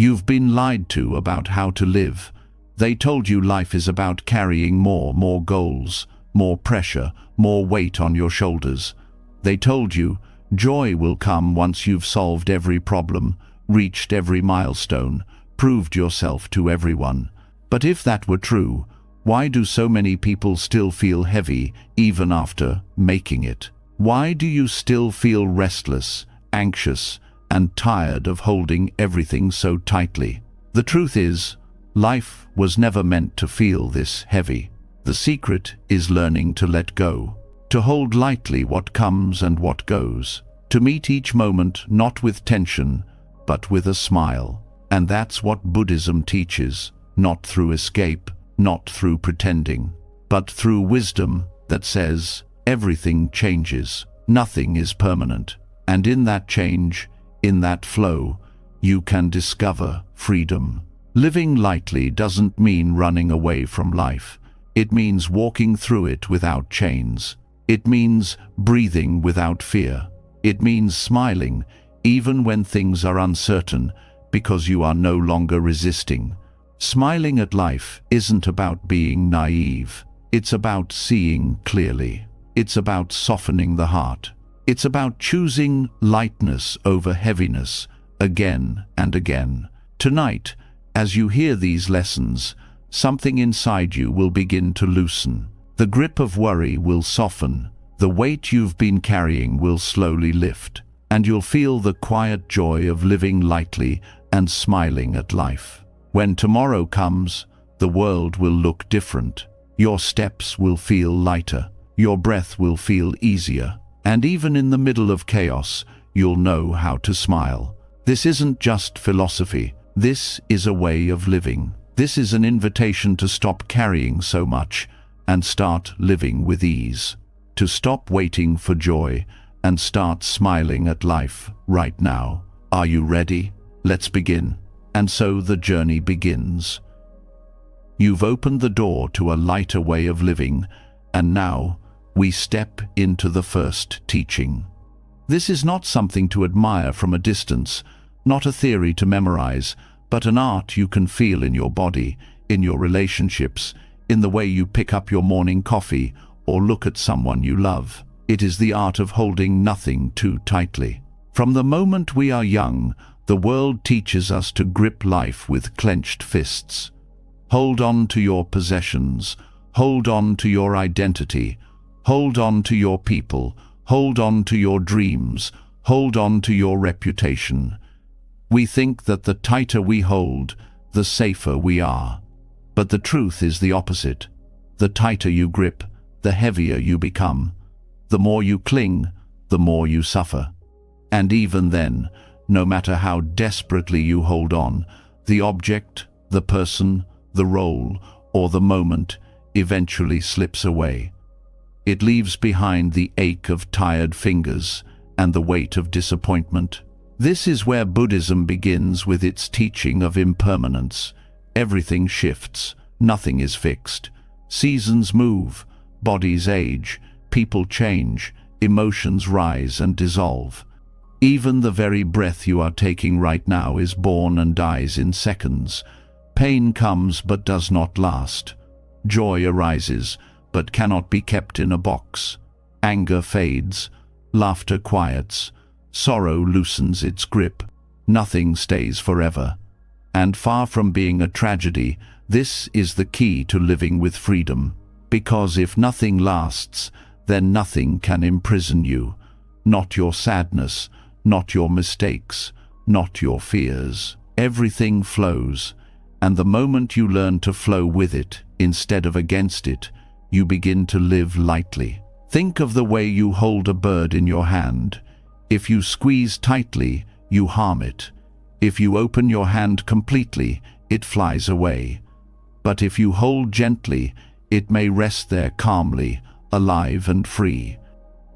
You've been lied to about how to live. They told you life is about carrying more goals, more pressure, more weight on your shoulders. They told you joy will come once you've solved every problem, reached every milestone, proved yourself to everyone. But if that were true, why do so many people still feel heavy even after making it? Why do you still feel restless, anxious, and tired of holding everything so tightly? The truth is, life was never meant to feel this heavy. The secret is learning to let go, to hold lightly what comes and what goes, to meet each moment not with tension, but with a smile. And that's what Buddhism teaches, not through escape, not through pretending, but through wisdom that says everything changes, nothing is permanent. And in that change, in that flow, you can discover freedom. Living lightly doesn't mean running away from life. It means walking through it without chains. It means breathing without fear. It means smiling even when things are uncertain because you are no longer resisting. Smiling at life isn't about being naive. It's about seeing clearly. It's about softening the heart. It's about choosing lightness over heaviness again and again. Tonight, as you hear these lessons, something inside you will begin to loosen. The grip of worry will soften. The weight you've been carrying will slowly lift, and you'll feel the quiet joy of living lightly and smiling at life. When tomorrow comes, the world will look different. Your steps will feel lighter. Your breath will feel easier. And even in the middle of chaos, you'll know how to smile. This isn't just philosophy. This is a way of living. This is an invitation to stop carrying so much and start living with ease. To stop waiting for joy and start smiling at life right now. Are you ready? Let's begin. And so the journey begins. You've opened the door to a lighter way of living, and now we step into the first teaching. This is not something to admire from a distance, not a theory to memorize, but an art you can feel in your body, in your relationships, in the way you pick up your morning coffee or look at someone you love. It is the art of holding nothing too tightly. From the moment we are young, the world teaches us to grip life with clenched fists. Hold on to your possessions, hold on to your identity, hold on to your people, hold on to your dreams, hold on to your reputation. We think that the tighter we hold, the safer we are. But the truth is the opposite. The tighter you grip, the heavier you become. The more you cling, the more you suffer. And even then, no matter how desperately you hold on, the object, the person, the role, or the moment eventually slips away. It leaves behind the ache of tired fingers and the weight of disappointment. This is where Buddhism begins with its teaching of impermanence. Everything shifts, nothing is fixed. Seasons move, bodies age, people change, emotions rise and dissolve. Even the very breath you are taking right now is born and dies in seconds. Pain comes but does not last. Joy arises but cannot be kept in a box. Anger fades, laughter quiets, sorrow loosens its grip. Nothing stays forever. And far from being a tragedy, this is the key to living with freedom. Because if nothing lasts, then nothing can imprison you. Not your sadness, not your mistakes, not your fears. Everything flows, and the moment you learn to flow with it instead of against it, you begin to live lightly. Think of the way you hold a bird in your hand. If you squeeze tightly, you harm it. If you open your hand completely, it flies away. But if you hold gently, it may rest there calmly, alive and free.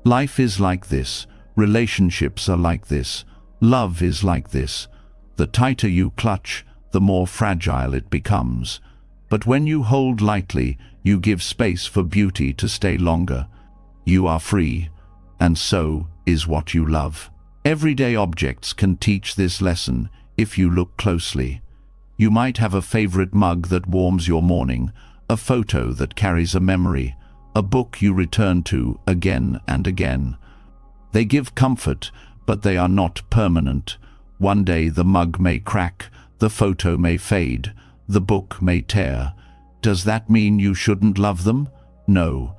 Life is like this. Relationships are like this. Love is like this. The tighter you clutch, the more fragile it becomes. But when you hold lightly, you give space for beauty to stay longer. You are free, and so is what you love. Everyday objects can teach this lesson. if you look closely. You might have a favorite mug that warms your morning, a photo that carries a memory, a book you return to again and again. They give comfort, but they are not permanent. One day the mug may crack, the photo may fade, the book may tear. Does that mean you shouldn't love them? No.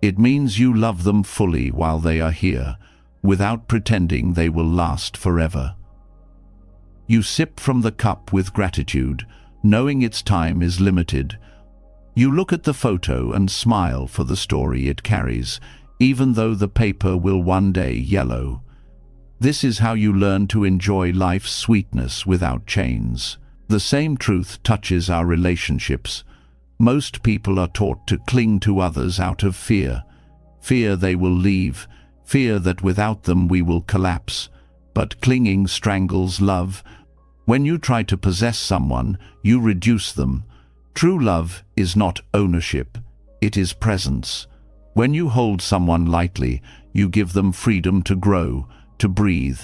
It means you love them fully while they are here, without pretending they will last forever. You sip from the cup with gratitude, knowing its time is limited. You look at the photo and smile for the story it carries, even though the paper will one day yellow. This is how you learn to enjoy life's sweetness without chains. The same truth touches our relationships. Most people are taught to cling to others out of fear. Fear they will leave, fear that without them we will collapse. But clinging strangles love. When you try to possess someone, you reduce them. True love is not ownership, it is presence. When you hold someone lightly, you give them freedom to grow, to breathe,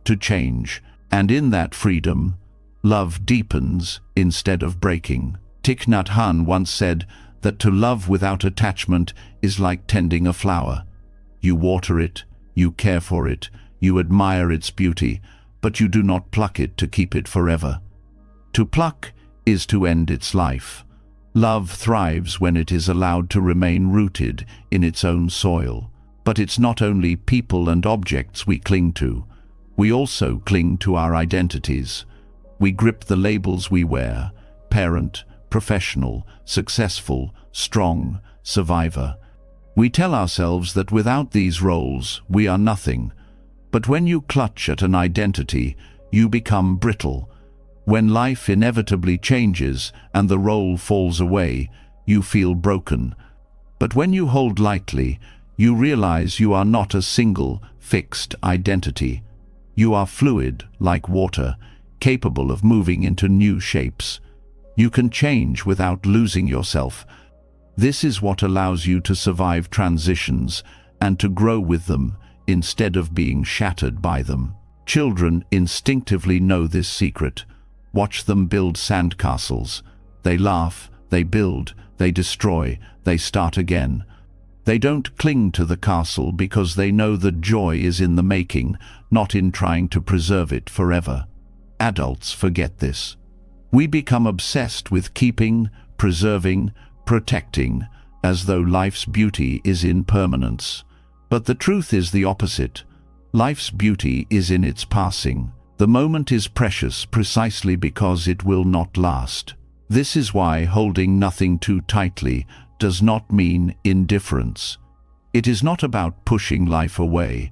to change. And in that freedom, love deepens instead of breaking. Thich Nhat Hanh once said that to love without attachment is like tending a flower. You water it, you care for it, you admire its beauty, but you do not pluck it to keep it forever. To pluck is to end its life. Love thrives when it is allowed to remain rooted in its own soil. But it's not only people and objects we cling to. We also cling to our identities. We grip the labels we wear: parent, professional, successful, strong, survivor. We tell ourselves that without these roles, we are nothing. But when you clutch at an identity, you become brittle. When life inevitably changes and the role falls away, you feel broken. But when you hold lightly, you realize you are not a single, fixed identity. You are fluid, like water, capable of moving into new shapes. You can change without losing yourself. This is what allows you to survive transitions and to grow with them instead of being shattered by them. Children instinctively know this secret. Watch them build sandcastles. They laugh, they build, they destroy, they start again. They don't cling to the castle because they know that joy is in the making, not in trying to preserve it forever. Adults forget this. We become obsessed with keeping, preserving, protecting, as though life's beauty is in permanence. But the truth is the opposite. Life's beauty is in its passing. The moment is precious precisely because it will not last. This is why holding nothing too tightly does not mean indifference. It is not about pushing life away.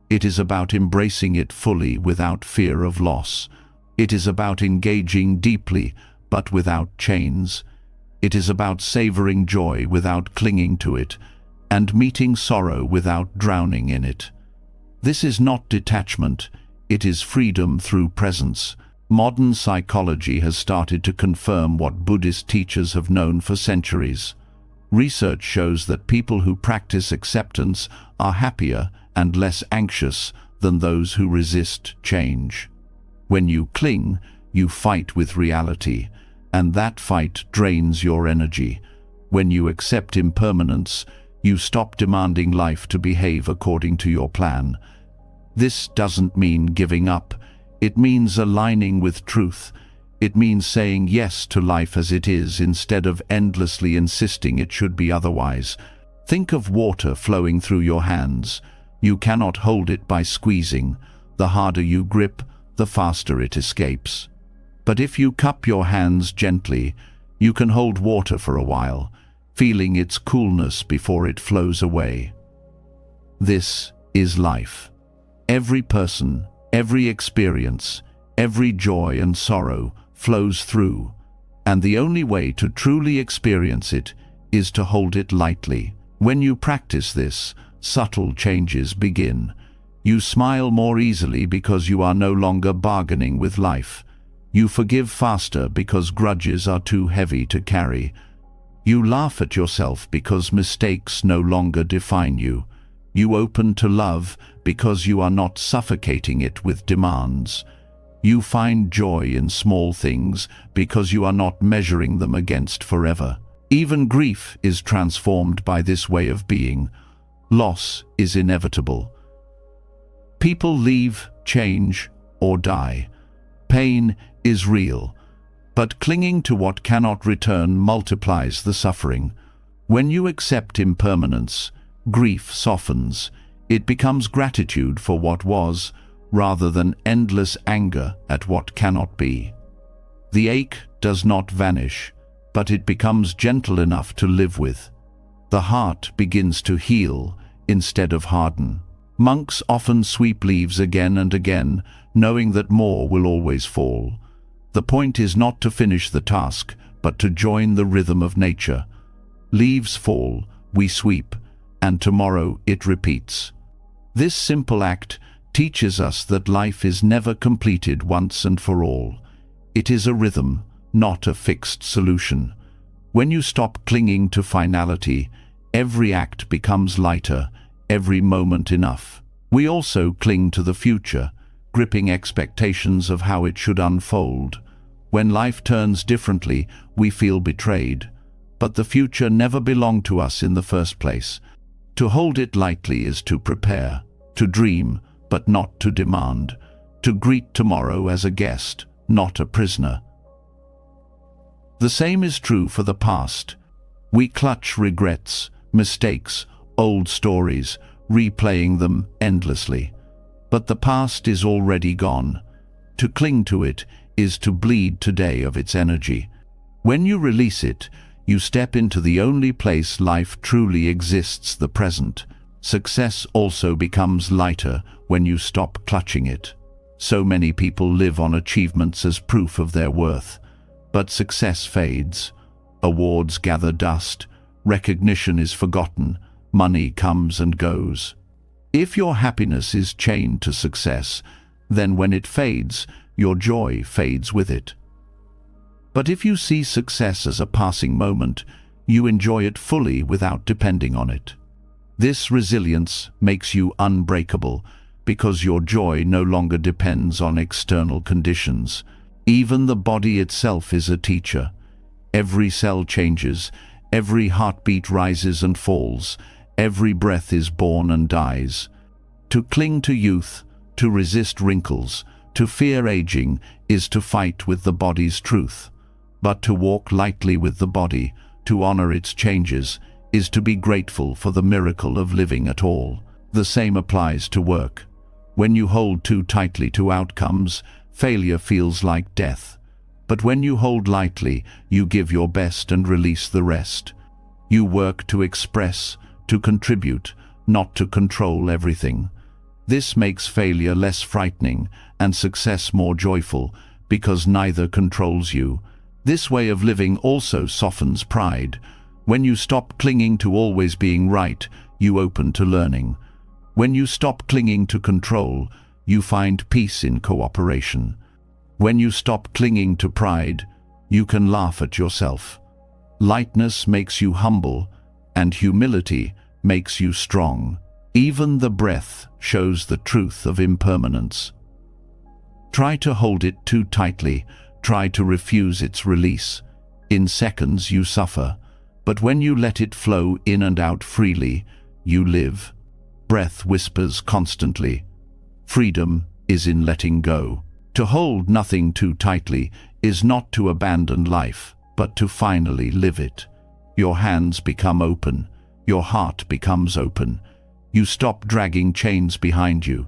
It is about embracing it fully without fear of loss. It is about engaging deeply but without chains. It is about savoring joy without clinging to it, and meeting sorrow without drowning in it. This is not detachment. It is freedom through presence. Modern psychology has started to confirm what Buddhist teachers have known for centuries. Research shows that people who practice acceptance are happier and less anxious than those who resist change. When you cling, you fight with reality, and that fight drains your energy. When you accept impermanence, you stop demanding life to behave according to your plan. This doesn't mean giving up. It means aligning with truth. It means saying yes to life as it is instead of endlessly insisting it should be otherwise. Think of water flowing through your hands. You cannot hold it by squeezing. The harder you grip, the faster it escapes. But if you cup your hands gently, you can hold water for a while, feeling its coolness before it flows away. This is life. Every person, every experience, every joy and sorrow flows through, and the only way to truly experience it is to hold it lightly. When you practice this, subtle changes begin. You smile more easily because you are no longer bargaining with life. You forgive faster because grudges are too heavy to carry. You laugh at yourself because mistakes no longer define you. You open to love because you are not suffocating it with demands. You find joy in small things because you are not measuring them against forever. Even grief is transformed by this way of being. Loss is inevitable. People leave, change, or die. Pain is real, but clinging to what cannot return multiplies the suffering. When you accept impermanence, grief softens. It becomes gratitude for what was, rather than endless anger at what cannot be. The ache does not vanish, but it becomes gentle enough to live with. The heart begins to heal instead of harden. Monks often sweep leaves again and again, knowing that more will always fall. The point is not to finish the task, but to join the rhythm of nature. Leaves fall, we sweep, and tomorrow it repeats. This simple act teaches us that life is never completed once and for all. It is a rhythm, not a fixed solution. When you stop clinging to finality, every act becomes lighter, every moment enough. We also cling to the future, gripping expectations of how it should unfold. When life turns differently, we feel betrayed. But the future never belonged to us in the first place. To hold it lightly is to prepare, to dream, but not to demand, to greet tomorrow as a guest, not a prisoner. The same is true for the past. We clutch regrets, mistakes, old stories, replaying them endlessly. But the past is already gone. To cling to it is to bleed today of its energy. When you release it, you step into the only place life truly exists, the present. Success also becomes lighter when you stop clutching it. So many people live on achievements as proof of their worth. But success fades. Awards gather dust. Recognition is forgotten. Money comes and goes. If your happiness is chained to success, then when it fades, your joy fades with it. But if you see success as a passing moment, you enjoy it fully without depending on it. This resilience makes you unbreakable because your joy no longer depends on external conditions. Even the body itself is a teacher. Every cell changes, every heartbeat rises and falls, every breath is born and dies. To cling to youth, to resist wrinkles, to fear aging, is to fight with the body's truth. But to walk lightly with the body, to honor its changes, is to be grateful for the miracle of living at all. The same applies to work. When you hold too tightly to outcomes, failure feels like death. But when you hold lightly, you give your best and release the rest. You work to express, to contribute, not to control everything. This makes failure less frightening and success more joyful, because neither controls you. This way of living also softens pride. When you stop clinging to always being right, you open to learning. When you stop clinging to control, you find peace in cooperation. When you stop clinging to pride, you can laugh at yourself. Lightness makes you humble, and humility makes you strong. Even the breath shows the truth of impermanence. Try to hold it too tightly, try to refuse its release. In seconds you suffer, but when you let it flow in and out freely, you live. Breath whispers constantly. Freedom is in letting go. To hold nothing too tightly is not to abandon life, but to finally live it. Your hands become open. Your heart becomes open. You stop dragging chains behind you.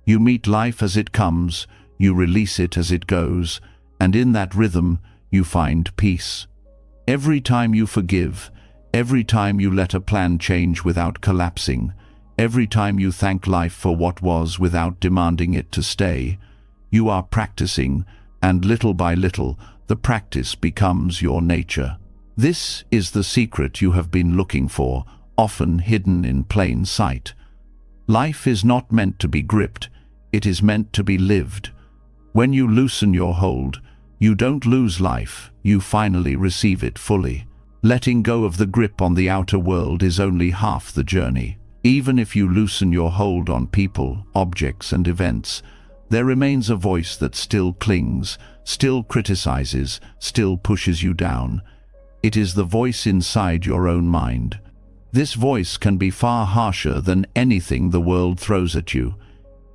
You meet life as it comes, you release it as it goes, and in that rhythm you find peace. Every time you forgive, every time you let a plan change without collapsing, every time you thank life for what was without demanding it to stay, you are practicing, and little by little, the practice becomes your nature. This is the secret you have been looking for, often hidden in plain sight. Life is not meant to be gripped, it is meant to be lived. When you loosen your hold, you don't lose life, you finally receive it fully. Letting go of the grip on the outer world is only half the journey. Even if you loosen your hold on people, objects, and events, there remains a voice that still clings, still criticizes, still pushes you down. It is the voice inside your own mind. This voice can be far harsher than anything the world throws at you.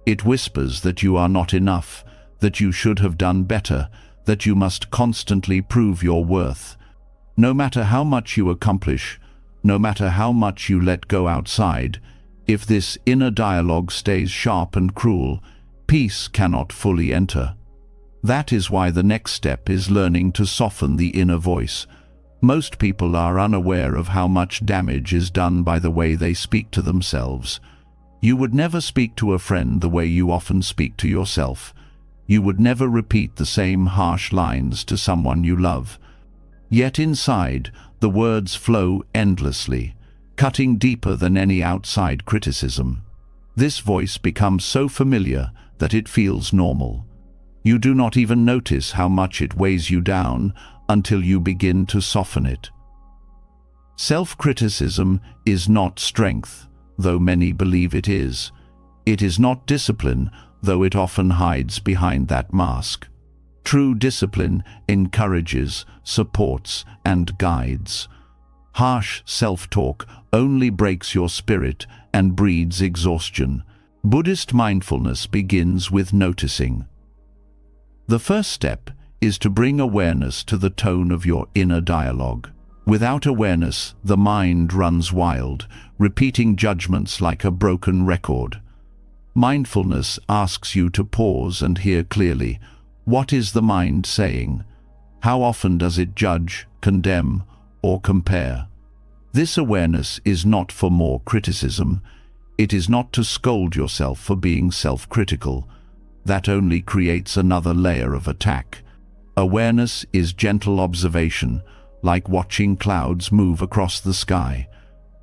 It whispers that you are not enough, that you should have done better, that you must constantly prove your worth. No matter how much you accomplish, no matter how much you let go outside, if this inner dialogue stays sharp and cruel, peace cannot fully enter. That is why the next step is learning to soften the inner voice. Most people are unaware of how much damage is done by the way they speak to themselves. You would never speak to a friend the way you often speak to yourself. You would never repeat the same harsh lines to someone you love. Yet inside, the words flow endlessly, cutting deeper than any outside criticism. This voice becomes so familiar that it feels normal. You do not even notice how much it weighs you down until you begin to soften it. Self-criticism is not strength, though many believe it is. It is not discipline, though it often hides behind that mask. True discipline encourages, supports, and guides. Harsh self-talk only breaks your spirit and breeds exhaustion. Buddhist mindfulness begins with noticing. The first step is to bring awareness to the tone of your inner dialogue. Without awareness, the mind runs wild, repeating judgments like a broken record. Mindfulness asks you to pause and hear clearly. What is the mind saying? How often does it judge, condemn, or compare? This awareness is not for more criticism. It is not to scold yourself for being self-critical. That only creates another layer of attack. Awareness is gentle observation, like watching clouds move across the sky.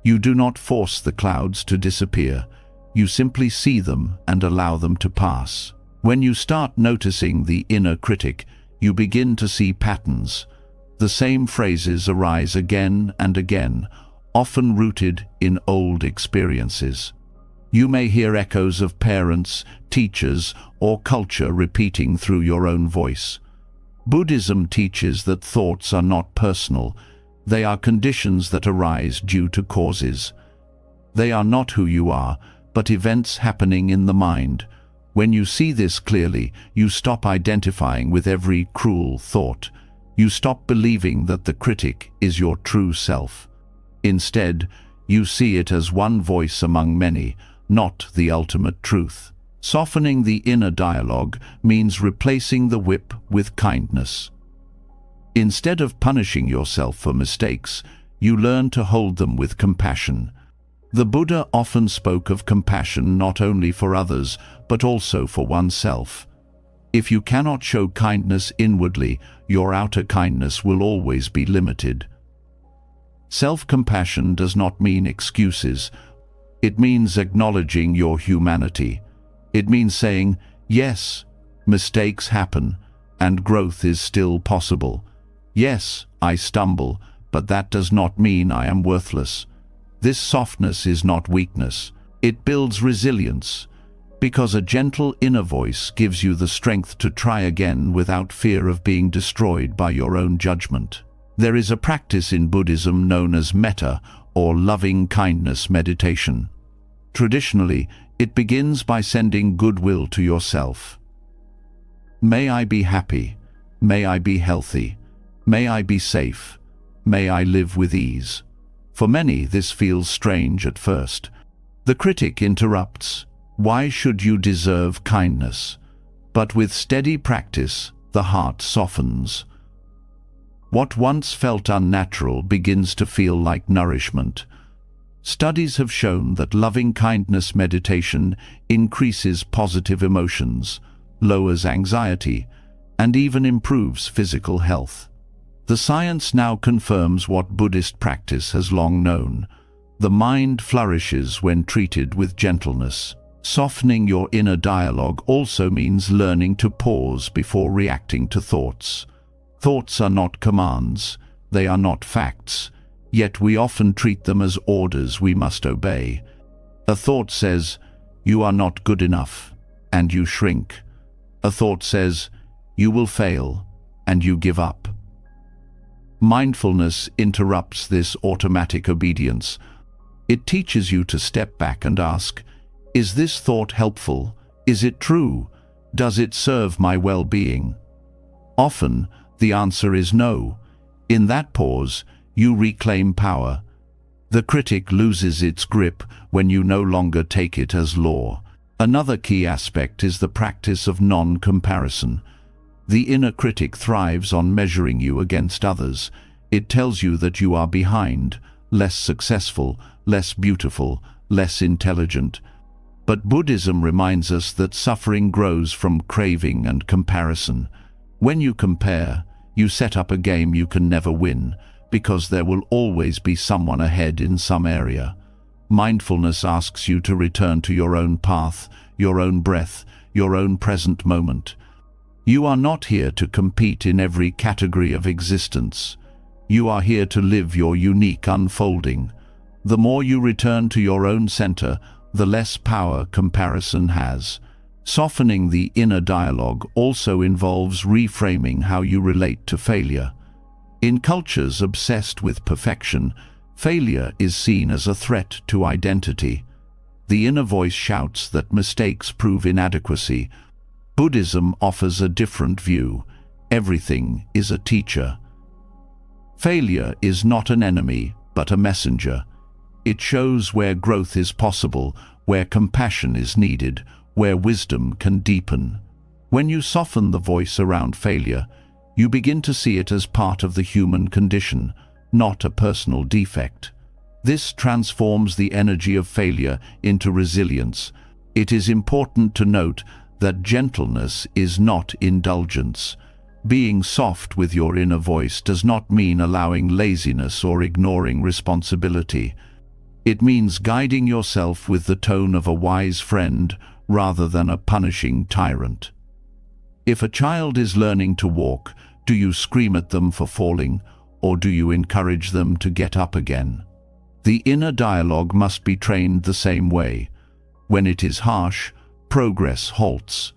You do not force the clouds to disappear. You simply see them and allow them to pass. When you start noticing the inner critic, you begin to see patterns. The same phrases arise again and again, often rooted in old experiences. You may hear echoes of parents, teachers, or culture repeating through your own voice. Buddhism teaches that thoughts are not personal. They are conditions that arise due to causes. They are not who you are, but events happening in the mind. When you see this clearly, you stop identifying with every cruel thought. You stop believing that the critic is your true self. Instead, you see it as one voice among many, not the ultimate truth. Softening the inner dialogue means replacing the whip with kindness. Instead of punishing yourself for mistakes, you learn to hold them with compassion. The Buddha often spoke of compassion not only for others, but also for oneself. If you cannot show kindness inwardly, your outer kindness will always be limited. Self-compassion does not mean excuses. It means acknowledging your humanity. It means saying, yes, mistakes happen, and growth is still possible. Yes, I stumble, but that does not mean I am worthless. This softness is not weakness. It builds resilience, because a gentle inner voice gives you the strength to try again without fear of being destroyed by your own judgment. There is a practice in Buddhism known as metta, or loving kindness meditation. Traditionally, it begins by sending goodwill to yourself. May I be happy. May I be healthy. May I be safe. May I live with ease. For many, this feels strange at first. The critic interrupts. Why should you deserve kindness? But with steady practice, the heart softens. What once felt unnatural begins to feel like nourishment. Studies have shown that loving kindness meditation increases positive emotions, lowers anxiety, and even improves physical health. The science now confirms what Buddhist practice has long known. The mind flourishes when treated with gentleness. Softening your inner dialogue also means learning to pause before reacting to thoughts. Thoughts are not commands, they are not facts, yet we often treat them as orders we must obey. A thought says, "You are not good enough," and you shrink. A thought says, "You will fail," and you give up. Mindfulness interrupts this automatic obedience. It teaches you to step back and ask, is this thought helpful? Is it true? Does it serve my well-being? Often, the answer is no. In that pause, you reclaim power. The critic loses its grip when you no longer take it as law. Another key aspect is the practice of non-comparison. The inner critic thrives on measuring you against others. It tells you that you are behind, less successful, less beautiful, less intelligent. But Buddhism reminds us that suffering grows from craving and comparison. When you compare, you set up a game you can never win, because there will always be someone ahead in some area. Mindfulness asks you to return to your own path, your own breath, your own present moment. You are not here to compete in every category of existence. You are here to live your unique unfolding. The more you return to your own center, the less power comparison has. Softening the inner dialogue also involves reframing how you relate to failure. In cultures obsessed with perfection, failure is seen as a threat to identity. The inner voice shouts that mistakes prove inadequacy. Buddhism offers a different view. Everything is a teacher. Failure is not an enemy, but a messenger. It shows where growth is possible, where compassion is needed, where wisdom can deepen. When you soften the voice around failure, you begin to see it as part of the human condition, not a personal defect. This transforms the energy of failure into resilience. It is important to note that gentleness is not indulgence. Being soft with your inner voice does not mean allowing laziness or ignoring responsibility. It means guiding yourself with the tone of a wise friend rather than a punishing tyrant. If a child is learning to walk, do you scream at them for falling, or do you encourage them to get up again? The inner dialogue must be trained the same way. When it is harsh, progress halts.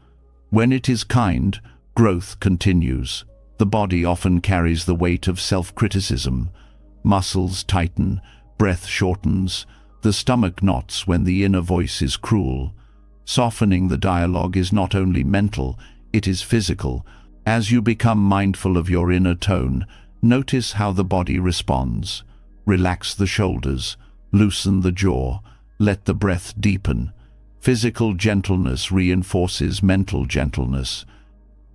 When it is kind, growth continues. The body often carries the weight of self-criticism. Muscles tighten, breath shortens, the stomach knots when the inner voice is cruel. Softening the dialogue is not only mental, it is physical. As you become mindful of your inner tone, notice how the body responds. Relax the shoulders, loosen the jaw, let the breath deepen. Physical gentleness reinforces mental gentleness.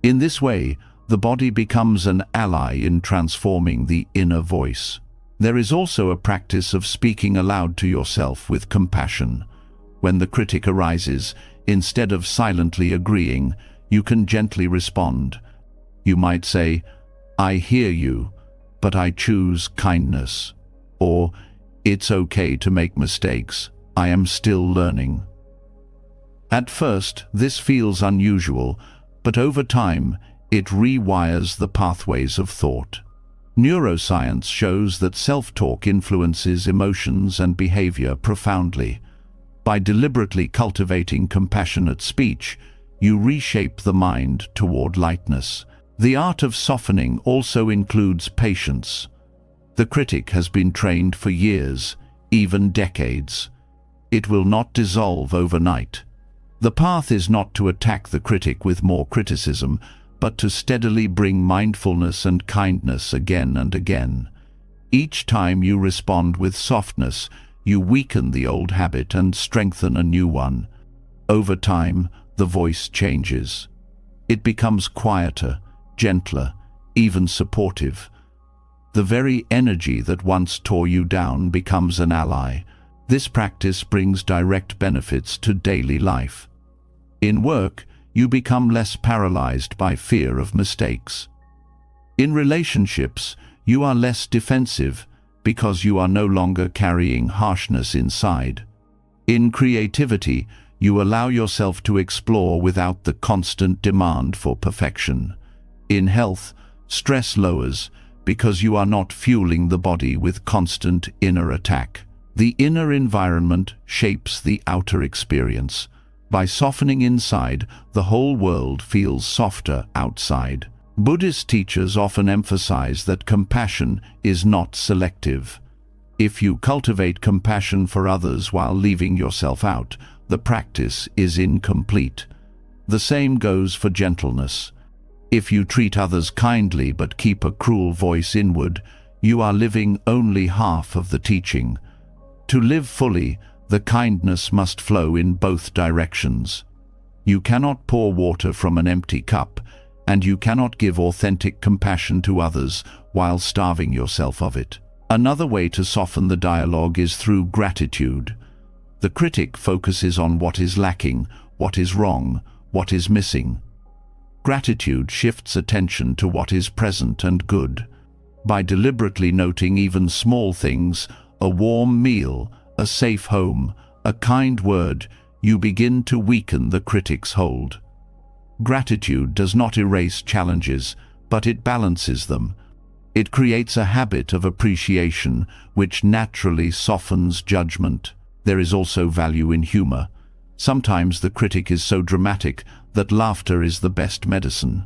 In this way, the body becomes an ally in transforming the inner voice. There is also a practice of speaking aloud to yourself with compassion. When the critic arises, instead of silently agreeing, you can gently respond. You might say, "I hear you, but I choose kindness." Or, "It's okay to make mistakes. I am still learning." At first, this feels unusual, but over time, it rewires the pathways of thought. Neuroscience shows that self-talk influences emotions and behavior profoundly. By deliberately cultivating compassionate speech, you reshape the mind toward lightness. The art of softening also includes patience. The critic has been trained for years, even decades. It will not dissolve overnight. The path is not to attack the critic with more criticism, but to steadily bring mindfulness and kindness again and again. Each time you respond with softness, you weaken the old habit and strengthen a new one. Over time, the voice changes. It becomes quieter, gentler, even supportive. The very energy that once tore you down becomes an ally. This practice brings direct benefits to daily life. In work, you become less paralyzed by fear of mistakes. In relationships, you are less defensive because you are no longer carrying harshness inside. In creativity, you allow yourself to explore without the constant demand for perfection. In health, stress lowers because you are not fueling the body with constant inner attack. The inner environment shapes the outer experience. By softening inside, the whole world feels softer outside. Buddhist teachers often emphasize that compassion is not selective. If you cultivate compassion for others while leaving yourself out, the practice is incomplete. The same goes for gentleness. If you treat others kindly but keep a cruel voice inward, you are living only half of the teaching. To live fully, the kindness must flow in both directions. You cannot pour water from an empty cup, and you cannot give authentic compassion to others while starving yourself of it. Another way to soften the dialogue is through gratitude. The critic focuses on what is lacking, what is wrong, what is missing. Gratitude shifts attention to what is present and good. By deliberately noting even small things, a warm meal, a safe home, a kind word, you begin to weaken the critic's hold. Gratitude does not erase challenges, but it balances them. It creates a habit of appreciation which naturally softens judgment. There is also value in humor. Sometimes the critic is so dramatic that laughter is the best medicine.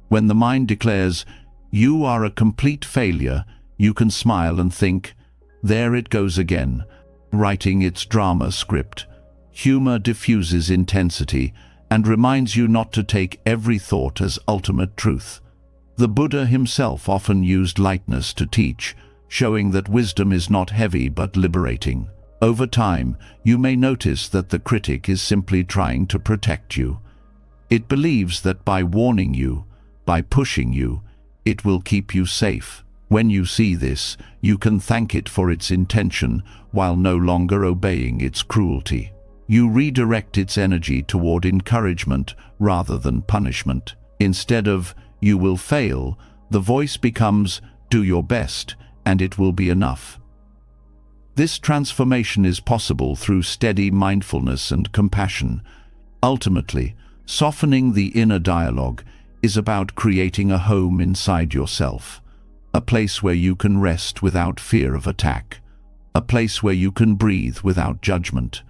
When the mind declares, "You are a complete failure," you can smile and think, "There it goes again," writing its drama script. Humor diffuses intensity and reminds you not to take every thought as ultimate truth. The Buddha himself often used lightness to teach, showing that wisdom is not heavy but liberating. Over time, you may notice that the critic is simply trying to protect you. It believes that by warning you, by pushing you, it will keep you safe. When you see this, you can thank it for its intention while no longer obeying its cruelty. You redirect its energy toward encouragement rather than punishment. Instead of, "You will fail," the voice becomes, "Do your best, and it will be enough." This transformation is possible through steady mindfulness and compassion. Ultimately, softening the inner dialogue is about creating a home inside yourself, a place where you can rest without fear of attack, a place where you can breathe without judgment.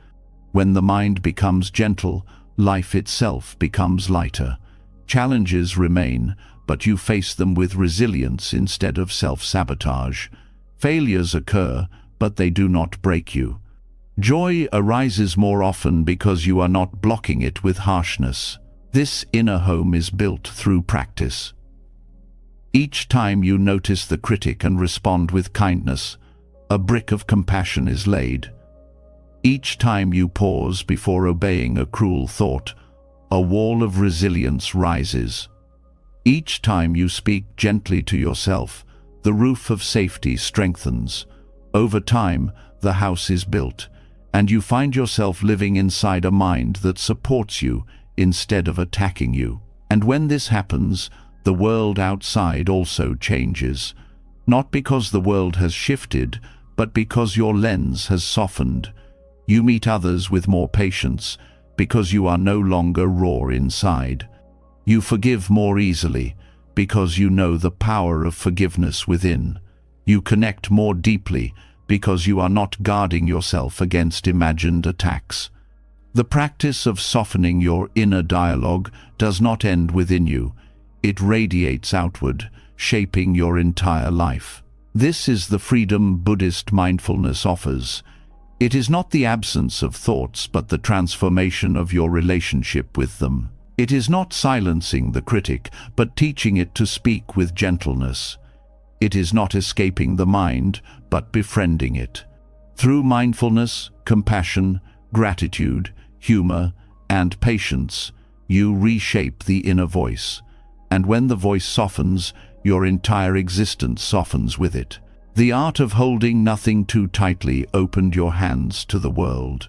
When the mind becomes gentle, life itself becomes lighter. Challenges remain, but you face them with resilience instead of self-sabotage. Failures occur, but they do not break you. Joy arises more often because you are not blocking it with harshness. This inner home is built through practice. Each time you notice the critic and respond with kindness, a brick of compassion is laid. Each time you pause before obeying a cruel thought, a wall of resilience rises. Each time you speak gently to yourself, the roof of safety strengthens. Over time, the house is built, and you find yourself living inside a mind that supports you instead of attacking you. And when this happens, the world outside also changes, not because the world has shifted, but because your lens has softened. You meet others with more patience, because you are no longer raw inside. You forgive more easily, because you know the power of forgiveness within. You connect more deeply, because you are not guarding yourself against imagined attacks. The practice of softening your inner dialogue does not end within you. It radiates outward, shaping your entire life. This is the freedom Buddhist mindfulness offers. It is not the absence of thoughts, but the transformation of your relationship with them. It is not silencing the critic, but teaching it to speak with gentleness. It is not escaping the mind, but befriending it. Through mindfulness, compassion, gratitude, humor, and patience, you reshape the inner voice. And when the voice softens, your entire existence softens with it. The art of holding nothing too tightly opened your hands to the world.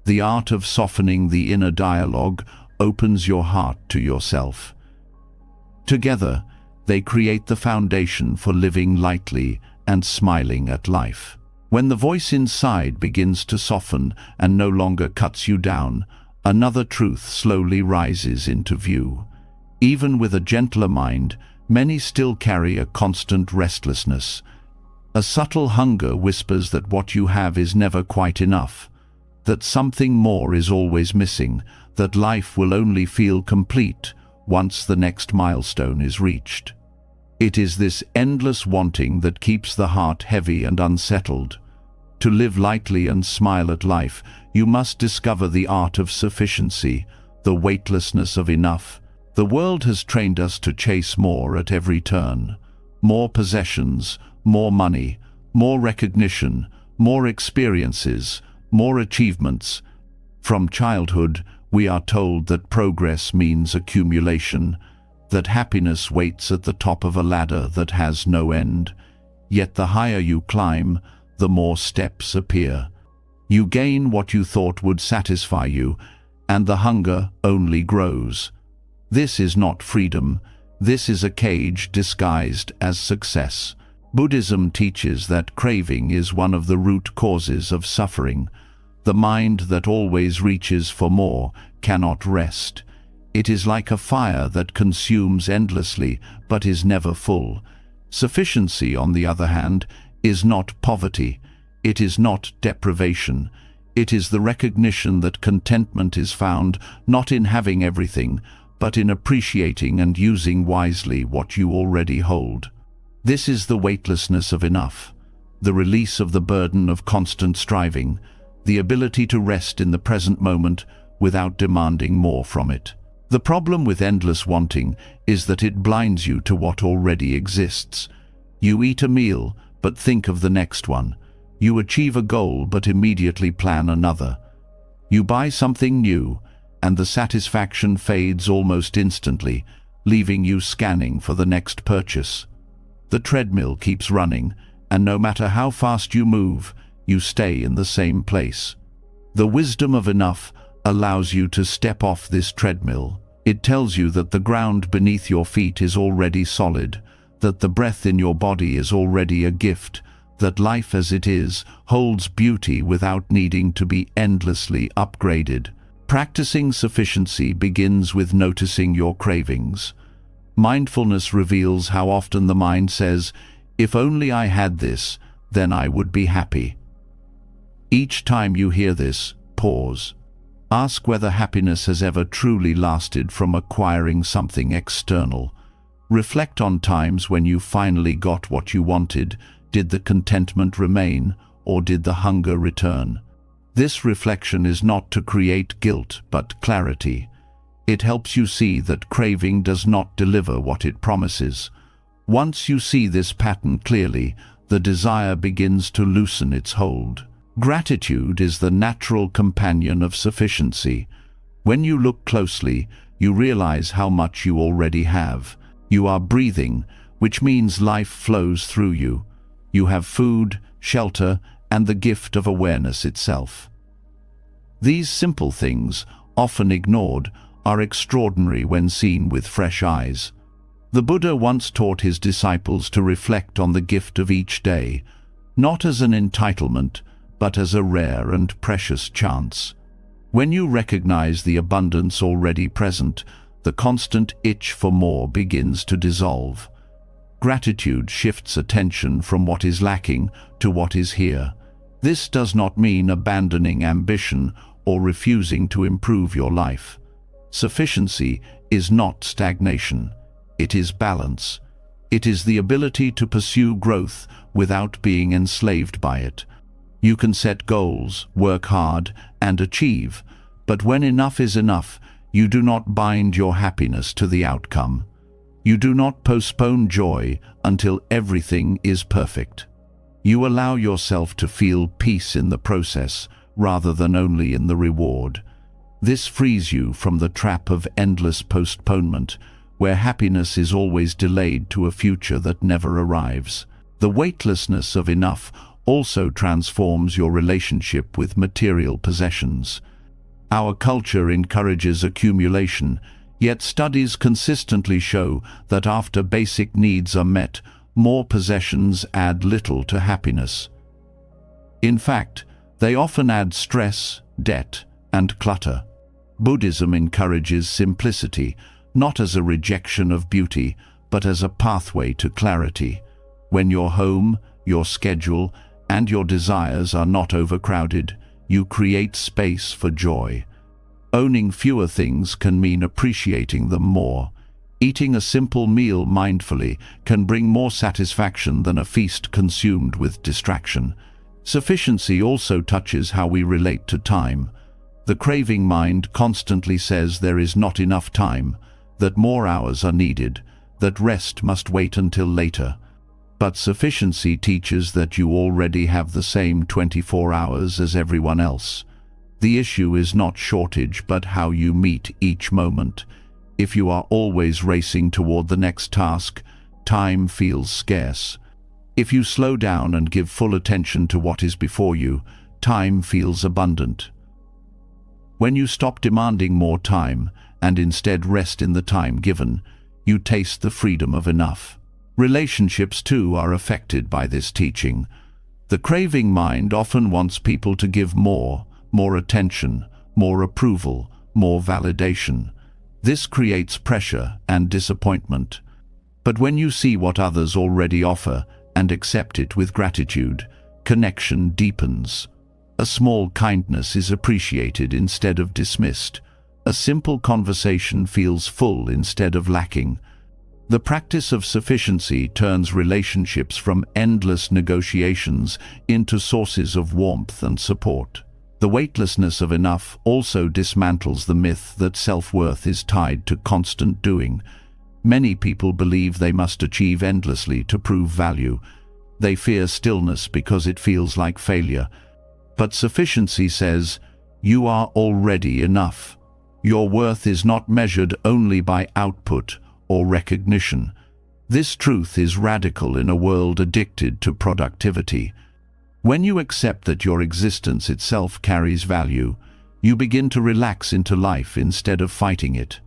The art of softening the inner dialogue opens your heart to yourself. Together, they create the foundation for living lightly and smiling at life. When the voice inside begins to soften and no longer cuts you down, another truth slowly rises into view. Even with a gentler mind, many still carry a constant restlessness. A subtle hunger whispers that what you have is never quite enough. that something more is always missing, that life will only feel complete once the next milestone is reached. It is this endless wanting that keeps the heart heavy and unsettled. To live lightly and smile at life, you must discover the art of sufficiency, the weightlessness of enough. The world has trained us to chase more at every turn. More possessions, more money, more recognition, more experiences, more achievements. From childhood, we are told that progress means accumulation, that happiness waits at the top of a ladder that has no end. Yet the higher you climb, the more steps appear. You gain what you thought would satisfy you, and the hunger only grows. This is not freedom. This is a cage disguised as success. Buddhism teaches that craving is one of the root causes of suffering. The mind that always reaches for more cannot rest. It is like a fire that consumes endlessly but is never full. Sufficiency, on the other hand, is not poverty. It is not deprivation. It is the recognition that contentment is found not in having everything, but in appreciating and using wisely what you already hold. This is the weightlessness of enough, the release of the burden of constant striving, the ability to rest in the present moment without demanding more from it. The problem with endless wanting is that it blinds you to what already exists. You eat a meal, but think of the next one. You achieve a goal, but immediately plan another. You buy something new, and the satisfaction fades almost instantly, leaving you scanning for the next purchase. The treadmill keeps running, and no matter how fast you move, you stay in the same place. The wisdom of enough allows you to step off this treadmill. It tells you that the ground beneath your feet is already solid, that the breath in your body is already a gift, that life as it is holds beauty without needing to be endlessly upgraded. Practicing sufficiency begins with noticing your cravings. Mindfulness reveals how often the mind says, "If only I had this, then I would be happy." Each time you hear this, pause. Ask whether happiness has ever truly lasted from acquiring something external. Reflect on times when you finally got what you wanted. Did the contentment remain, or did the hunger return? This reflection is not to create guilt, but clarity. It helps you see that craving does not deliver what it promises. Once you see this pattern clearly, the desire begins to loosen its hold. Gratitude is the natural companion of sufficiency. When you look closely, you realize how much you already have. You are breathing, which means life flows through you. You have food, shelter, and the gift of awareness itself. These simple things, often ignored, are extraordinary when seen with fresh eyes. The Buddha once taught his disciples to reflect on the gift of each day, not as an entitlement, but as a rare and precious chance. When you recognize the abundance already present, the constant itch for more begins to dissolve. Gratitude shifts attention from what is lacking to what is here. This does not mean abandoning ambition or refusing to improve your life. Sufficiency is not stagnation. It is balance. It is the ability to pursue growth without being enslaved by it. You can set goals, work hard, and achieve, but when enough is enough, you do not bind your happiness to the outcome. You do not postpone joy until everything is perfect. You allow yourself to feel peace in the process rather than only in the reward. This frees you from the trap of endless postponement, where happiness is always delayed to a future that never arrives. The weightlessness of enough also transforms your relationship with material possessions. Our culture encourages accumulation, yet studies consistently show that after basic needs are met, more possessions add little to happiness. In fact, they often add stress, debt, and clutter. Buddhism encourages simplicity, not as a rejection of beauty, but as a pathway to clarity. When your home, your schedule, and your desires are not overcrowded, you create space for joy. Owning fewer things can mean appreciating them more. Eating a simple meal mindfully can bring more satisfaction than a feast consumed with distraction. Sufficiency also touches how we relate to time. The craving mind constantly says there is not enough time, that more hours are needed, that rest must wait until later. But sufficiency teaches that you already have the same 24 hours as everyone else. The issue is not shortage, but how you meet each moment. If you are always racing toward the next task, time feels scarce. If you slow down and give full attention to what is before you, time feels abundant. When you stop demanding more time and instead rest in the time given, you taste the freedom of enough. Relationships, too, are affected by this teaching. The craving mind often wants people to give more attention, more approval, more validation. This creates pressure and disappointment. But when you see what others already offer and accept it with gratitude, connection deepens. A small kindness is appreciated instead of dismissed. A simple conversation feels full instead of lacking. The practice of sufficiency turns relationships from endless negotiations into sources of warmth and support. The weightlessness of enough also dismantles the myth that self-worth is tied to constant doing. Many people believe they must achieve endlessly to prove value. They fear stillness because it feels like failure. But sufficiency says, you are already enough. Your worth is not measured only by output or recognition. This truth is radical in a world addicted to productivity. When you accept that your existence itself carries value, you begin to relax into life instead of fighting it.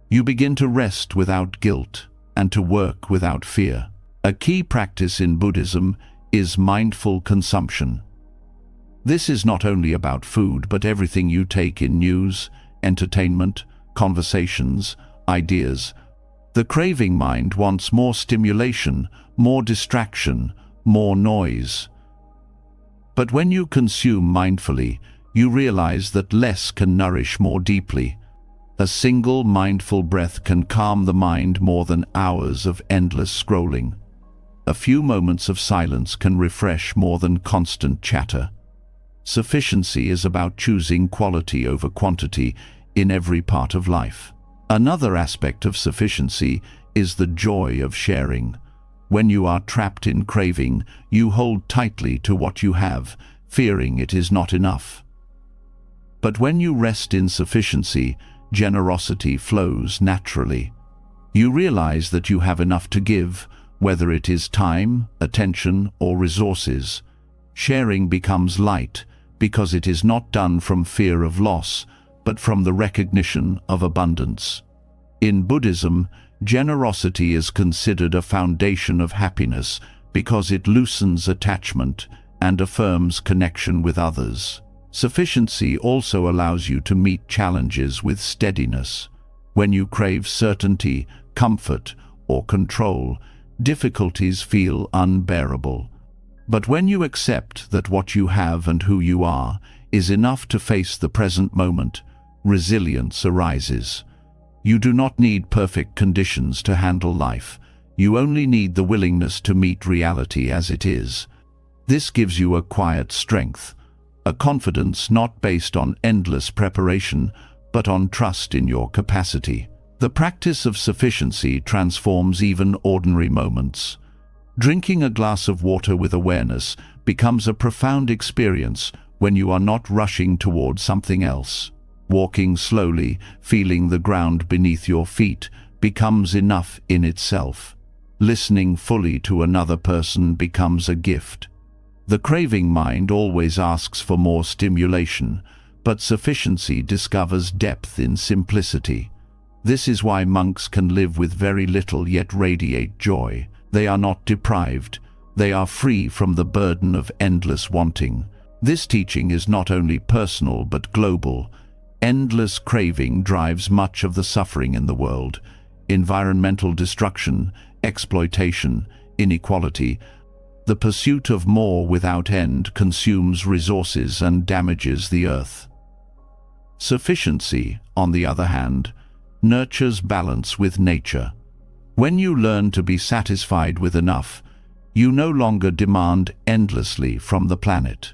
You begin to rest without guilt and to work without fear. A key practice in Buddhism is mindful consumption. This is not only about food, but everything you take in: news, entertainment, conversations, ideas. The craving mind wants more stimulation, more distraction, more noise. But when you consume mindfully, you realize that less can nourish more deeply. A single mindful breath can calm the mind more than hours of endless scrolling. A few moments of silence can refresh more than constant chatter. Sufficiency is about choosing quality over quantity in every part of life. Another aspect of sufficiency is the joy of sharing. When you are trapped in craving, you hold tightly to what you have, fearing it is not enough. But when you rest in sufficiency, generosity flows naturally. You realize that you have enough to give, whether it is time, attention, or resources. Sharing becomes light because it is not done from fear of loss, but from the recognition of abundance. In Buddhism, generosity is considered a foundation of happiness because it loosens attachment and affirms connection with others. Sufficiency also allows you to meet challenges with steadiness. When you crave certainty, comfort, or control, difficulties feel unbearable. But when you accept that what you have and who you are is enough to face the present moment, resilience arises. You do not need perfect conditions to handle life. You only need the willingness to meet reality as it is. This gives you a quiet strength, a confidence not based on endless preparation, but on trust in your capacity. The practice of sufficiency transforms even ordinary moments. Drinking a glass of water with awareness becomes a profound experience when you are not rushing toward something else. Walking slowly, feeling the ground beneath your feet, becomes enough in itself. Listening fully to another person becomes a gift. The craving mind always asks for more stimulation, but sufficiency discovers depth in simplicity. This is why monks can live with very little yet radiate joy. They are not deprived. They are free from the burden of endless wanting. This teaching is not only personal but global. Endless craving drives much of the suffering in the world. Environmental destruction, exploitation, inequality. The pursuit of more without end consumes resources and damages the earth. Sufficiency, on the other hand, nurtures balance with nature. When you learn to be satisfied with enough, you no longer demand endlessly from the planet.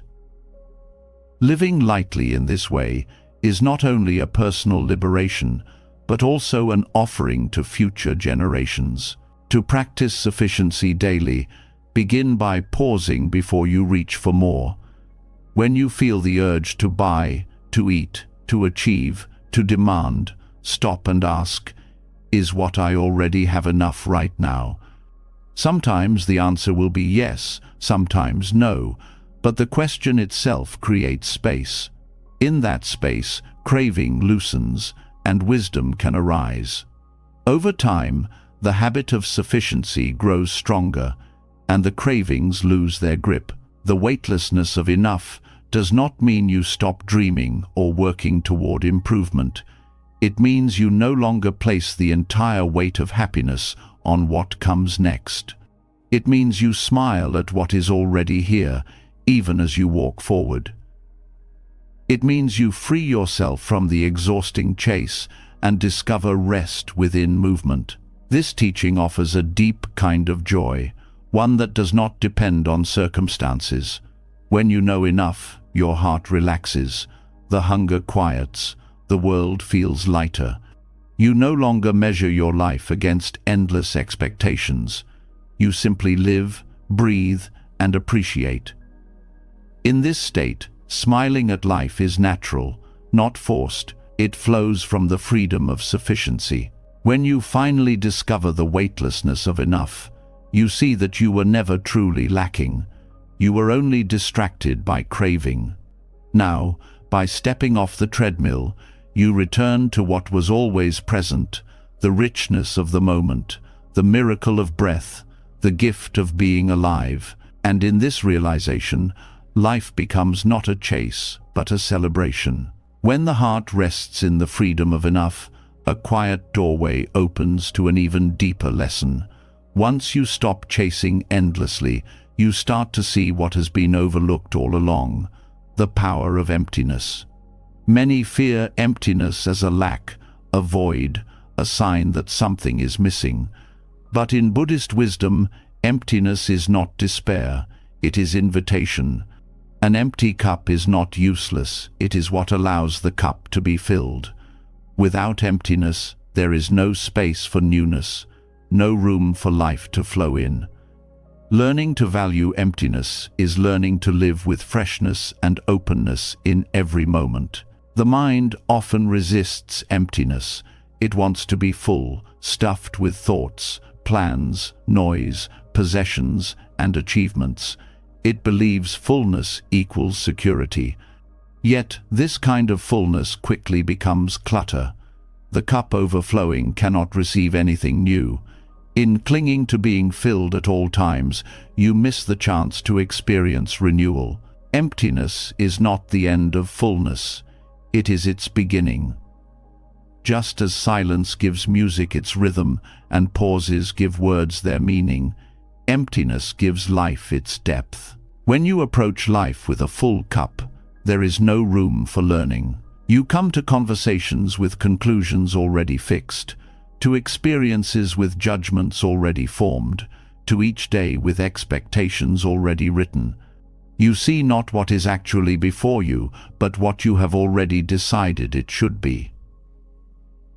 Living lightly in this way is not only a personal liberation, but also an offering to future generations. To practice sufficiency daily, begin by pausing before you reach for more. When you feel the urge to buy, to eat, to achieve, to demand, stop and ask, is what I already have enough right now? Sometimes the answer will be yes, sometimes no, but the question itself creates space. In that space, craving loosens and wisdom can arise. Over time, the habit of sufficiency grows stronger, and the cravings lose their grip. The weightlessness of enough does not mean you stop dreaming or working toward improvement. It means you no longer place the entire weight of happiness on what comes next. It means you smile at what is already here, even as you walk forward. It means you free yourself from the exhausting chase and discover rest within movement. This teaching offers a deep kind of joy, one that does not depend on circumstances. When you know enough, your heart relaxes, the hunger quiets, the world feels lighter. You no longer measure your life against endless expectations. You simply live, breathe, and appreciate. In this state, smiling at life is natural, not forced. It flows from the freedom of sufficiency. When you finally discover the weightlessness of enough, you see that you were never truly lacking. You were only distracted by craving. Now, by stepping off the treadmill, you return to what was always present, the richness of the moment, the miracle of breath, the gift of being alive. And in this realization, life becomes not a chase, but a celebration. When the heart rests in the freedom of enough, a quiet doorway opens to an even deeper lesson. Once you stop chasing endlessly, you start to see what has been overlooked all along, the power of emptiness. Many fear emptiness as a lack, a void, a sign that something is missing. But in Buddhist wisdom, emptiness is not despair, it is invitation. An empty cup is not useless, it is what allows the cup to be filled. Without emptiness, there is no space for newness, no room for life to flow in. Learning to value emptiness is learning to live with freshness and openness in every moment. The mind often resists emptiness. It wants to be full, stuffed with thoughts, plans, noise, possessions, and achievements. It believes fullness equals security. Yet this kind of fullness quickly becomes clutter. The cup overflowing cannot receive anything new. In clinging to being filled at all times, you miss the chance to experience renewal. Emptiness is not the end of fullness. It is its beginning. Just as silence gives music its rhythm and pauses give words their meaning, emptiness gives life its depth. When you approach life with a full cup, there is no room for learning. You come to conversations with conclusions already fixed, to experiences with judgments already formed, to each day with expectations already written. You see not what is actually before you, but what you have already decided it should be.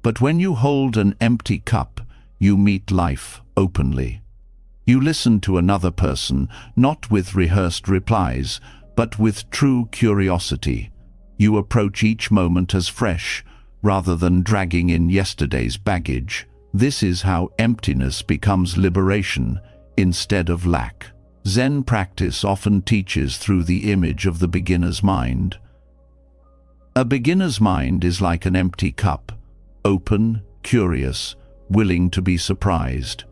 But when you hold an empty cup, you meet life openly. You listen to another person, not with rehearsed replies, but with true curiosity. You approach each moment as fresh, rather than dragging in yesterday's baggage. This is how emptiness becomes liberation instead of lack. Zen practice often teaches through the image of the beginner's mind. A beginner's mind is like an empty cup, open, curious, willing to be surprised.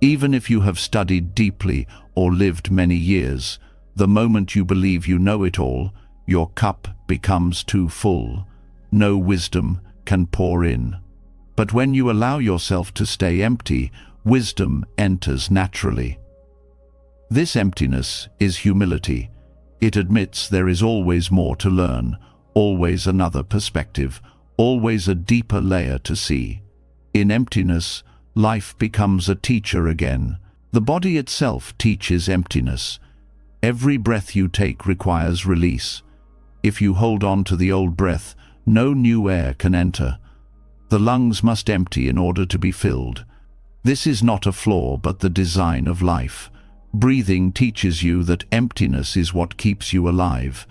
Even if you have studied deeply or lived many years, the moment you believe you know it all, your cup becomes too full. No wisdom can pour in. But when you allow yourself to stay empty, wisdom enters naturally. This emptiness is humility. It admits there is always more to learn, always another perspective, always a deeper layer to see. In emptiness, life becomes a teacher again. The body itself teaches emptiness. Every breath you take requires release. If you hold on to the old breath, no new air can enter. The lungs must empty in order to be filled. This is not a flaw, but the design of life. Breathing teaches you that emptiness is what keeps you alive.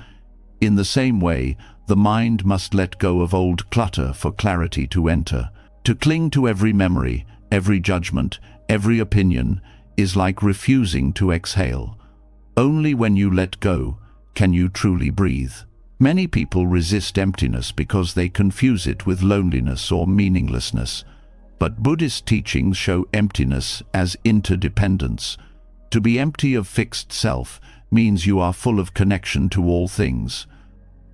In the same way, the mind must let go of old clutter for clarity to enter. To cling to every memory, every judgment, every opinion is like refusing to exhale. Only when you let go can you truly breathe. Many people resist emptiness because they confuse it with loneliness or meaninglessness. But Buddhist teachings show emptiness as interdependence. To be empty of fixed self means you are full of connection to all things.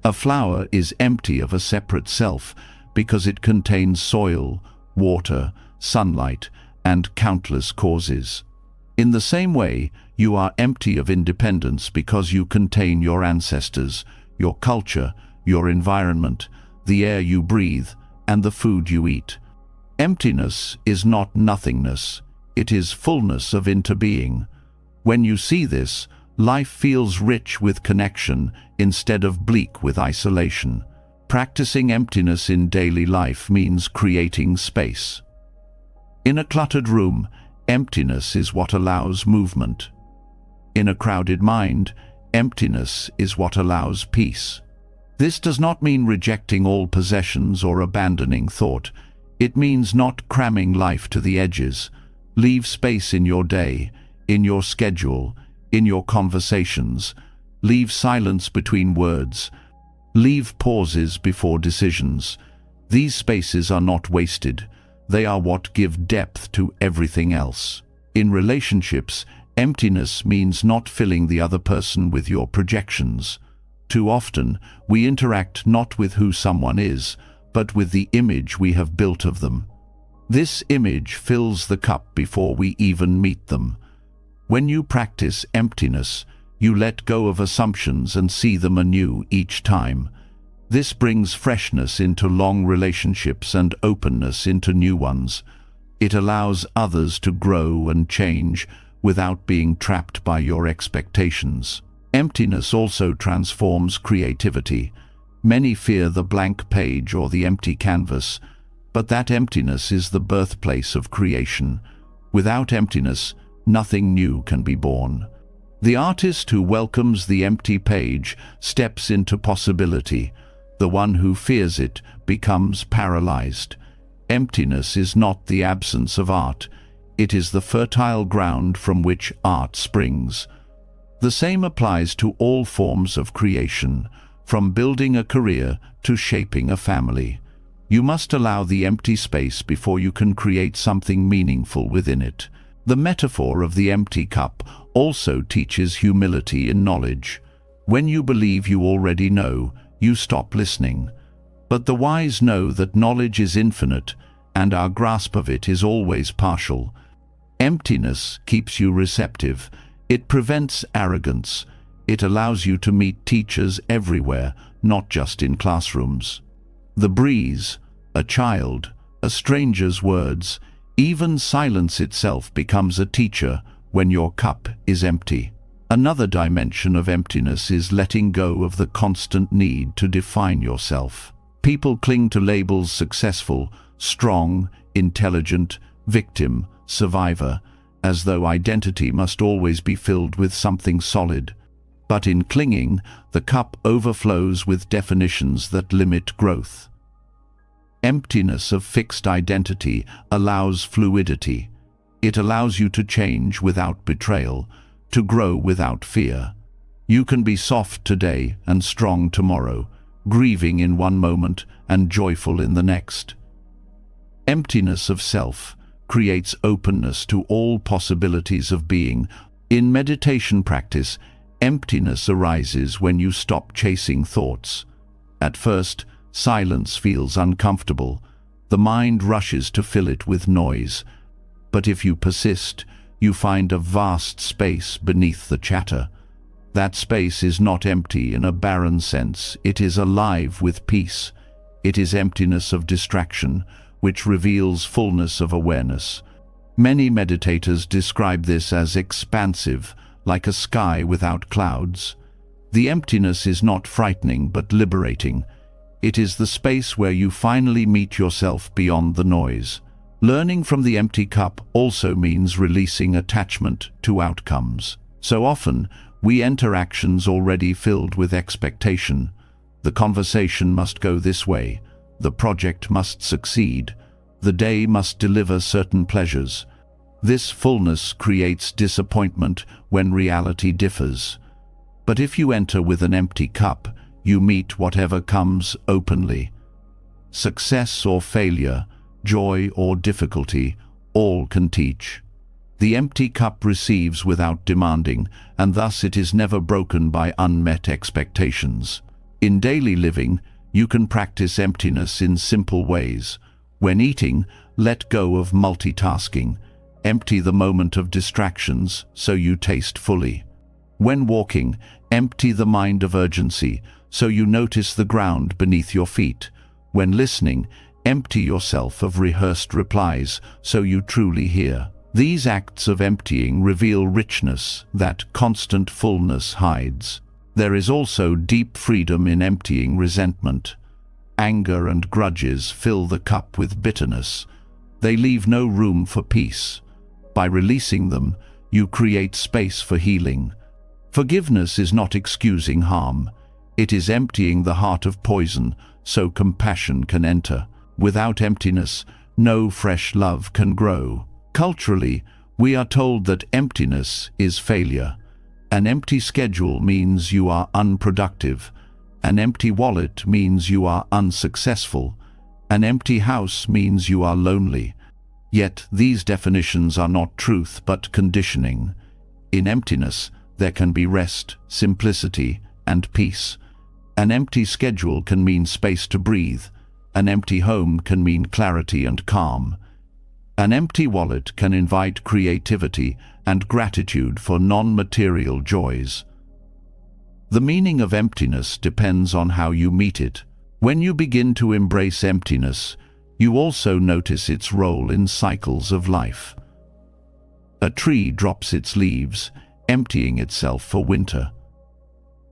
A flower is empty of a separate self because it contains soil, water, sunlight, and countless causes. In the same way, you are empty of independence because you contain your ancestors, your culture, your environment, the air you breathe, and the food you eat. Emptiness is not nothingness, it is fullness of interbeing. When you see this, life feels rich with connection instead of bleak with isolation. Practicing emptiness in daily life means creating space. In a cluttered room, emptiness is what allows movement. In a crowded mind, emptiness is what allows peace. This does not mean rejecting all possessions or abandoning thought. It means not cramming life to the edges. Leave space in your day, in your schedule, in your conversations. Leave silence between words. Leave pauses before decisions. These spaces are not wasted. They are what give depth to everything else. In relationships, emptiness means not filling the other person with your projections. Too often, we interact not with who someone is, but with the image we have built of them. This image fills the cup before we even meet them. When you practice emptiness, you let go of assumptions and see them anew each time. This brings freshness into long relationships and openness into new ones. It allows others to grow and change without being trapped by your expectations. Emptiness also transforms creativity. Many fear the blank page or the empty canvas, but that emptiness is the birthplace of creation. Without emptiness, nothing new can be born. The artist who welcomes the empty page steps into possibility. The one who fears it becomes paralyzed. Emptiness is not the absence of art. It is the fertile ground from which art springs. The same applies to all forms of creation, from building a career to shaping a family. You must allow the empty space before you can create something meaningful within it. The metaphor of the empty cup also teaches humility in knowledge. When you believe you already know, you stop listening. But the wise know that knowledge is infinite, and our grasp of it is always partial. Emptiness keeps you receptive. It prevents arrogance. It allows you to meet teachers everywhere, not just in classrooms. The breeze, a child, a stranger's words, even silence itself becomes a teacher when your cup is empty. Another dimension of emptiness is letting go of the constant need to define yourself. People cling to labels: successful, strong, intelligent, victim, survivor, as though identity must always be filled with something solid. But in clinging, the cup overflows with definitions that limit growth. Emptiness of fixed identity allows fluidity. It allows you to change without betrayal, to grow without fear. You can be soft today and strong tomorrow, grieving in one moment and joyful in the next. Emptiness of self creates openness to all possibilities of being. In meditation practice, emptiness arises when you stop chasing thoughts. At first, silence feels uncomfortable. The mind rushes to fill it with noise. But if you persist, you find a vast space beneath the chatter. That space is not empty in a barren sense. It is alive with peace. It is emptiness of distraction, which reveals fullness of awareness. Many meditators describe this as expansive, like a sky without clouds. The emptiness is not frightening but liberating. It is the space where you finally meet yourself beyond the noise. Learning from the empty cup also means releasing attachment to outcomes. So often, we enter actions already filled with expectation. The conversation must go this way. The project must succeed. The day must deliver certain pleasures. This fullness creates disappointment when reality differs. But if you enter with an empty cup, you meet whatever comes openly. Success or failure, joy or difficulty, all can teach. The empty cup receives without demanding, and thus it is never broken by unmet expectations. In daily living, you can practice emptiness in simple ways. When eating, let go of multitasking. Empty the moment of distractions so you taste fully. When walking, empty the mind of urgency so you notice the ground beneath your feet. When listening, empty yourself of rehearsed replies so you truly hear. These acts of emptying reveal richness that constant fullness hides. There is also deep freedom in emptying resentment. Anger and grudges fill the cup with bitterness. They leave no room for peace. By releasing them, you create space for healing. Forgiveness is not excusing harm. It is emptying the heart of poison so compassion can enter. Without emptiness, no fresh love can grow. Culturally, we are told that emptiness is failure. An empty schedule means you are unproductive. An empty wallet means you are unsuccessful. An empty house means you are lonely. Yet these definitions are not truth but conditioning. In emptiness, there can be rest, simplicity, and peace. An empty schedule can mean space to breathe. An empty home can mean clarity and calm. An empty wallet can invite creativity and gratitude for non-material joys. The meaning of emptiness depends on how you meet it. When you begin to embrace emptiness, you also notice its role in cycles of life. A tree drops its leaves, emptying itself for winter.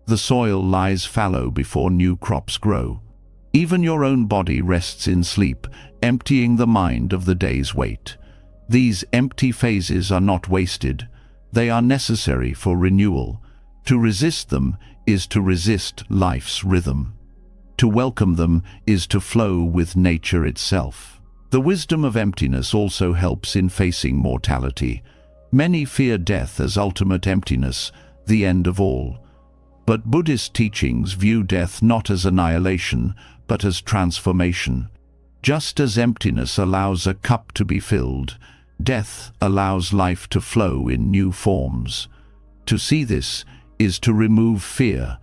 The soil lies fallow before new crops grow. Even your own body rests in sleep, emptying the mind of the day's weight. These empty phases are not wasted. They are necessary for renewal. To resist them is to resist life's rhythm. To welcome them is to flow with nature itself. The wisdom of emptiness also helps in facing mortality. Many fear death as ultimate emptiness, the end of all. But Buddhist teachings view death not as annihilation, but as transformation. Just as emptiness allows a cup to be filled, death allows life to flow in new forms. To see this is to remove fear.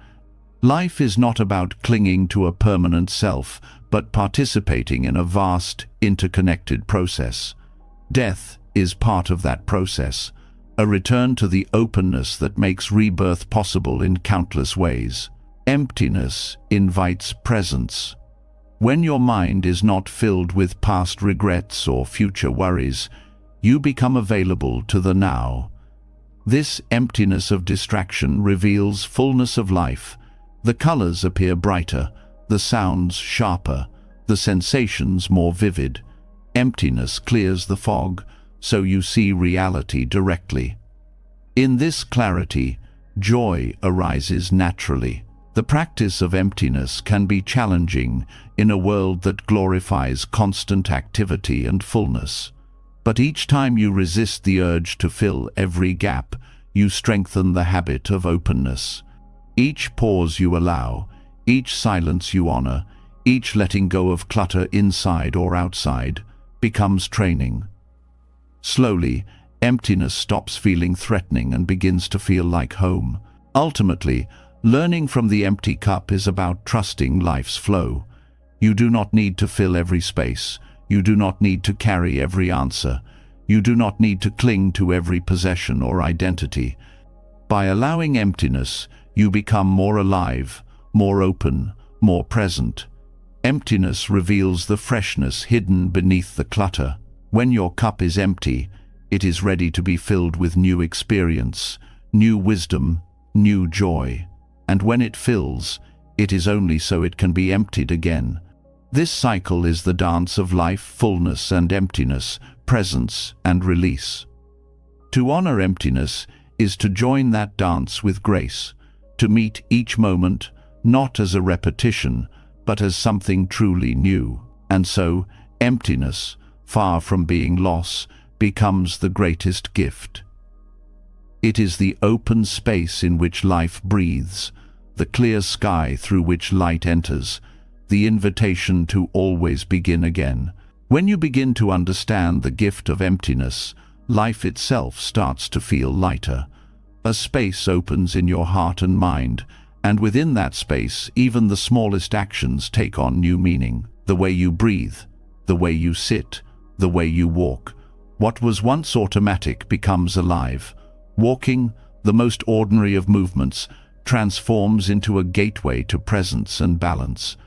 Life is not about clinging to a permanent self, but participating in a vast, interconnected process. Death is part of that process, a return to the openness that makes rebirth possible in countless ways. Emptiness invites presence. When your mind is not filled with past regrets or future worries, you become available to the now. This emptiness of distraction reveals fullness of life. The colors appear brighter, the sounds sharper, the sensations more vivid. Emptiness clears the fog, so you see reality directly. In this clarity, joy arises naturally. The practice of emptiness can be challenging in a world that glorifies constant activity and fullness. But each time you resist the urge to fill every gap, you strengthen the habit of openness. Each pause you allow, each silence you honor, each letting go of clutter inside or outside, becomes training. Slowly, emptiness stops feeling threatening and begins to feel like home. Ultimately, learning from the empty cup is about trusting life's flow. You do not need to fill every space. You do not need to carry every answer. You do not need to cling to every possession or identity. By allowing emptiness, you become more alive, more open, more present. Emptiness reveals the freshness hidden beneath the clutter. When your cup is empty, it is ready to be filled with new experience, new wisdom, new joy. And when it fills, it is only so it can be emptied again. This cycle is the dance of life, fullness and emptiness, presence and release. To honor emptiness is to join that dance with grace, to meet each moment not as a repetition, but as something truly new. And so, emptiness, far from being loss, becomes the greatest gift. It is the open space in which life breathes, the clear sky through which light enters, the invitation to always begin again. When you begin to understand the gift of emptiness, life itself starts to feel lighter. A space opens in your heart and mind, and within that space, even the smallest actions take on new meaning. The way you breathe, the way you sit, the way you walk. What was once automatic becomes alive. Walking, the most ordinary of movements, transforms into a gateway to presence and balance.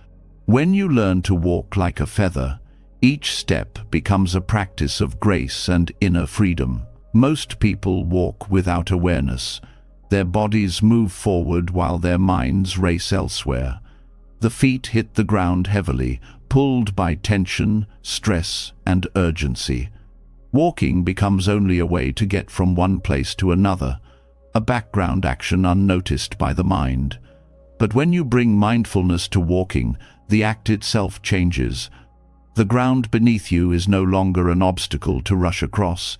When you learn to walk like a feather, each step becomes a practice of grace and inner freedom. Most people walk without awareness. Their bodies move forward while their minds race elsewhere. The feet hit the ground heavily, pulled by tension, stress, and urgency. Walking becomes only a way to get from one place to another, a background action unnoticed by the mind. But when you bring mindfulness to walking, the act itself changes. The ground beneath you is no longer an obstacle to rush across.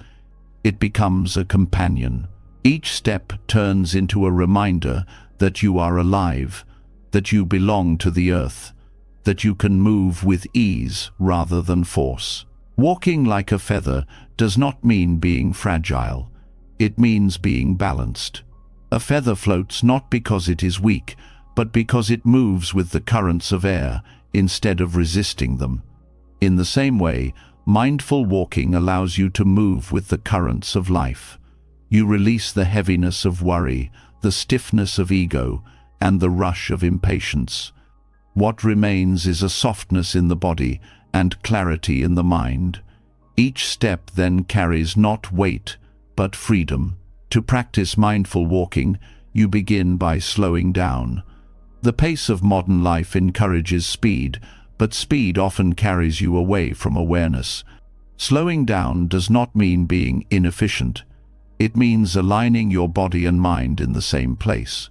It becomes a companion. Each step turns into a reminder that you are alive, that you belong to the earth, that you can move with ease rather than force. Walking like a feather does not mean being fragile. It means being balanced. A feather floats not because it is weak, but because it moves with the currents of air instead of resisting them. In the same way, mindful walking allows you to move with the currents of life. You release the heaviness of worry, the stiffness of ego, and the rush of impatience. What remains is a softness in the body and clarity in the mind. Each step then carries not weight, but freedom. To practice mindful walking, you begin by slowing down. The pace of modern life encourages speed, but speed often carries you away from awareness. Slowing down does not mean being inefficient. It means aligning your body and mind in the same place.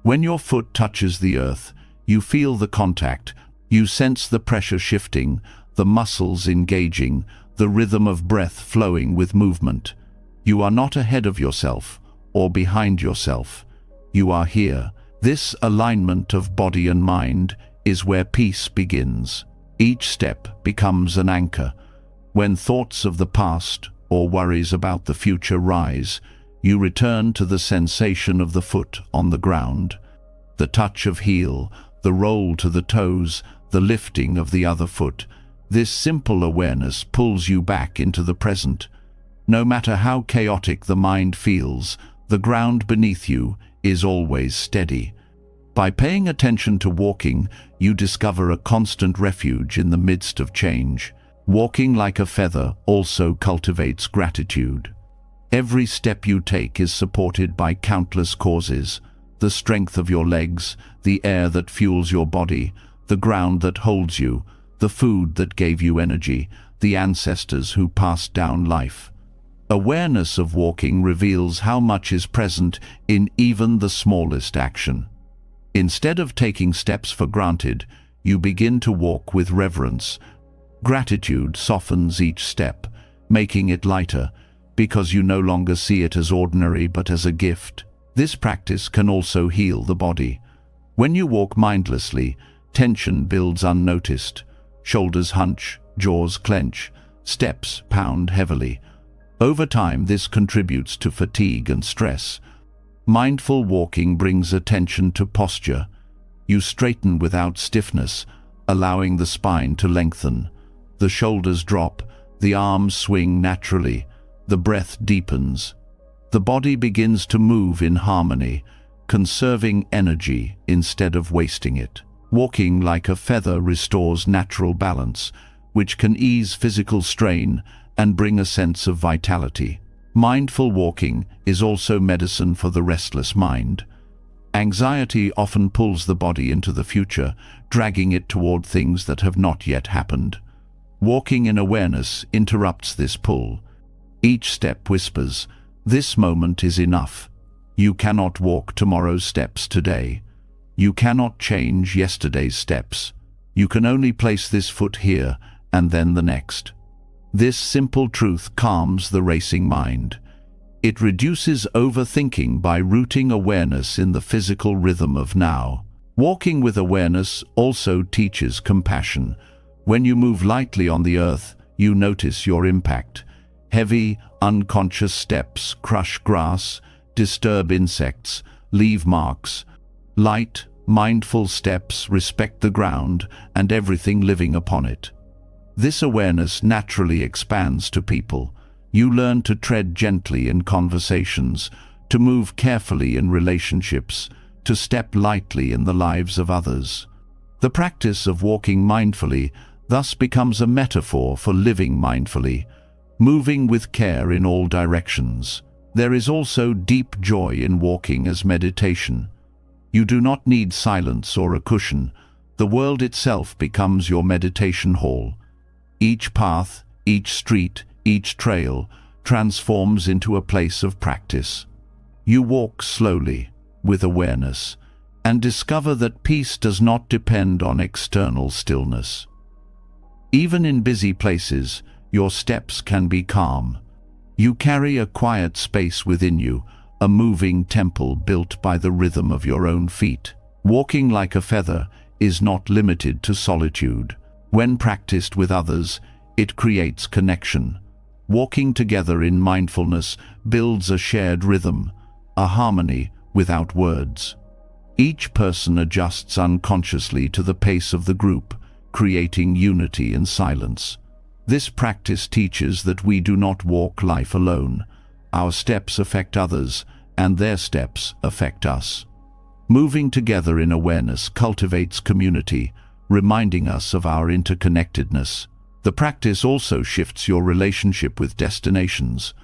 When your foot touches the earth, you feel the contact, you sense the pressure shifting, the muscles engaging, the rhythm of breath flowing with movement. You are not ahead of yourself or behind yourself. You are here. This alignment of body and mind is where peace begins. Each step becomes an anchor. When thoughts of the past or worries about the future rise, you return to the sensation of the foot on the ground, the touch of heel, the roll to the toes, the lifting of the other foot. This simple awareness pulls you back into the present. No matter how chaotic the mind feels, the ground beneath you is always steady. By paying attention to walking, you discover a constant refuge in the midst of change. Walking like a feather also cultivates gratitude. Every step you take is supported by countless causes: the strength of your legs, the air that fuels your body, the ground that holds you, the food that gave you energy, the ancestors who passed down life. Awareness of walking reveals how much is present in even the smallest action. Instead of taking steps for granted, you begin to walk with reverence. Gratitude softens each step, making it lighter, because you no longer see it as ordinary but as a gift. This practice can also heal the body. When you walk mindlessly, tension builds unnoticed. Shoulders hunch, jaws clench, steps pound heavily. Over time, this contributes to fatigue and stress. Mindful walking brings attention to posture. You straighten without stiffness, allowing the spine to lengthen. The shoulders drop, The arms swing naturally, the breath deepens. The body begins to move in harmony, conserving energy instead of wasting it. Walking like a feather restores natural balance, which can ease physical strain and bring a sense of vitality. Mindful walking is also medicine for the restless mind. Anxiety often pulls the body into the future, dragging it toward things that have not yet happened. Walking in awareness interrupts this pull. Each step whispers, "This moment is enough." You cannot walk tomorrow's steps today. You cannot change yesterday's steps. You can only place this foot here and then the next. This simple truth calms the racing mind. It reduces overthinking by rooting awareness in the physical rhythm of now. Walking with awareness also teaches compassion. When you move lightly on the earth, you notice your impact. Heavy, unconscious steps crush grass, disturb insects, leave marks. Light, mindful steps respect the ground and everything living upon it. This awareness naturally expands to people. You learn to tread gently in conversations, to move carefully in relationships, to step lightly in the lives of others. The practice of walking mindfully thus becomes a metaphor for living mindfully, moving with care in all directions. There is also deep joy in walking as meditation. You do not need silence or a cushion. The world itself becomes your meditation hall. Each path, each street, each trail transforms into a place of practice. You walk slowly, with awareness, and discover that peace does not depend on external stillness. Even in busy places, your steps can be calm. You carry a quiet space within you, a moving temple built by the rhythm of your own feet. Walking like a feather is not limited to solitude. When practiced with others, it creates connection. Walking together in mindfulness builds a shared rhythm, a harmony without words. Each person adjusts unconsciously to the pace of the group, creating unity in silence. This practice teaches that we do not walk life alone. Our steps affect others, and their steps affect us. Moving together in awareness cultivates community, reminding us of our interconnectedness. The practice also shifts your relationship with destinations.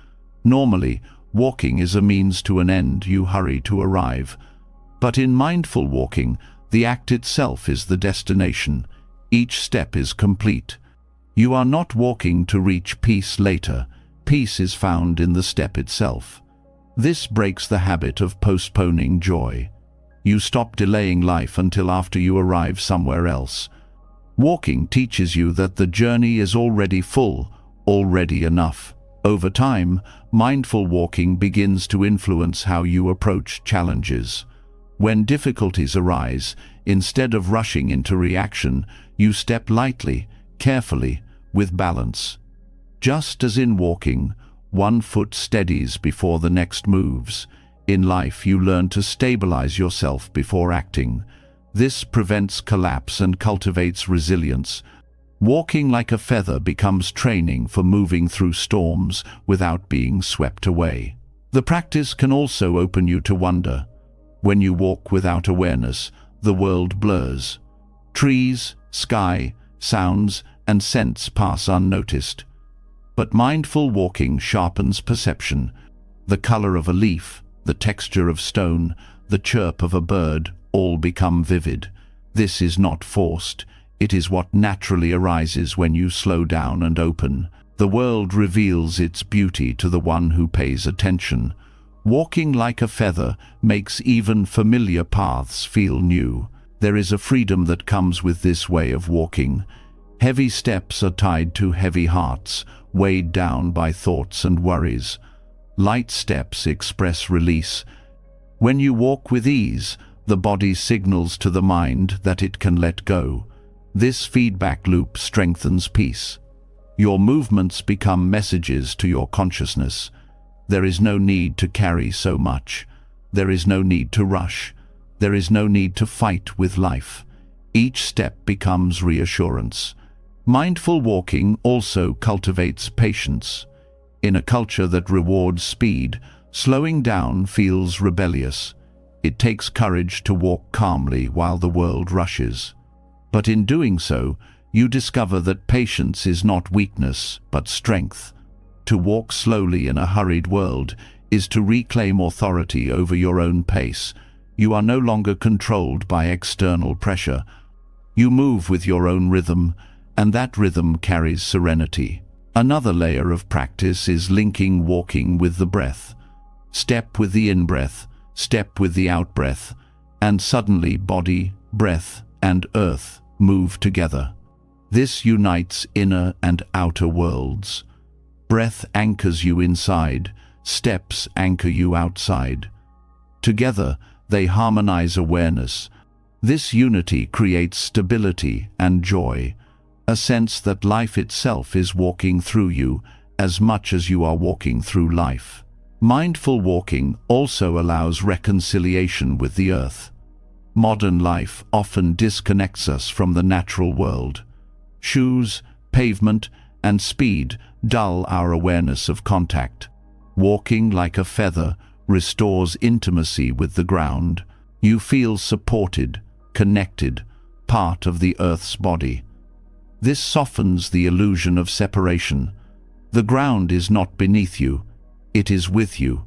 Normally, walking is a means to an end you hurry to arrive. But in mindful walking, the act itself is the destination. Each step is complete. You are not walking to reach peace later. Peace is found in the step itself. This breaks the habit of postponing joy. You stop delaying life until after you arrive somewhere else. Walking teaches you that the journey is already full, already enough. Over time, mindful walking begins to influence how you approach challenges. When difficulties arise, instead of rushing into reaction, you step lightly, carefully, with balance. Just as in walking, one foot steadies before the next moves. In life, you learn to stabilize yourself before acting. This prevents collapse and cultivates resilience. Walking like a feather becomes training for moving through storms without being swept away. The practice can also open you to wonder. When you walk without awareness, the world blurs. Trees, sky, sounds, and scents pass unnoticed. But mindful walking sharpens perception. The color of a leaf, the texture of stone, the chirp of a bird, all become vivid. This is not forced. It is what naturally arises when you slow down and open. The world reveals its beauty to the one who pays attention. Walking like a feather makes even familiar paths feel new. There is a freedom that comes with this way of walking. Heavy steps are tied to heavy hearts, weighed down by thoughts and worries. Light steps express release. When you walk with ease, the body signals to the mind that it can let go. This feedback loop strengthens peace. Your movements become messages to your consciousness. There is no need to carry so much. There is no need to rush. There is no need to fight with life. Each step becomes reassurance. Mindful walking also cultivates patience. In a culture that rewards speed, slowing down feels rebellious. It takes courage to walk calmly while the world rushes. But in doing so, you discover that patience is not weakness, but strength. To walk slowly in a hurried world is to reclaim authority over your own pace. You are no longer controlled by external pressure. You move with your own rhythm, and that rhythm carries serenity. Another layer of practice is linking walking with the breath. Step with the in-breath, step with the out-breath, and suddenly body, breath, and earth move together. This unites inner and outer worlds. Breath anchors you inside, steps anchor you outside. Together, they harmonize awareness. This unity creates stability and joy, a sense that life itself is walking through you as much as you are walking through life. Mindful walking also allows reconciliation with the earth. Modern life often disconnects us from the natural world. Shoes, pavement, and speed dull our awareness of contact. Walking like a feather restores intimacy with the ground. You feel supported, connected, part of the earth's body. This softens the illusion of separation. The ground is not beneath you, it is with you.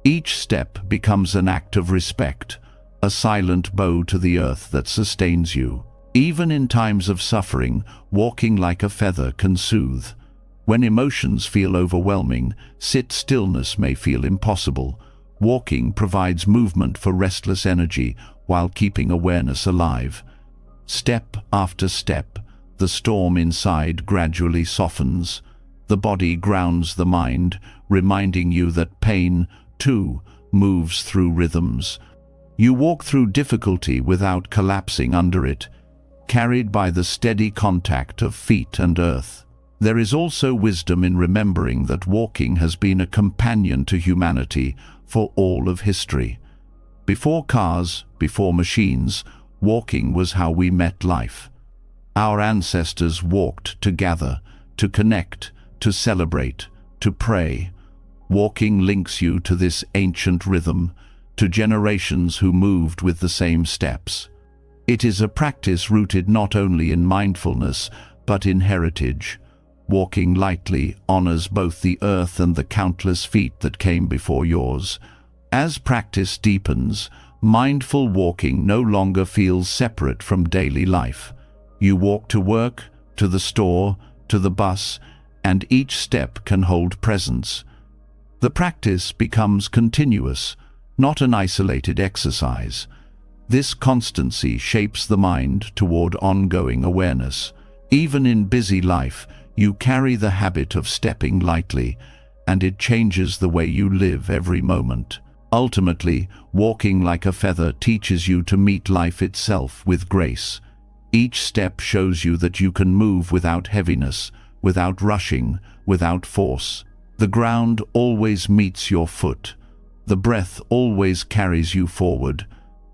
Each step becomes an act of respect, a silent bow to the earth that sustains you. Even in times of suffering, walking like a feather can soothe. When emotions feel overwhelming, stillness may feel impossible. Walking provides movement for restless energy while keeping awareness alive. Step after step, the storm inside gradually softens. The body grounds the mind, reminding you that pain, too, moves through rhythms. You walk through difficulty without collapsing under it, carried by the steady contact of feet and earth. There is also wisdom in remembering that walking has been a companion to humanity for all of history. Before cars, before machines, walking was how we met life. Our ancestors walked to gather, to connect, to celebrate, to pray. Walking links you to this ancient rhythm, to generations who moved with the same steps. It is a practice rooted not only in mindfulness, but in heritage. Walking lightly honors both the earth and the countless feet that came before yours. As practice deepens, mindful walking no longer feels separate from daily life. You walk to work, to the store, to the bus, and each step can hold presence. The practice becomes continuous, not an isolated exercise. This constancy shapes the mind toward ongoing awareness. Even in busy life, you carry the habit of stepping lightly, and it changes the way you live every moment. Ultimately, walking like a feather teaches you to meet life itself with grace. Each step shows you that you can move without heaviness, without rushing, without force. The ground always meets your foot. The breath always carries you forward.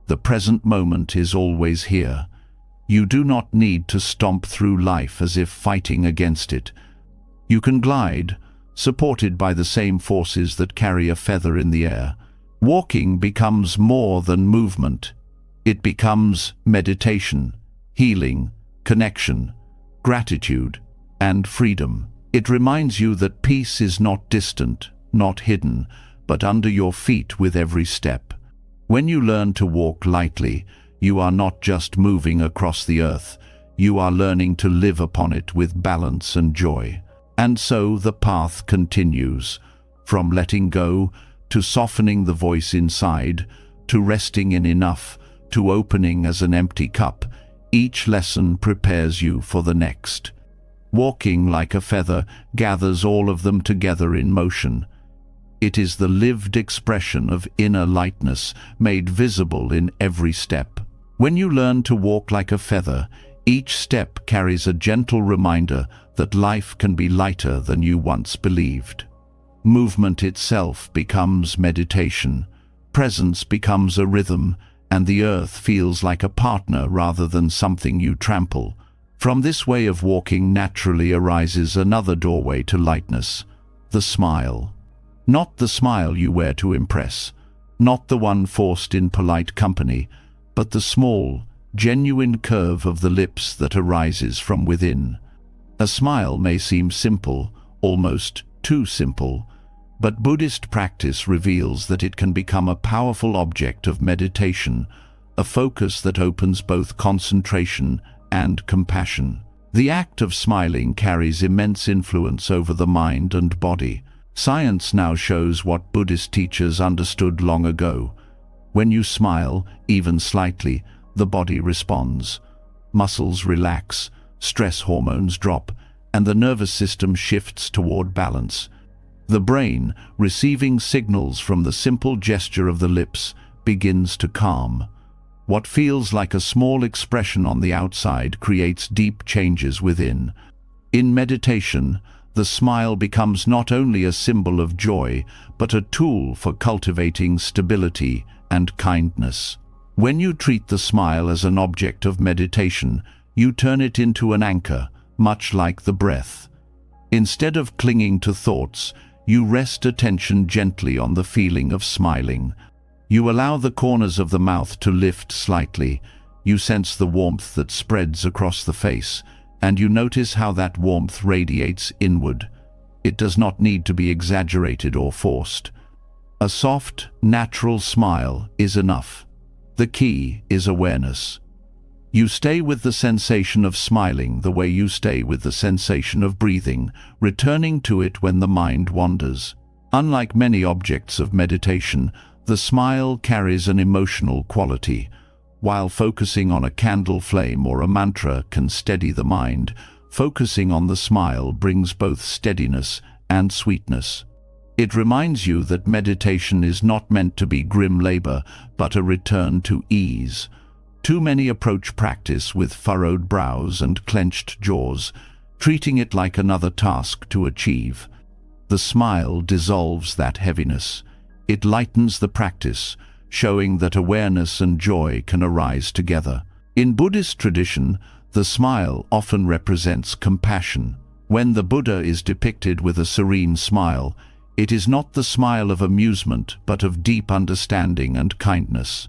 The present moment is always here. You do not need to stomp through life as if fighting against it. You can glide, supported by the same forces that carry a feather in the air. Walking becomes more than movement. It becomes meditation, healing, connection, gratitude, and freedom. It reminds you that peace is not distant, not hidden, but under your feet with every step. When you learn to walk lightly, you are not just moving across the earth, you are learning to live upon it with balance and joy. And so the path continues, from letting go, to softening the voice inside, to resting in enough, to opening as an empty cup. Each lesson prepares you for the next. Walking like a feather gathers all of them together in motion. It is the lived expression of inner lightness made visible in every step. When you learn to walk like a feather, each step carries a gentle reminder that life can be lighter than you once believed. Movement itself becomes meditation, presence becomes a rhythm, and the earth feels like a partner rather than something you trample. From this way of walking naturally arises another doorway to lightness, the smile. Not the smile you wear to impress, not the one forced in polite company, but the small, genuine curve of the lips that arises from within. A smile may seem simple, almost too simple, but Buddhist practice reveals that it can become a powerful object of meditation, a focus that opens both concentration and compassion. The act of smiling carries immense influence over the mind and body. Science now shows what Buddhist teachers understood long ago. When you smile, even slightly, the body responds. Muscles relax, stress hormones drop, and the nervous system shifts toward balance. The brain, receiving signals from the simple gesture of the lips, begins to calm. What feels like a small expression on the outside creates deep changes within. In meditation, the smile becomes not only a symbol of joy, but a tool for cultivating stability and kindness. When you treat the smile as an object of meditation, you turn it into an anchor, much like the breath. Instead of clinging to thoughts, you rest attention gently on the feeling of smiling. You allow the corners of the mouth to lift slightly. You sense the warmth that spreads across the face, and you notice how that warmth radiates inward. It does not need to be exaggerated or forced. A soft, natural smile is enough. The key is awareness. You stay with the sensation of smiling the way you stay with the sensation of breathing, returning to it when the mind wanders. Unlike many objects of meditation, the smile carries an emotional quality. While focusing on a candle flame or a mantra can steady the mind, focusing on the smile brings both steadiness and sweetness. It reminds you that meditation is not meant to be grim labor, but a return to ease. Too many approach practice with furrowed brows and clenched jaws, treating it like another task to achieve. The smile dissolves that heaviness. It lightens the practice, showing that awareness and joy can arise together. In Buddhist tradition, the smile often represents compassion. When the Buddha is depicted with a serene smile, it is not the smile of amusement, but of deep understanding and kindness.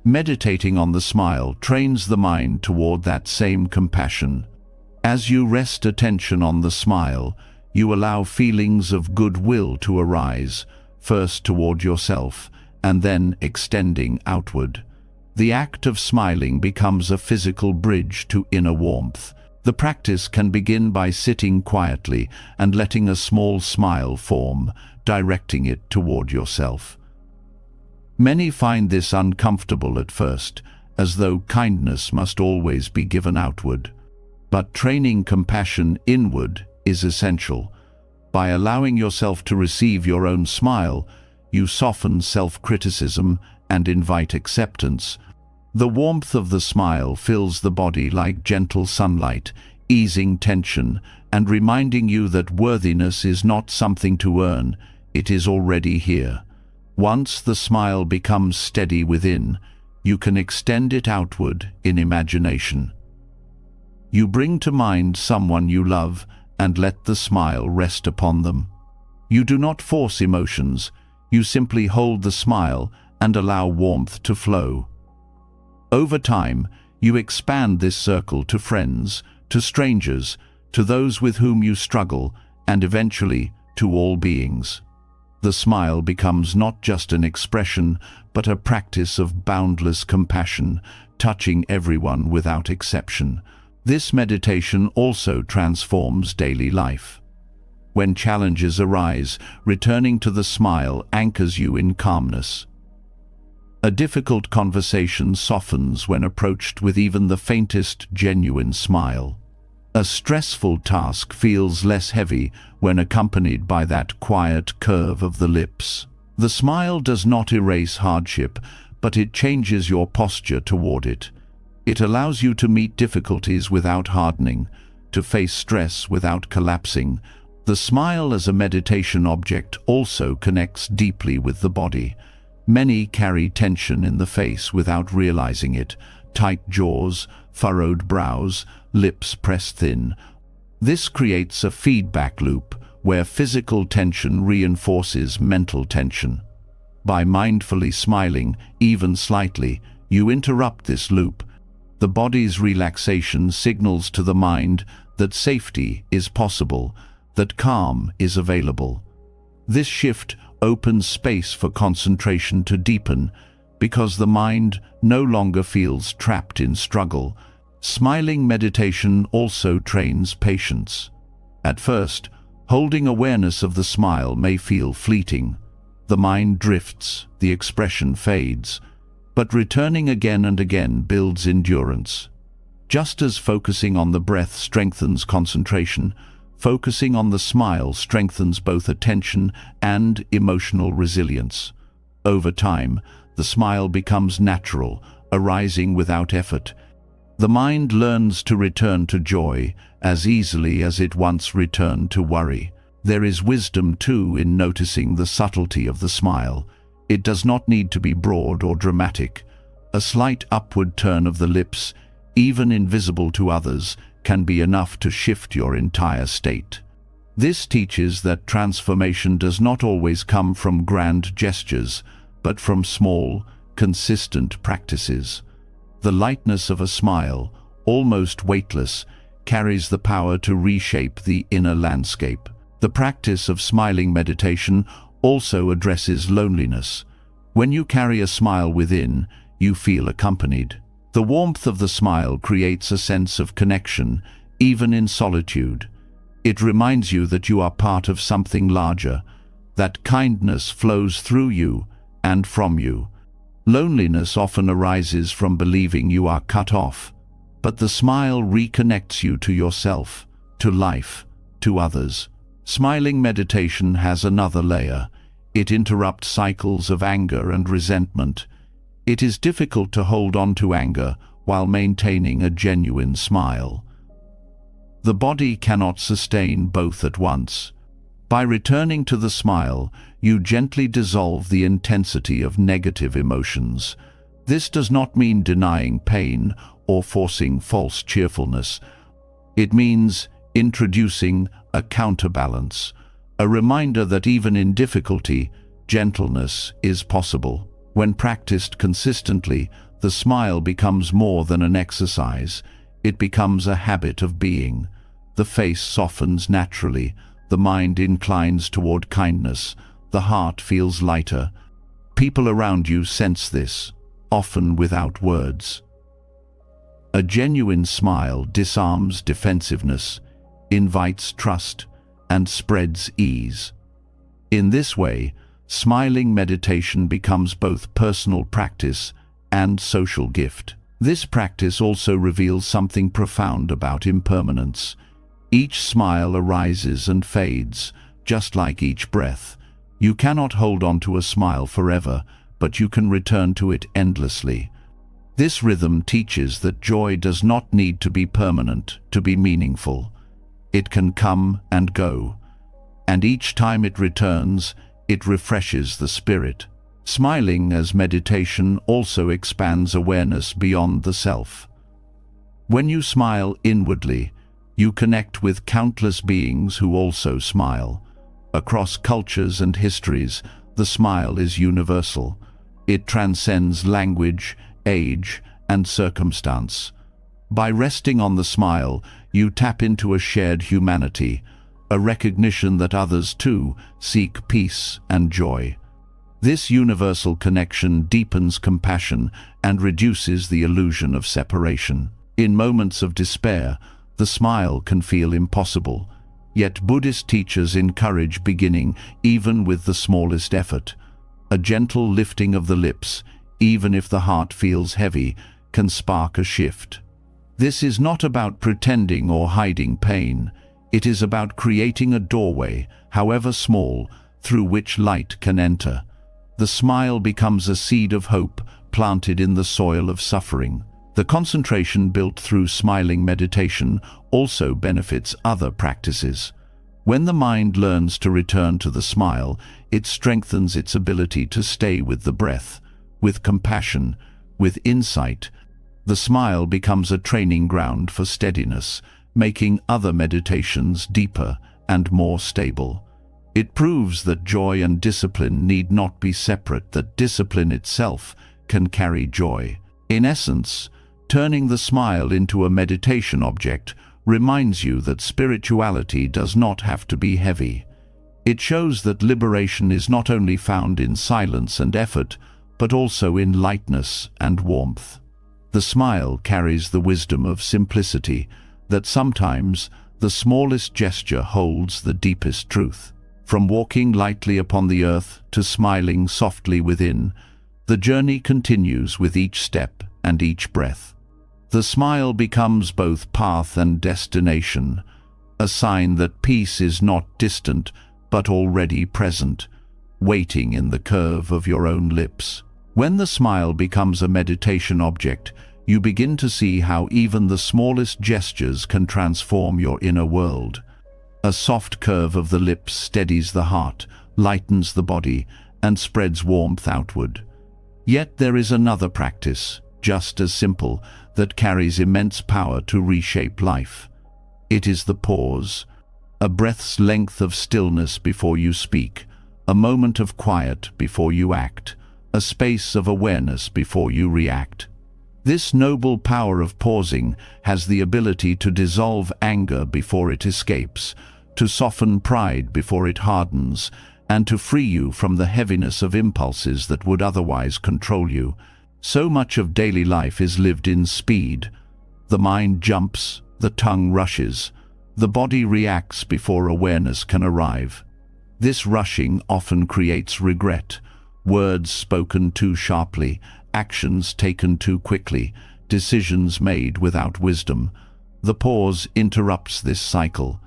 Meditating on the smile trains the mind toward that same compassion. As you rest attention on the smile, you allow feelings of goodwill to arise, first toward yourself, and then extending outward. The act of smiling becomes a physical bridge to inner warmth. The practice can begin by sitting quietly and letting a small smile form, directing it toward yourself. Many find this uncomfortable at first, as though kindness must always be given outward. But training compassion inward is essential. By allowing yourself to receive your own smile, you soften self-criticism and invite acceptance. The warmth of the smile fills the body like gentle sunlight, easing tension and reminding you that worthiness is not something to earn, it is already here. Once the smile becomes steady within, you can extend it outward in imagination. You bring to mind someone you love and let the smile rest upon them. You do not force emotions, you simply hold the smile and allow warmth to flow. Over time, you expand this circle to friends, to strangers, to those with whom you struggle, and eventually to all beings. The smile becomes not just an expression, but a practice of boundless compassion, touching everyone without exception. This meditation also transforms daily life. When challenges arise, returning to the smile anchors you in calmness. A difficult conversation softens when approached with even the faintest genuine smile. A stressful task feels less heavy when accompanied by that quiet curve of the lips. The smile does not erase hardship, but it changes your posture toward it. It allows you to meet difficulties without hardening, to face stress without collapsing. The smile as a meditation object also connects deeply with the body. Many carry tension in the face without realizing it. Tight jaws, furrowed brows, lips pressed thin. This creates a feedback loop where physical tension reinforces mental tension. By mindfully smiling, even slightly, you interrupt this loop. The body's relaxation signals to the mind that safety is possible, that calm is available. This shift opens space for concentration to deepen because the mind no longer feels trapped in struggle. Smiling meditation also trains patience. At first, holding awareness of the smile may feel fleeting. The mind drifts, the expression fades, but returning again and again builds endurance. Just as focusing on the breath strengthens concentration, focusing on the smile strengthens both attention and emotional resilience. Over time, the smile becomes natural, arising without effort. The mind learns to return to joy as easily as it once returned to worry. There is wisdom, too, in noticing the subtlety of the smile. It does not need to be broad or dramatic. A slight upward turn of the lips, even invisible to others, can be enough to shift your entire state. This teaches that transformation does not always come from grand gestures, but from small, consistent practices. The lightness of a smile, almost weightless, carries the power to reshape the inner landscape. The practice of smiling meditation also addresses loneliness. When you carry a smile within, you feel accompanied. The warmth of the smile creates a sense of connection, even in solitude. It reminds you that you are part of something larger, that kindness flows through you and from you. Loneliness often arises from believing you are cut off, but the smile reconnects you to yourself, to life, to others. Smiling meditation has another layer. It interrupts cycles of anger and resentment. It is difficult to hold on to anger while maintaining a genuine smile. The body cannot sustain both at once. By returning to the smile, you gently dissolve the intensity of negative emotions. This does not mean denying pain or forcing false cheerfulness. It means introducing a counterbalance, a reminder that even in difficulty, gentleness is possible. When practiced consistently, the smile becomes more than an exercise. It becomes a habit of being. The face softens naturally, the mind inclines toward kindness, the heart feels lighter. People around you sense this, often without words. A genuine smile disarms defensiveness, invites trust, and spreads ease. In this way, smiling meditation becomes both personal practice and social gift. This practice also reveals something profound about impermanence. Each smile arises and fades, just like each breath. You cannot hold on to a smile forever, but you can return to it endlessly. This rhythm teaches that joy does not need to be permanent to be meaningful. It can come and go, and each time it returns, it refreshes the spirit. Smiling as meditation also expands awareness beyond the self. When you smile inwardly, you connect with countless beings who also smile. Across cultures and histories, the smile is universal. It transcends language, age, and circumstance. By resting on the smile, you tap into a shared humanity, a recognition that others too seek peace and joy. This universal connection deepens compassion and reduces the illusion of separation. In moments of despair, the smile can feel impossible, yet Buddhist teachers encourage beginning even with the smallest effort. A gentle lifting of the lips, even if the heart feels heavy, can spark a shift. This is not about pretending or hiding pain. It is about creating a doorway, however small, through which light can enter. The smile becomes a seed of hope planted in the soil of suffering. The concentration built through smiling meditation also benefits other practices. When the mind learns to return to the smile, it strengthens its ability to stay with the breath, with compassion, with insight. The smile becomes a training ground for steadiness, making other meditations deeper and more stable. It proves that joy and discipline need not be separate, that discipline itself can carry joy. In essence, turning the smile into a meditation object reminds you that spirituality does not have to be heavy. It shows that liberation is not only found in silence and effort, but also in lightness and warmth. The smile carries the wisdom of simplicity, that sometimes the smallest gesture holds the deepest truth. From walking lightly upon the earth to smiling softly within, the journey continues with each step and each breath. The smile becomes both path and destination, a sign that peace is not distant but already present, waiting in the curve of your own lips. When the smile becomes a meditation object, you begin to see how even the smallest gestures can transform your inner world. A soft curve of the lips steadies the heart, lightens the body, and spreads warmth outward. Yet there is another practice, just as simple, that carries immense power to reshape life. It is the pause, a breath's length of stillness before you speak, a moment of quiet before you act, a space of awareness before you react. This noble power of pausing has the ability to dissolve anger before it escapes, to soften pride before it hardens, and to free you from the heaviness of impulses that would otherwise control you. So much of daily life is lived in speed. The mind jumps, the tongue rushes, the body reacts before awareness can arrive. This rushing often creates regret, words spoken too sharply, actions taken too quickly, decisions made without wisdom. The pause interrupts this cycle.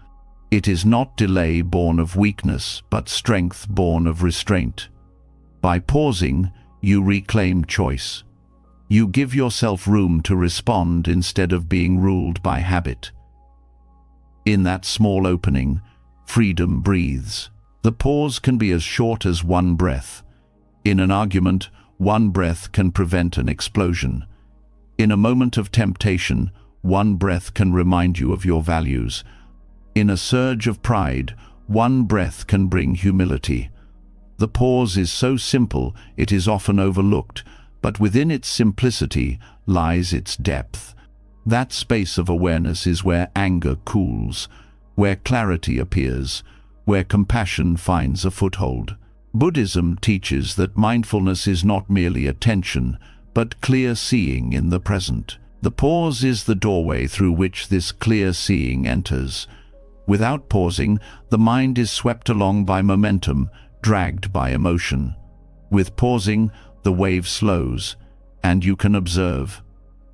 It is not delay born of weakness, but strength born of restraint. By pausing, you reclaim choice. You give yourself room to respond instead of being ruled by habit. In that small opening, freedom breathes. The pause can be as short as one breath. In an argument, one breath can prevent an explosion. In a moment of temptation, one breath can remind you of your values. In a surge of pride, one breath can bring humility. The pause is so simple it is often overlooked, but within its simplicity lies its depth. That space of awareness is where anger cools, where clarity appears, where compassion finds a foothold. Buddhism teaches that mindfulness is not merely attention, but clear seeing in the present. The pause is the doorway through which this clear seeing enters. Without pausing, the mind is swept along by momentum, dragged by emotion. With pausing, the wave slows, and you can observe.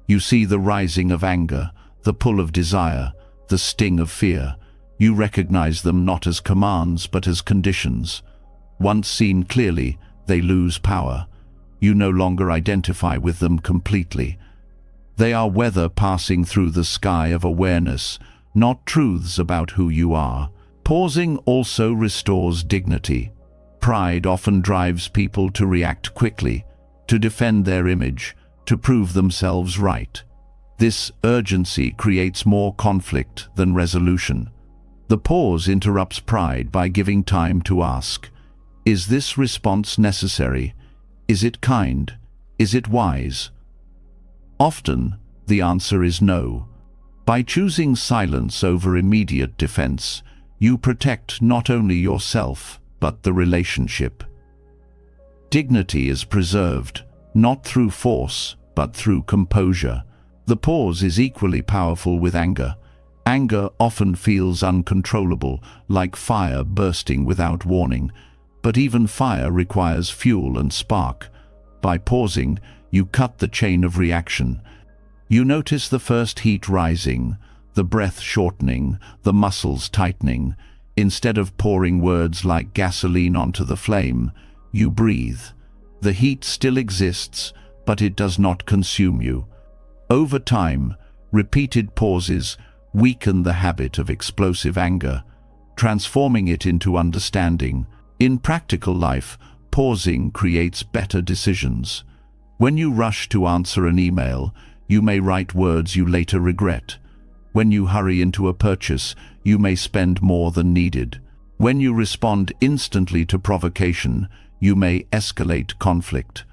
You see the rising of anger, the pull of desire, the sting of fear. You recognize them not as commands, but as conditions. Once seen clearly, they lose power. You no longer identify with them completely. They are weather passing through the sky of awareness, not truths about who you are. Pausing also restores dignity. Pride often drives people to react quickly, to defend their image, to prove themselves right. This urgency creates more conflict than resolution. The pause interrupts pride by giving time to ask, is this response necessary? Is it kind? Is it wise? Often, the answer is no. By choosing silence over immediate defense, you protect not only yourself, but the relationship. Dignity is preserved, not through force, but through composure. The pause is equally powerful with anger. Anger often feels uncontrollable, like fire bursting without warning. But even fire requires fuel and spark. By pausing, you cut the chain of reaction. You notice the first heat rising, the breath shortening, the muscles tightening. Instead of pouring words like gasoline onto the flame, you breathe. The heat still exists, but it does not consume you. Over time, repeated pauses weaken the habit of explosive anger, transforming it into understanding. In practical life, pausing creates better decisions. When you rush to answer an email, You may write words you later regret. When you hurry into a purchase, you may spend more than needed. When you respond instantly to provocation, you may escalate conflict.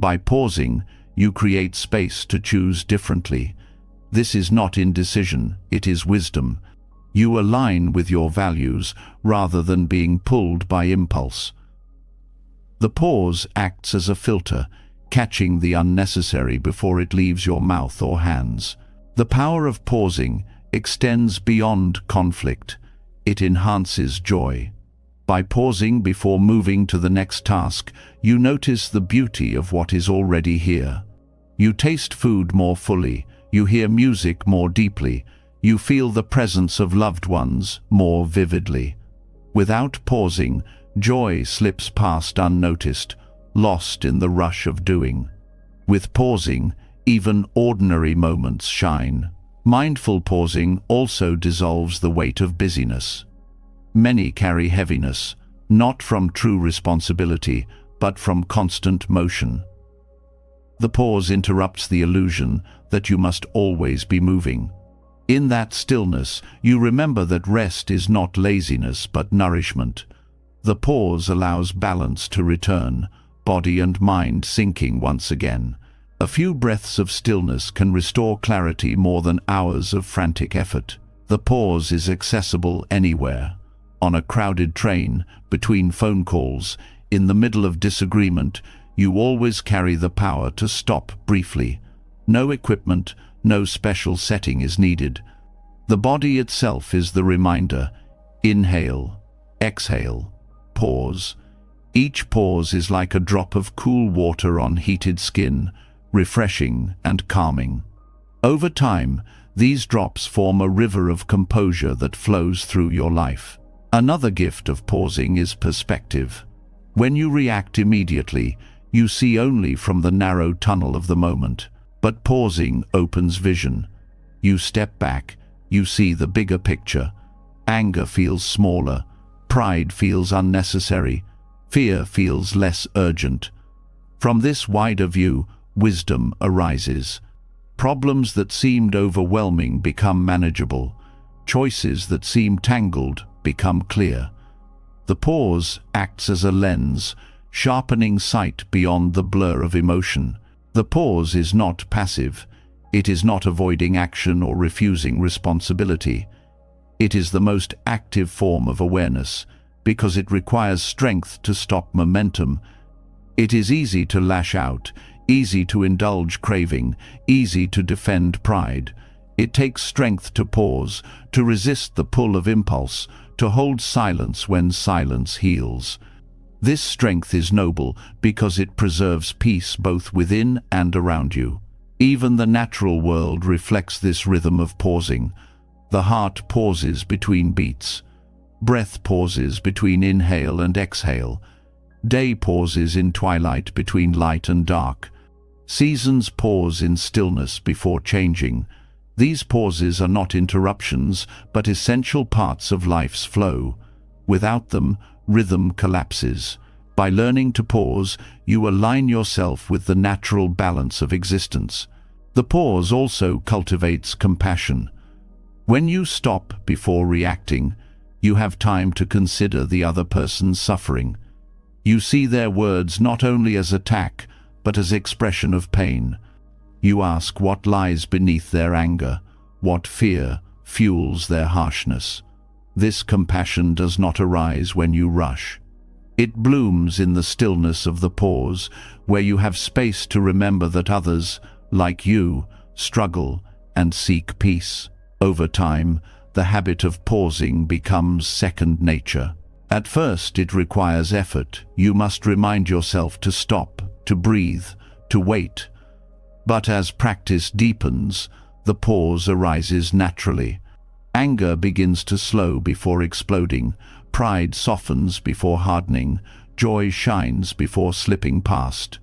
By pausing, you create space to choose differently. This is not indecision, it is wisdom. You align with your values rather than being pulled by impulse. The pause acts as a filter, catching the unnecessary before it leaves your mouth or hands. The power of pausing extends beyond conflict. It enhances joy. By pausing before moving to the next task, you notice the beauty of what is already here. You taste food more fully, you hear music more deeply, you feel the presence of loved ones more vividly. Without pausing, joy slips past unnoticed, lost in the rush of doing. With pausing, even ordinary moments shine. Mindful pausing also dissolves the weight of busyness. Many carry heaviness, not from true responsibility, but from constant motion. The pause interrupts the illusion that you must always be moving. In that stillness, you remember that rest is not laziness but nourishment. The pause allows balance to return, body and mind syncing once again. A few breaths of stillness can restore clarity more than hours of frantic effort. The pause is accessible anywhere. On a crowded train, between phone calls, in the middle of disagreement, you always carry the power to stop briefly. No equipment, no special setting is needed. The body itself is the reminder. Inhale, exhale, pause. Each pause is like a drop of cool water on heated skin, refreshing and calming. Over time, these drops form a river of composure that flows through your life. Another gift of pausing is perspective. When you react immediately, you see only from the narrow tunnel of the moment. But pausing opens vision. You step back, you see the bigger picture. Anger feels smaller, pride feels unnecessary, fear feels less urgent. From this wider view, wisdom arises. Problems that seemed overwhelming become manageable. Choices that seemed tangled become clear. The pause acts as a lens, sharpening sight beyond the blur of emotion. The pause is not passive. It is not avoiding action or refusing responsibility. It is the most active form of awareness, because it requires strength to stop momentum. It is easy to lash out, easy to indulge craving, easy to defend pride. It takes strength to pause, to resist the pull of impulse, to hold silence when silence heals. This strength is noble because it preserves peace both within and around you. Even the natural world reflects this rhythm of pausing. The heart pauses between beats. Breath pauses between inhale and exhale. Day pauses in twilight between light and dark. Seasons pause in stillness before changing. These pauses are not interruptions, but essential parts of life's flow. Without them, rhythm collapses. By learning to pause, you align yourself with the natural balance of existence. The pause also cultivates compassion. When you stop before reacting, you have time to consider the other person's suffering. You see their words not only as attack, but as expression of pain. You ask what lies beneath their anger, what fear fuels their harshness. This compassion does not arise when you rush. It blooms in the stillness of the pause, where you have space to remember that others, like you, struggle and seek peace. Over time, the habit of pausing becomes second nature. At first, it requires effort. You must remind yourself to stop, to breathe, to wait. But as practice deepens, the pause arises naturally. Anger begins to slow before exploding. Pride softens before hardening. Joy shines before slipping past.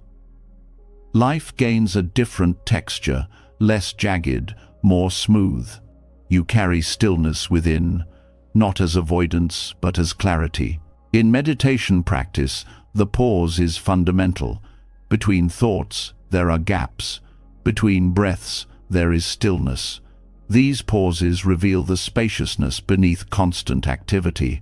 Life gains a different texture, less jagged, more smooth. You carry stillness within, not as avoidance, but as clarity. In meditation practice, the pause is fundamental. Between thoughts, there are gaps. Between breaths, there is stillness. These pauses reveal the spaciousness beneath constant activity.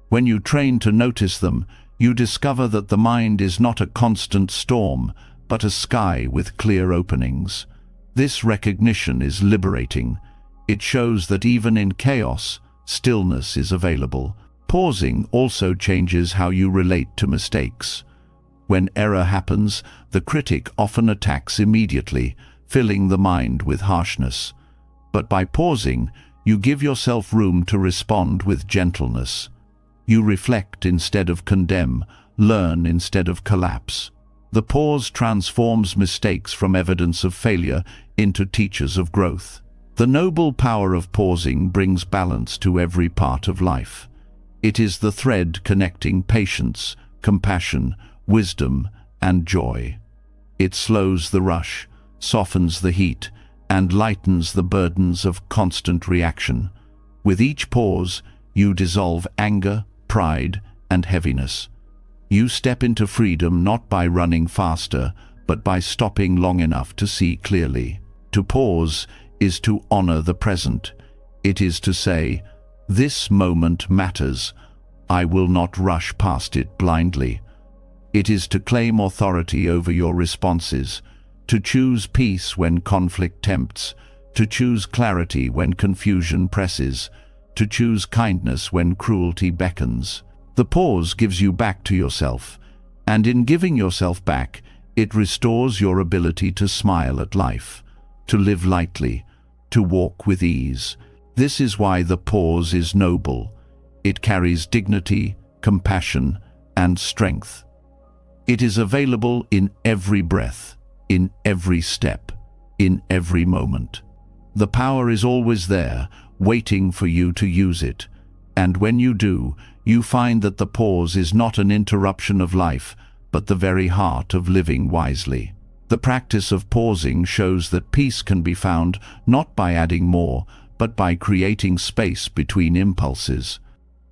When you train to notice them, you discover that the mind is not a constant storm, but a sky with clear openings. This recognition is liberating. It shows that even in chaos, stillness is available. Pausing also changes how you relate to mistakes. When error happens, the critic often attacks immediately, filling the mind with harshness. But by pausing, you give yourself room to respond with gentleness. You reflect instead of condemn, learn instead of collapse. The pause transforms mistakes from evidence of failure into teachers of growth. The noble power of pausing brings balance to every part of life. It is the thread connecting patience, compassion, wisdom, and joy. It slows the rush, softens the heat, and lightens the burdens of constant reaction. With each pause, you dissolve anger, pride, and heaviness. You step into freedom not by running faster, but by stopping long enough to see clearly. To pause is to honor the present. It is to say, "This moment matters. I will not rush past it blindly." It is to claim authority over your responses, to choose peace when conflict tempts, to choose clarity when confusion presses, to choose kindness when cruelty beckons. The pause gives you back to yourself, and in giving yourself back, it restores your ability to smile at life, to live lightly, to walk with ease. This is why the pause is noble. It carries dignity, compassion, and strength. It is available in every breath, in every step, in every moment. The power is always there, waiting for you to use it. And when you do, you find that the pause is not an interruption of life, but the very heart of living wisely. The practice of pausing shows that peace can be found not by adding more, but by creating space between impulses.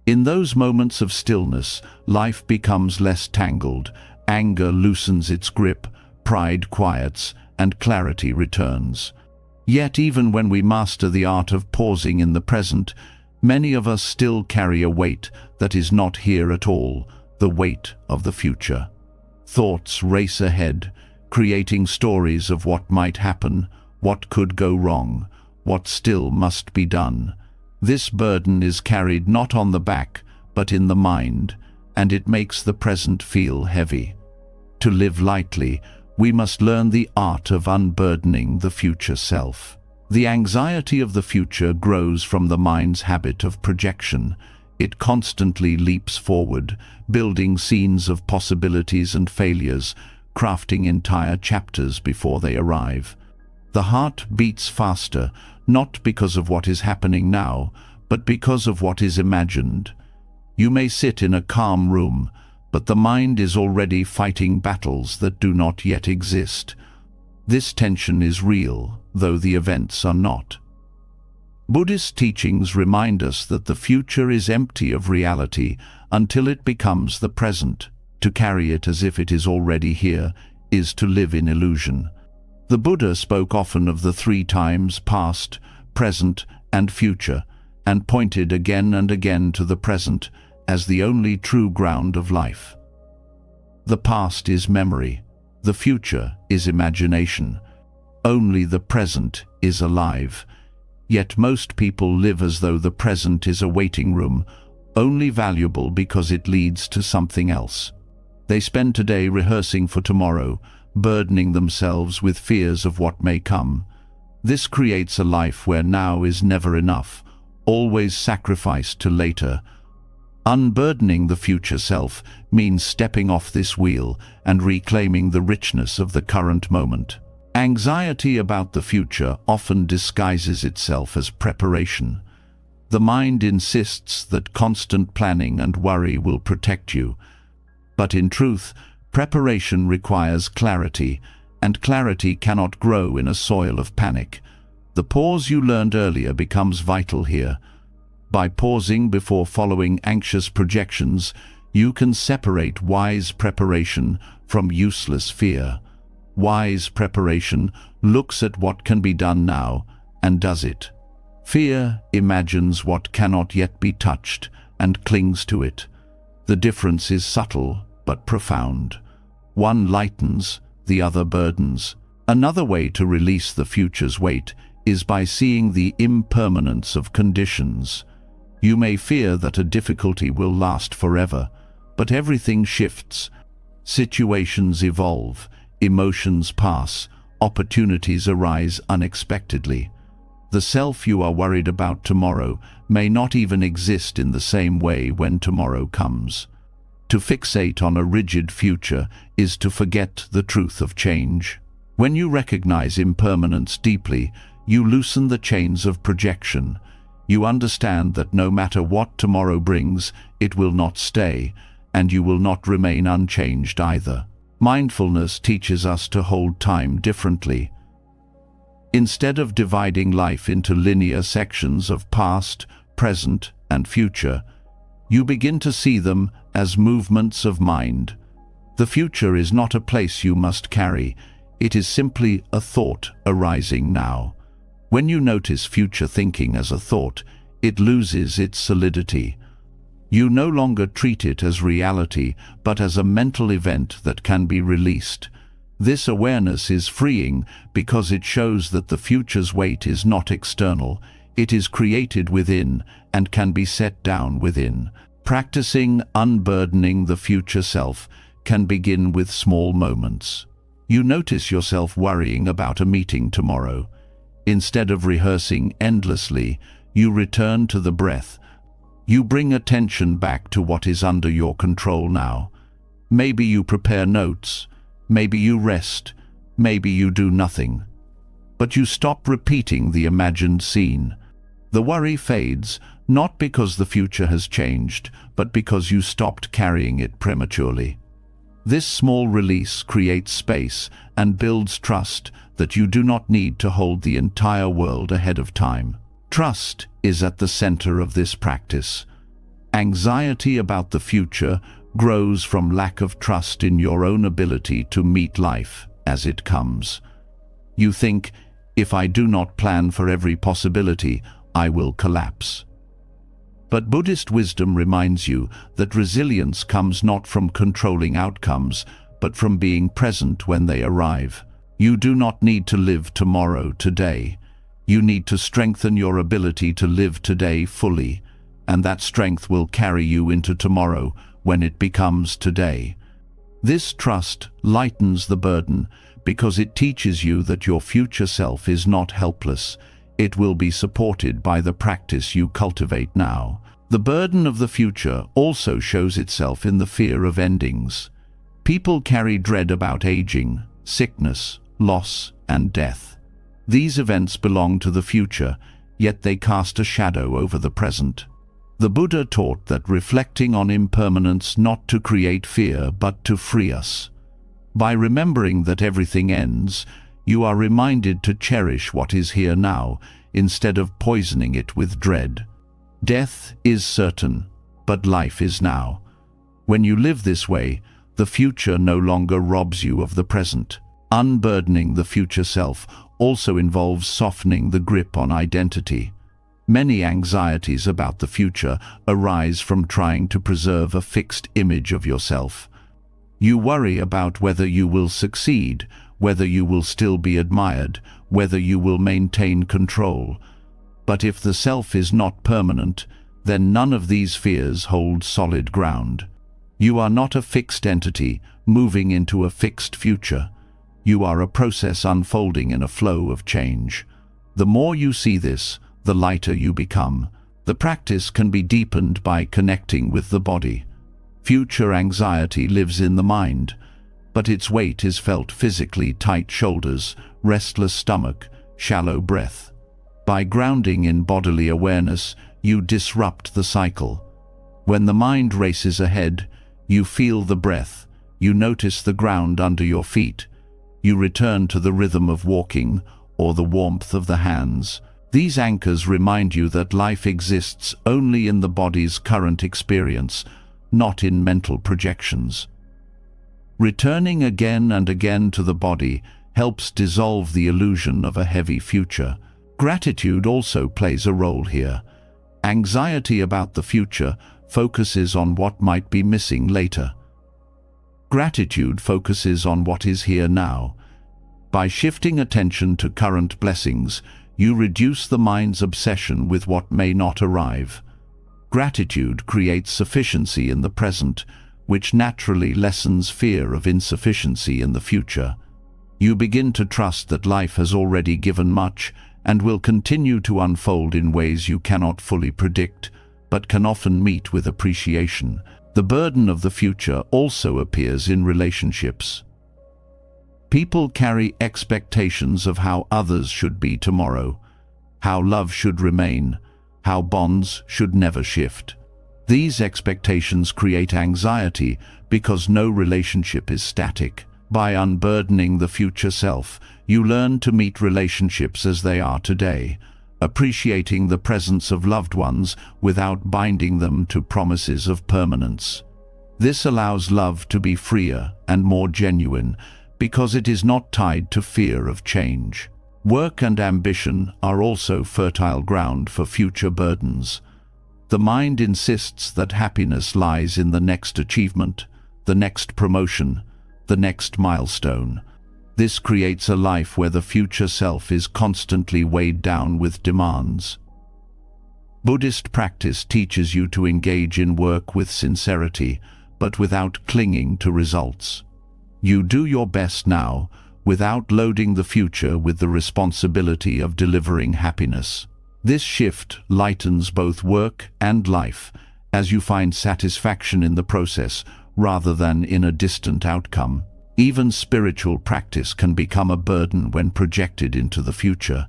In those moments of stillness, life becomes less tangled, anger loosens its grip, pride quiets, and clarity returns. Yet even when we master the art of pausing in the present, many of us still carry a weight that is not here at all, the weight of the future. Thoughts race ahead, creating stories of what might happen, what could go wrong, what still must be done. This burden is carried not on the back, but in the mind, and it makes the present feel heavy. To live lightly, we must learn the art of unburdening the future self. The anxiety of the future grows from the mind's habit of projection. It constantly leaps forward, building scenes of possibilities and failures, crafting entire chapters before they arrive. The heart beats faster, not because of what is happening now, but because of what is imagined. You may sit in a calm room, but the mind is already fighting battles that do not yet exist. This tension is real, though the events are not. Buddhist teachings remind us that the future is empty of reality until it becomes the present. To carry it as if it is already here is to live in illusion. The Buddha spoke often of the three times past, present, and future, and pointed again and again to the present as the only true ground of life. The past is memory, the future is imagination. Only the present is alive. Yet most people live as though the present is a waiting room, only valuable because it leads to something else. They spend today rehearsing for tomorrow, burdening themselves with fears of what may come. This creates a life where now is never enough, always sacrificed to later. Unburdening the future self means stepping off this wheel and reclaiming the richness of the current moment. Anxiety about the future often disguises itself as preparation. The mind insists that constant planning and worry will protect you. But in truth, preparation requires clarity, and clarity cannot grow in a soil of panic. The pause you learned earlier becomes vital here. By pausing before following anxious projections, you can separate wise preparation from useless fear. Wise preparation looks at what can be done now and does it. Fear imagines what cannot yet be touched and clings to it. The difference is subtle but profound. One lightens, the other burdens. Another way to release the future's weight is by seeing the impermanence of conditions. You may fear that a difficulty will last forever, but everything shifts. Situations evolve, emotions pass, opportunities arise unexpectedly. The self you are worried about tomorrow may not even exist in the same way when tomorrow comes. To fixate on a rigid future is to forget the truth of change. When you recognize impermanence deeply, you loosen the chains of projection. You understand that no matter what tomorrow brings, it will not stay, and you will not remain unchanged either. Mindfulness teaches us to hold time differently. Instead of dividing life into linear sections of past, present, and future, you begin to see them as movements of mind. The future is not a place you must carry. It is simply a thought arising now. When you notice future thinking as a thought, it loses its solidity. You no longer treat it as reality, but as a mental event that can be released. This awareness is freeing because it shows that the future's weight is not external. It is created within and can be set down within. Practicing unburdening the future self can begin with small moments. You notice yourself worrying about a meeting tomorrow. Instead of rehearsing endlessly, you return to the breath. You bring attention back to what is under your control now. Maybe you prepare notes, maybe you rest, maybe you do nothing. But you stop repeating the imagined scene. The worry fades, not because the future has changed, but because you stopped carrying it prematurely. This small release creates space and builds trust that you do not need to hold the entire world ahead of time. Trust is at the center of this practice. Anxiety about the future grows from lack of trust in your own ability to meet life as it comes. You think, if I do not plan for every possibility, I will collapse. But Buddhist wisdom reminds you that resilience comes not from controlling outcomes, but from being present when they arrive. You do not need to live tomorrow today. You need to strengthen your ability to live today fully, and that strength will carry you into tomorrow when it becomes today. This trust lightens the burden because it teaches you that your future self is not helpless. It will be supported by the practice you cultivate now. The burden of the future also shows itself in the fear of endings. People carry dread about aging, sickness, loss, and death. These events belong to the future, yet they cast a shadow over the present. The Buddha taught that reflecting on impermanence not to create fear, but to free us. By remembering that everything ends, you are reminded to cherish what is here now, instead of poisoning it with dread. Death is certain, but life is now. When you live this way, the future no longer robs you of the present. Unburdening the future self also involves softening the grip on identity. Many anxieties about the future arise from trying to preserve a fixed image of yourself. You worry about whether you will succeed, whether you will still be admired, whether you will maintain control. But if the self is not permanent, then none of these fears hold solid ground. You are not a fixed entity moving into a fixed future. You are a process unfolding in a flow of change. The more you see this, the lighter you become. The practice can be deepened by connecting with the body. Future anxiety lives in the mind, but its weight is felt physically: tight shoulders, restless stomach, shallow breath. By grounding in bodily awareness, you disrupt the cycle. When the mind races ahead, you feel the breath, you notice the ground under your feet, you return to the rhythm of walking or the warmth of the hands. These anchors remind you that life exists only in the body's current experience, not in mental projections. Returning again and again to the body helps dissolve the illusion of a heavy future. Gratitude also plays a role here. Anxiety about the future focuses on what might be missing later. Gratitude focuses on what is here now. By shifting attention to current blessings, you reduce the mind's obsession with what may not arrive. Gratitude creates sufficiency in the present, which naturally lessens fear of insufficiency in the future. You begin to trust that life has already given much and will continue to unfold in ways you cannot fully predict, but can often meet with appreciation. The burden of the future also appears in relationships. People carry expectations of how others should be tomorrow, how love should remain, how bonds should never shift. These expectations create anxiety because no relationship is static. By unburdening the future self, you learn to meet relationships as they are today, appreciating the presence of loved ones without binding them to promises of permanence. This allows love to be freer and more genuine because it is not tied to fear of change. Work and ambition are also fertile ground for future burdens. The mind insists that happiness lies in the next achievement, the next promotion, the next milestone. This creates a life where the future self is constantly weighed down with demands. Buddhist practice teaches you to engage in work with sincerity, but without clinging to results. You do your best now, without loading the future with the responsibility of delivering happiness. This shift lightens both work and life, as you find satisfaction in the process rather than in a distant outcome. Even spiritual practice can become a burden when projected into the future.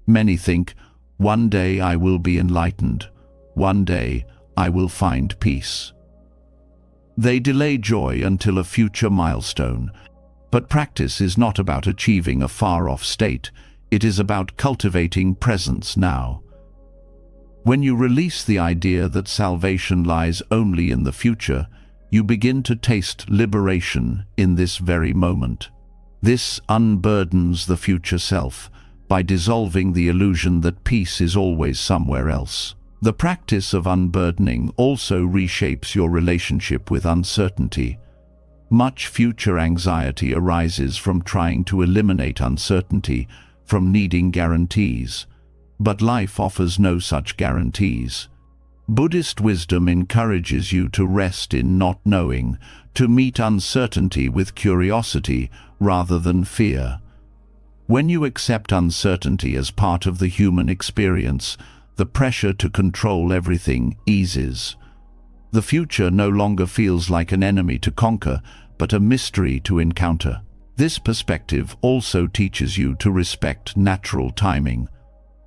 Many think, one day I will be enlightened, one day I will find peace. They delay joy until a future milestone, but practice is not about achieving a far-off state. It is about cultivating presence now. When you release the idea that salvation lies only in the future, you begin to taste liberation in this very moment. This unburdens the future self by dissolving the illusion that peace is always somewhere else. The practice of unburdening also reshapes your relationship with uncertainty. Much future anxiety arises from trying to eliminate uncertainty, from needing guarantees. But life offers no such guarantees. Buddhist wisdom encourages you to rest in not knowing, to meet uncertainty with curiosity rather than fear. When you accept uncertainty as part of the human experience, the pressure to control everything eases. The future no longer feels like an enemy to conquer, but a mystery to encounter. This perspective also teaches you to respect natural timing.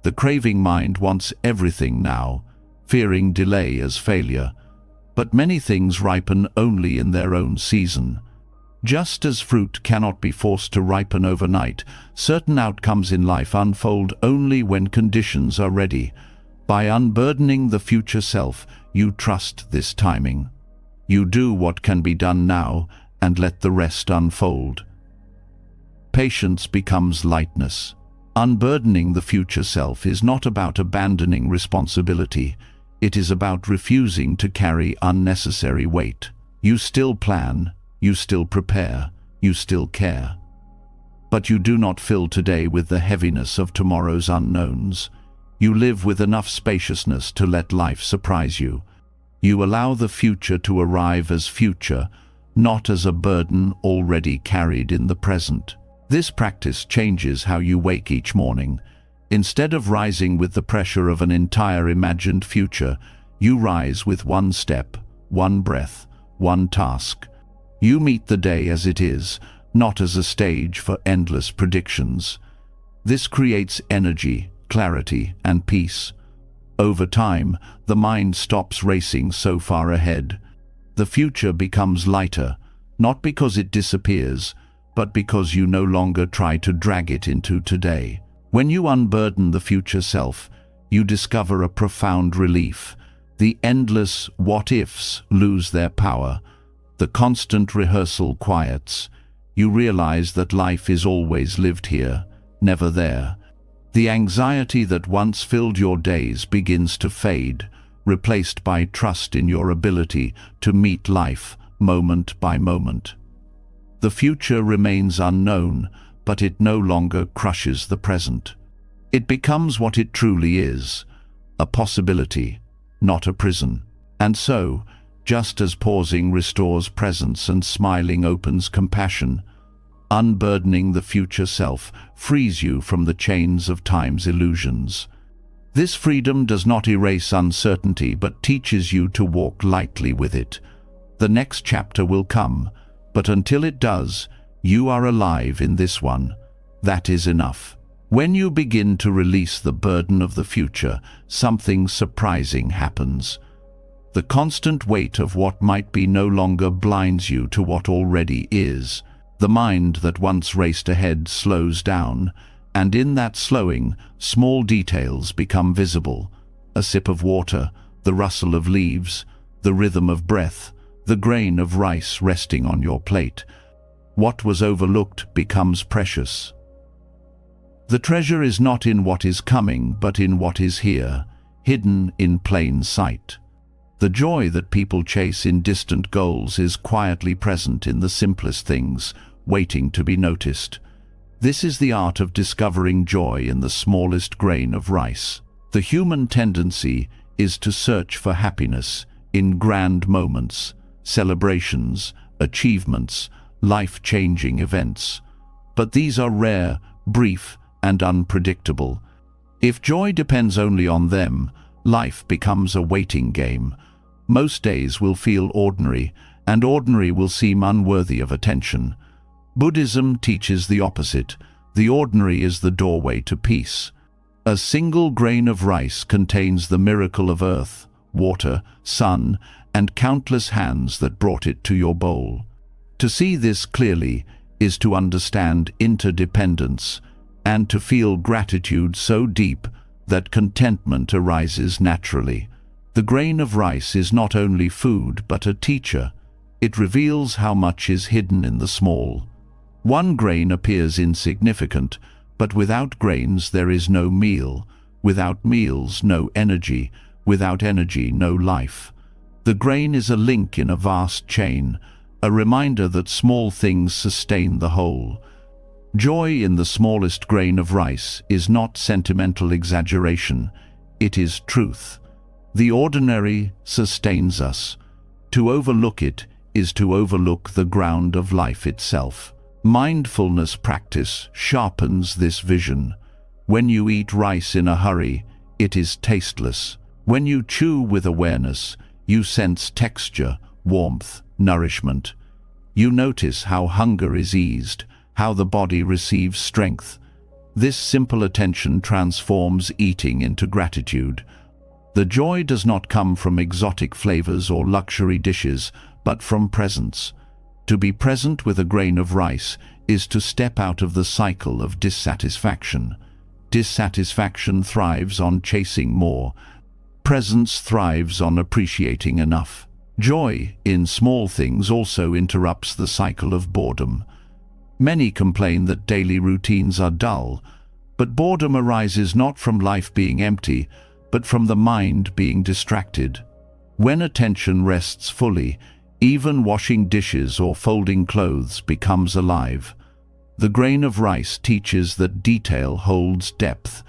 The craving mind wants everything now, fearing delay as failure. But many things ripen only in their own season. Just as fruit cannot be forced to ripen overnight, certain outcomes in life unfold only when conditions are ready. By unburdening the future self, you trust this timing. You do what can be done now and let the rest unfold. Patience becomes lightness. Unburdening the future self is not about abandoning responsibility. It is about refusing to carry unnecessary weight. You still plan, you still prepare, you still care. But you do not fill today with the heaviness of tomorrow's unknowns. You live with enough spaciousness to let life surprise you. You allow the future to arrive as future, not as a burden already carried in the present. This practice changes how you wake each morning. Instead of rising with the pressure of an entire imagined future, you rise with one step, one breath, one task. You meet the day as it is, not as a stage for endless predictions. This creates energy, clarity, and peace. Over time, the mind stops racing so far ahead. The future becomes lighter, not because it disappears, but because you no longer try to drag it into today. When you unburden the future self, you discover a profound relief. The endless what-ifs lose their power. The constant rehearsal quiets. You realize that life is always lived here, never there. The anxiety that once filled your days begins to fade, replaced by trust in your ability to meet life moment by moment. The future remains unknown, but it no longer crushes the present. It becomes what it truly is, a possibility, not a prison. And so, just as pausing restores presence and smiling opens compassion, unburdening the future self frees you from the chains of time's illusions. This freedom does not erase uncertainty but teaches you to walk lightly with it. The next chapter will come, but until it does, you are alive in this one. That is enough. When you begin to release the burden of the future, something surprising happens. The constant weight of what might be no longer blinds you to what already is. The mind that once raced ahead slows down, and in that slowing, small details become visible. A sip of water, the rustle of leaves, the rhythm of breath, the grain of rice resting on your plate. What was overlooked becomes precious. The treasure is not in what is coming, but in what is here, hidden in plain sight. The joy that people chase in distant goals is quietly present in the simplest things, waiting to be noticed. This is the art of discovering joy in the smallest grain of rice. The human tendency is to search for happiness in grand moments, celebrations, achievements, life-changing events. But these are rare, brief, and unpredictable. If joy depends only on them, life becomes a waiting game. Most days will feel ordinary, and ordinary will seem unworthy of attention. Buddhism teaches the opposite. The ordinary is the doorway to peace. A single grain of rice contains the miracle of earth, water, sun, and countless hands that brought it to your bowl. To see this clearly is to understand interdependence, and to feel gratitude so deep that contentment arises naturally. The grain of rice is not only food but a teacher. It reveals how much is hidden in the small. One grain appears insignificant, but without grains there is no meal. Without meals, no energy. Without energy, no life. The grain is a link in a vast chain, a reminder that small things sustain the whole. Joy in the smallest grain of rice is not sentimental exaggeration, it is truth. The ordinary sustains us. To overlook it is to overlook the ground of life itself. Mindfulness practice sharpens this vision. When you eat rice in a hurry, it is tasteless. When you chew with awareness, you sense texture, warmth, nourishment. You notice how hunger is eased, how the body receives strength. This simple attention transforms eating into gratitude. The joy does not come from exotic flavors or luxury dishes, but from presence. To be present with a grain of rice is to step out of the cycle of dissatisfaction. Dissatisfaction thrives on chasing more. Presence thrives on appreciating enough. Joy in small things also interrupts the cycle of boredom. Many complain that daily routines are dull, but boredom arises not from life being empty, but from the mind being distracted. When attention rests fully, even washing dishes or folding clothes becomes alive. The grain of rice teaches that detail holds depth.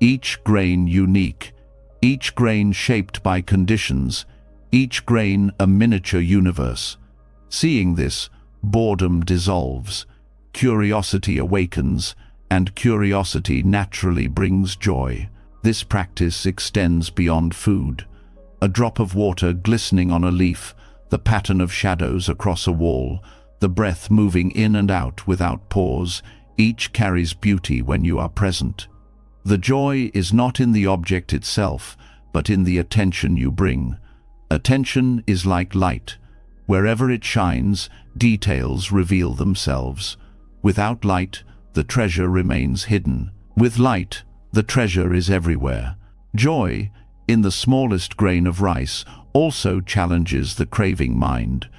Each grain unique, each grain shaped by conditions, each grain a miniature universe. Seeing this, boredom dissolves, curiosity awakens, and curiosity naturally brings joy. This practice extends beyond food. A drop of water glistening on a leaf, the pattern of shadows across a wall, the breath moving in and out without pause, each carries beauty when you are present. The joy is not in the object itself, but in the attention you bring. Attention is like light. Wherever it shines, details reveal themselves. Without light, the treasure remains hidden. With light, the treasure is everywhere. Joy, in the smallest grain of rice, also challenges the craving mind.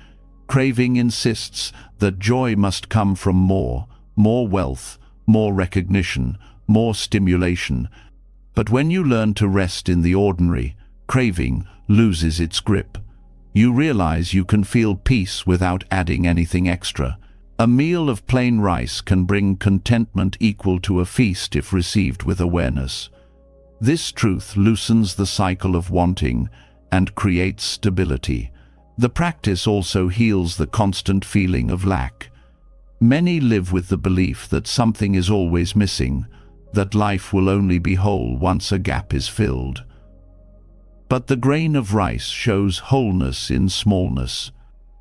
Craving insists that joy must come from more wealth, more recognition, more stimulation. But when you learn to rest in the ordinary, craving loses its grip. You realize you can feel peace without adding anything extra. A meal of plain rice can bring contentment equal to a feast if received with awareness. This truth loosens the cycle of wanting and creates stability. The practice also heals the constant feeling of lack. Many live with the belief that something is always missing, that life will only be whole once a gap is filled. But the grain of rice shows wholeness in smallness.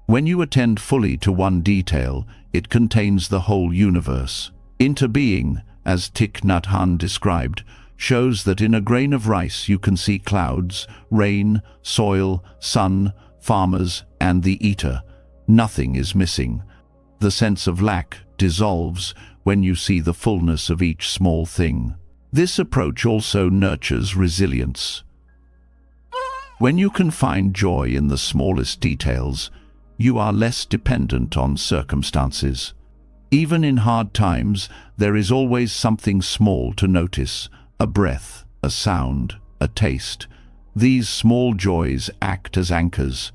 When you attend fully to one detail, it contains the whole universe. Interbeing, as Thich Nhat Hanh described, shows that in a grain of rice you can see clouds, rain, soil, sun, farmers, and the eater. Nothing is missing. The sense of lack dissolves when you see the fullness of each small thing. This approach also nurtures resilience. When you can find joy in the smallest details, you are less dependent on circumstances. Even in hard times, there is always something small to notice: a breath, a sound, a taste. These small joys act as anchors.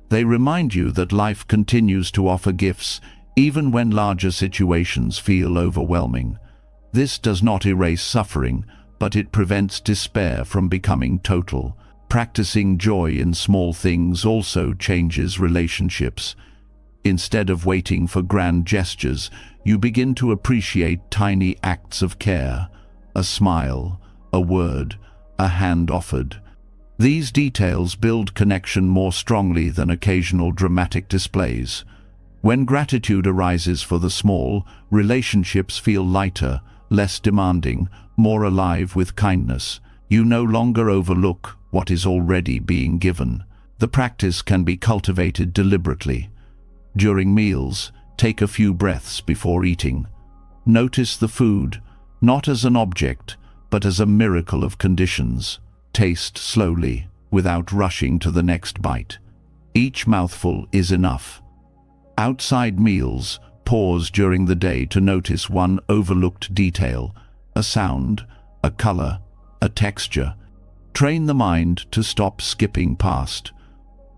They remind you that life continues to offer gifts even when larger situations feel overwhelming. This does not erase suffering, but it prevents despair from becoming total. Practicing joy in small things also changes relationships. Instead of waiting for grand gestures, you begin to appreciate tiny acts of care: a smile, a word, a hand offered. These details build connection more strongly than occasional dramatic displays. When gratitude arises for the small, relationships feel lighter, less demanding, more alive with kindness. You no longer overlook what is already being given. The practice can be cultivated deliberately. During meals, take a few breaths before eating. Notice the food, not as an object, but as a miracle of conditions. Taste slowly, without rushing to the next bite. Each mouthful is enough. Outside meals, pause during the day to notice one overlooked detail: a sound, a color, a texture. Train the mind to stop skipping past.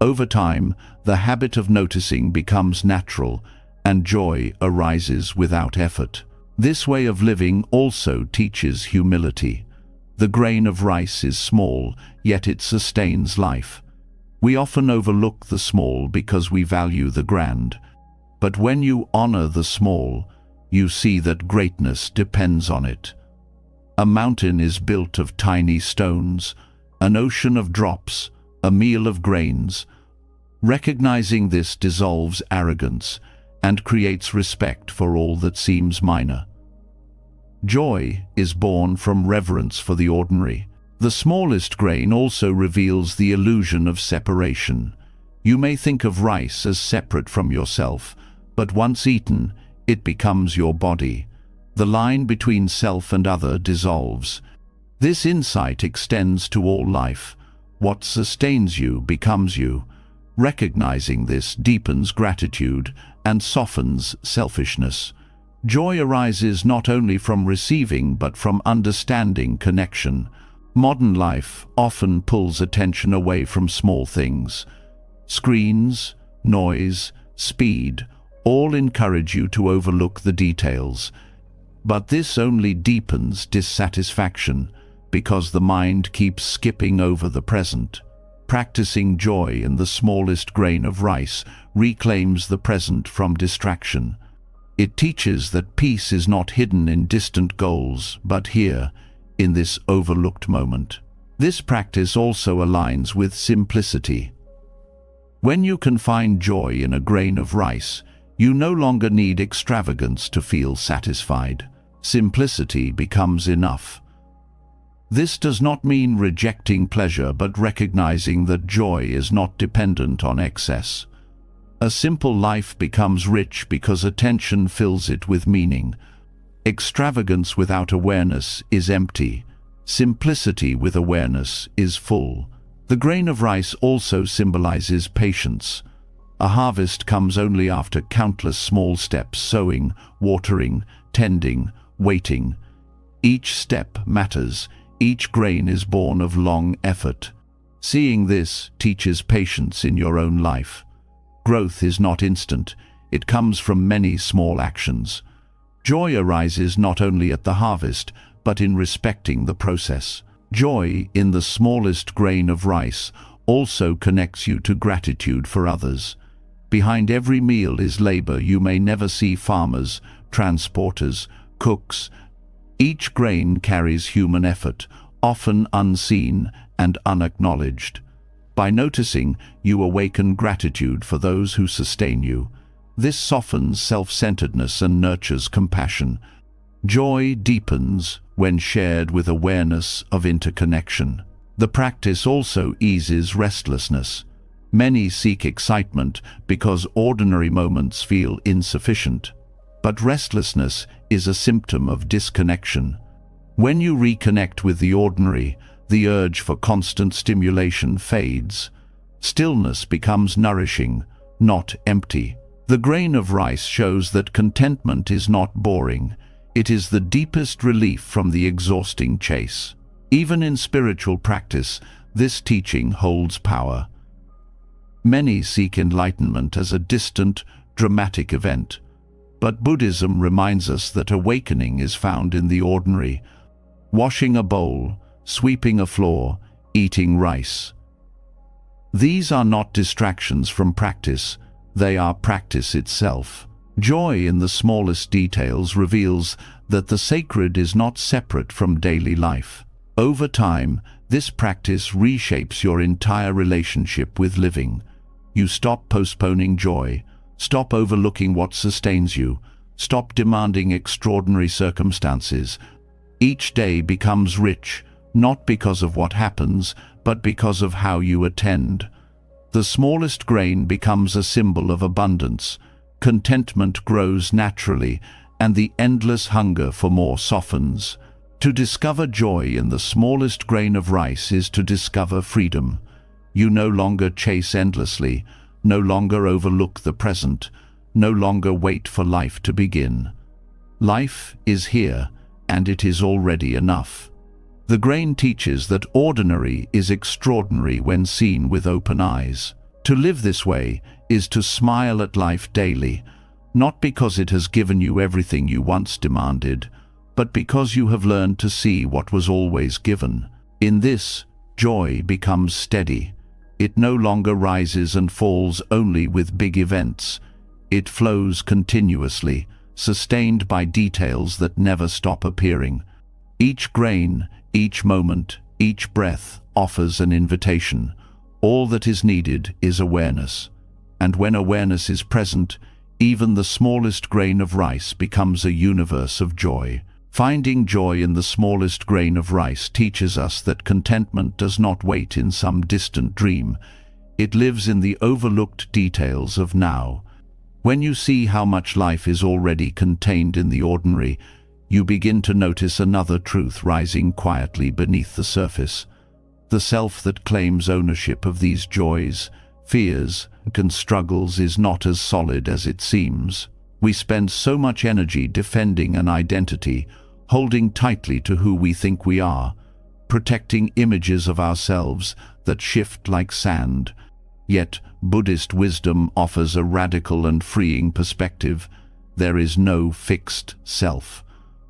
Over time, the habit of noticing becomes natural, and joy arises without effort. This way of living also teaches humility. The grain of rice is small, yet it sustains life. We often overlook the small because we value the grand. But when you honor the small, you see that greatness depends on it. A mountain is built of tiny stones, an ocean of drops, a meal of grains. Recognizing this dissolves arrogance and creates respect for all that seems minor. Joy is born from reverence for the ordinary. The smallest grain also reveals the illusion of separation. You may think of rice as separate from yourself, but once eaten, it becomes your body. The line between self and other dissolves. This insight extends to all life. What sustains you becomes you. Recognizing this deepens gratitude and softens selfishness. Joy arises not only from receiving but from understanding connection. Modern life often pulls attention away from small things. Screens, noise, speed, all encourage you to overlook the details. But this only deepens dissatisfaction, because the mind keeps skipping over the present. Practicing joy in the smallest grain of rice reclaims the present from distraction. It teaches that peace is not hidden in distant goals, but here, in this overlooked moment. This practice also aligns with simplicity. When you can find joy in a grain of rice, you no longer need extravagance to feel satisfied. Simplicity becomes enough. This does not mean rejecting pleasure, but recognizing that joy is not dependent on excess. A simple life becomes rich because attention fills it with meaning. Extravagance without awareness is empty. Simplicity with awareness is full. The grain of rice also symbolizes patience. A harvest comes only after countless small steps: sowing, watering, tending, waiting. Each step matters. Each grain is born of long effort. Seeing this teaches patience in your own life. Growth is not instant. It comes from many small actions. Joy arises not only at the harvest, but in respecting the process. Joy in the smallest grain of rice also connects you to gratitude for others. Behind every meal is labor. You may never see farmers, transporters, cooks. Each grain carries human effort, often unseen and unacknowledged. By noticing, you awaken gratitude for those who sustain you. This softens self-centeredness and nurtures compassion. Joy deepens when shared with awareness of interconnection. The practice also eases restlessness. Many seek excitement because ordinary moments feel insufficient. But restlessness is a symptom of disconnection. When you reconnect with the ordinary, the urge for constant stimulation fades. Stillness becomes nourishing, not empty. The grain of rice shows that contentment is not boring. It is the deepest relief from the exhausting chase. Even in spiritual practice, this teaching holds power. Many seek enlightenment as a distant, dramatic event. But Buddhism reminds us that awakening is found in the ordinary: washing a bowl, sweeping a floor, eating rice. These are not distractions from practice, they are practice itself. Joy in the smallest details reveals that the sacred is not separate from daily life. Over time, this practice reshapes your entire relationship with living. You stop postponing joy, stop overlooking what sustains you, stop demanding extraordinary circumstances. Each day becomes rich, not because of what happens, but because of how you attend. The smallest grain becomes a symbol of abundance. Contentment grows naturally, and the endless hunger for more softens. To discover joy in the smallest grain of rice is to discover freedom. You no longer chase endlessly, no longer overlook the present, no longer wait for life to begin. Life is here, and it is already enough. The grain teaches that ordinary is extraordinary when seen with open eyes. To live this way is to smile at life daily, not because it has given you everything you once demanded, but because you have learned to see what was always given. In this, joy becomes steady. It no longer rises and falls only with big events. It flows continuously, sustained by details that never stop appearing. Each grain, each moment, each breath offers an invitation. All that is needed is awareness. And when awareness is present, even the smallest grain of rice becomes a universe of joy. Finding joy in the smallest grain of rice teaches us that contentment does not wait in some distant dream. It lives in the overlooked details of now. When you see how much life is already contained in the ordinary, you begin to notice another truth rising quietly beneath the surface. The self that claims ownership of these joys, fears, and struggles is not as solid as it seems. We spend so much energy defending an identity, holding tightly to who we think we are, protecting images of ourselves that shift like sand. Yet Buddhist wisdom offers a radical and freeing perspective. There is no fixed self.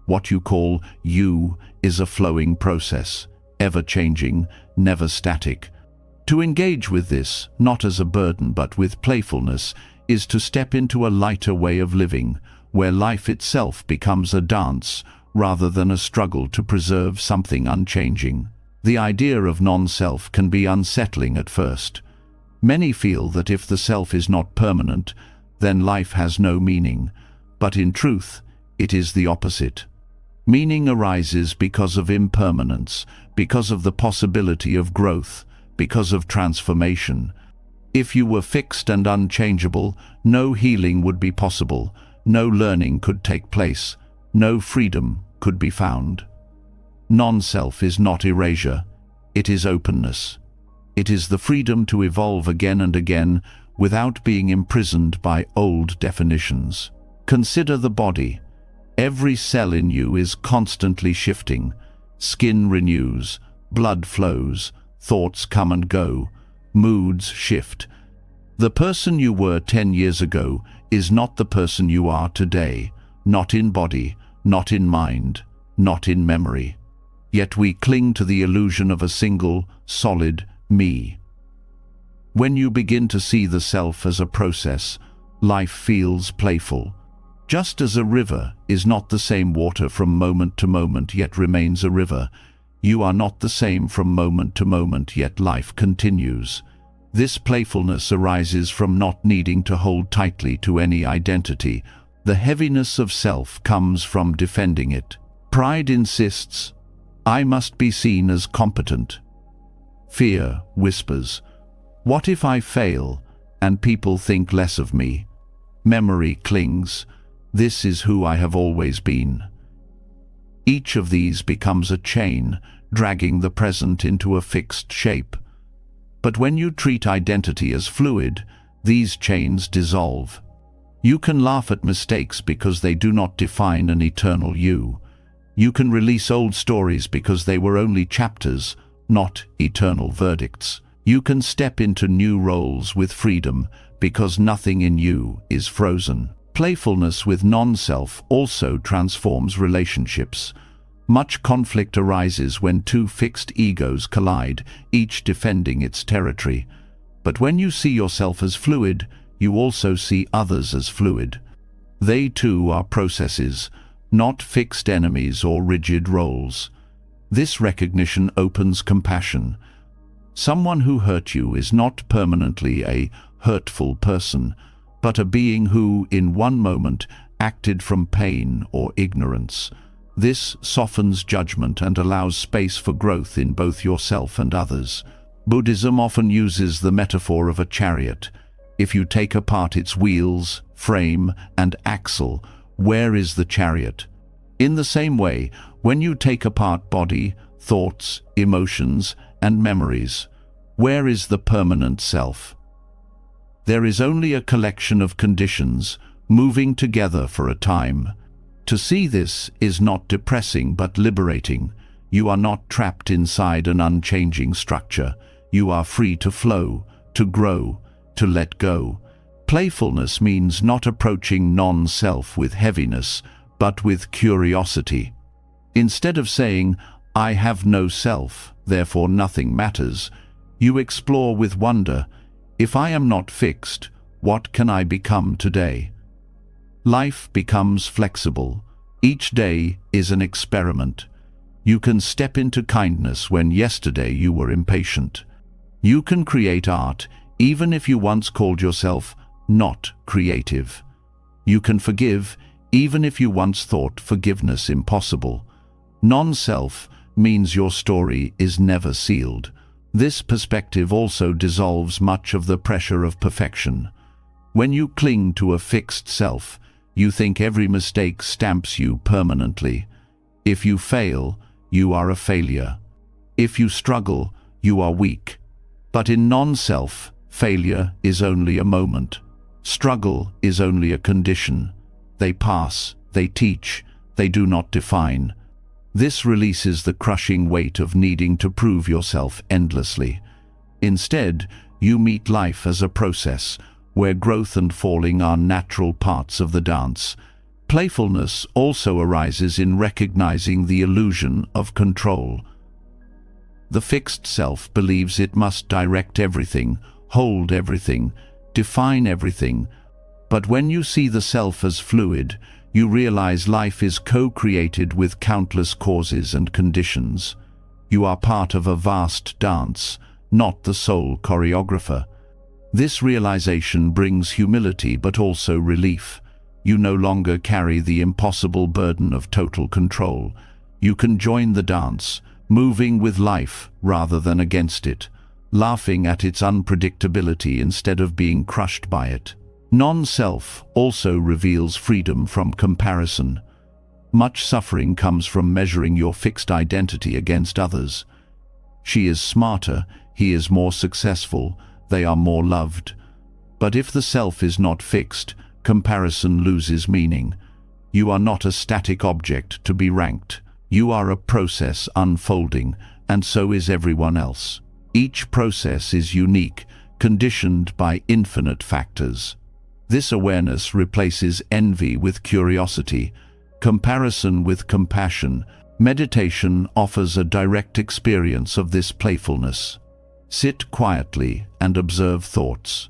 What you call you is a flowing process, ever-changing, never static. To engage with this, not as a burden but with playfulness, is to step into a lighter way of living, where life itself becomes a dance rather than a struggle to preserve something unchanging. The idea of non-self can be unsettling at first. Many feel that if the self is not permanent, then life has no meaning. But in truth, it is the opposite. Meaning arises because of impermanence, because of the possibility of growth, because of transformation. If you were fixed and unchangeable, no healing would be possible, no learning could take place, no freedom could be found. Non-self is not erasure, it is openness. It is the freedom to evolve again and again without being imprisoned by old definitions. Consider the body. Every cell in you is constantly shifting. Skin renews, blood flows, thoughts come and go, moods shift. The person you were 10 years ago is not the person you are today, not in body, not in mind, not in memory. Yet we cling to the illusion of a single, solid me. When you begin to see the self as a process, life feels playful. Just as a river is not the same water from moment to moment yet remains a river, you are not the same from moment to moment yet life continues. This playfulness arises from not needing to hold tightly to any identity. The heaviness of self comes from defending it. Pride insists, I must be seen as competent. Fear whispers, what if I fail and people think less of me? Memory clings, this is who I have always been. Each of these becomes a chain, dragging the present into a fixed shape. But when you treat identity as fluid, these chains dissolve. You can laugh at mistakes because they do not define an eternal you. You can release old stories because they were only chapters, not eternal verdicts. You can step into new roles with freedom because nothing in you is frozen. Playfulness with non-self also transforms relationships. Much conflict arises when two fixed egos collide, each defending its territory. But when you see yourself as fluid, you also see others as fluid. They too are processes, not fixed enemies or rigid roles. This recognition opens compassion. Someone who hurt you is not permanently a hurtful person, but a being who, in one moment, acted from pain or ignorance. This softens judgment and allows space for growth in both yourself and others. Buddhism often uses the metaphor of a chariot. If you take apart its wheels, frame, and axle, where is the chariot? In the same way, when you take apart body, thoughts, emotions, and memories, where is the permanent self? There is only a collection of conditions, moving together for a time. To see this is not depressing but liberating. You are not trapped inside an unchanging structure. You are free to flow, to grow, to let go. Playfulness means not approaching non-self with heaviness, but with curiosity. Instead of saying, I have no self, therefore nothing matters, you explore with wonder, if I am not fixed, what can I become today? Life becomes flexible. Each day is an experiment. You can step into kindness when yesterday you were impatient. You can create art even if you once called yourself not creative. You can forgive even if you once thought forgiveness impossible. Non-self means your story is never sealed. This perspective also dissolves much of the pressure of perfection. When you cling to a fixed self, you think every mistake stamps you permanently. If you fail, you are a failure. If you struggle, you are weak. But in non-self, failure is only a moment. Struggle is only a condition. They pass, they teach, they do not define. This releases the crushing weight of needing to prove yourself endlessly. Instead, you meet life as a process, where growth and falling are natural parts of the dance. Playfulness also arises in recognizing the illusion of control. The fixed self believes it must direct everything, hold everything, define everything. But when you see the self as fluid, you realize life is co-created with countless causes and conditions. You are part of a vast dance, not the sole choreographer. This realization brings humility but also relief. You no longer carry the impossible burden of total control. You can join the dance, moving with life rather than against it, laughing at its unpredictability instead of being crushed by it. Non-self also reveals freedom from comparison. Much suffering comes from measuring your fixed identity against others. She is smarter, he is more successful, they are more loved. But if the self is not fixed, comparison loses meaning. You are not a static object to be ranked. You are a process unfolding, and so is everyone else. Each process is unique, conditioned by infinite factors. This awareness replaces envy with curiosity, comparison with compassion. Meditation offers a direct experience of this playfulness. Sit quietly and observe thoughts.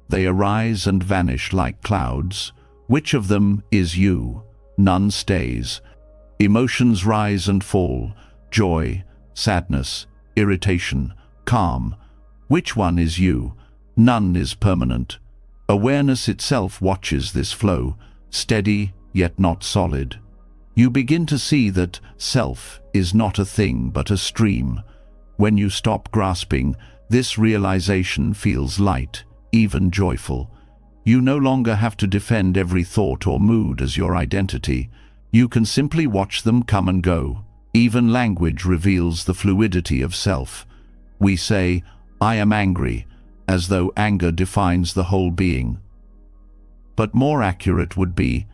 They arise and vanish like clouds. Which of them is you? None stays. Emotions rise and fall, joy, sadness, irritation, calm. Which one is you? None is permanent. Awareness itself watches this flow, steady yet not solid. You begin to see that self is not a thing but a stream. When you stop grasping, this realization feels light, even joyful. You no longer have to defend every thought or mood as your identity. You can simply watch them come and go. Even language reveals the fluidity of self. We say, "I am angry," as though anger defines the whole being. But more accurate would be,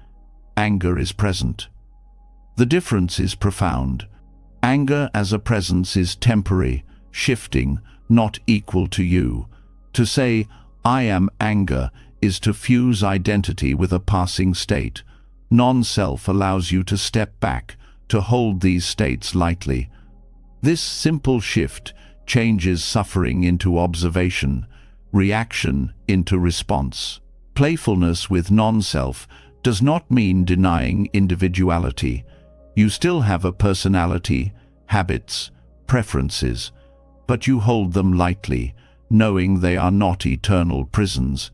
anger is present. The difference is profound. Anger as a presence is temporary, shifting, not equal to you. To say, "I am anger," is to fuse identity with a passing state. Non-self allows you to step back, to hold these states lightly. This simple shift changes suffering into observation, reaction into response. Playfulness with non-self does not mean denying individuality. You still have a personality, habits, preferences, but you hold them lightly, knowing they are not eternal prisons.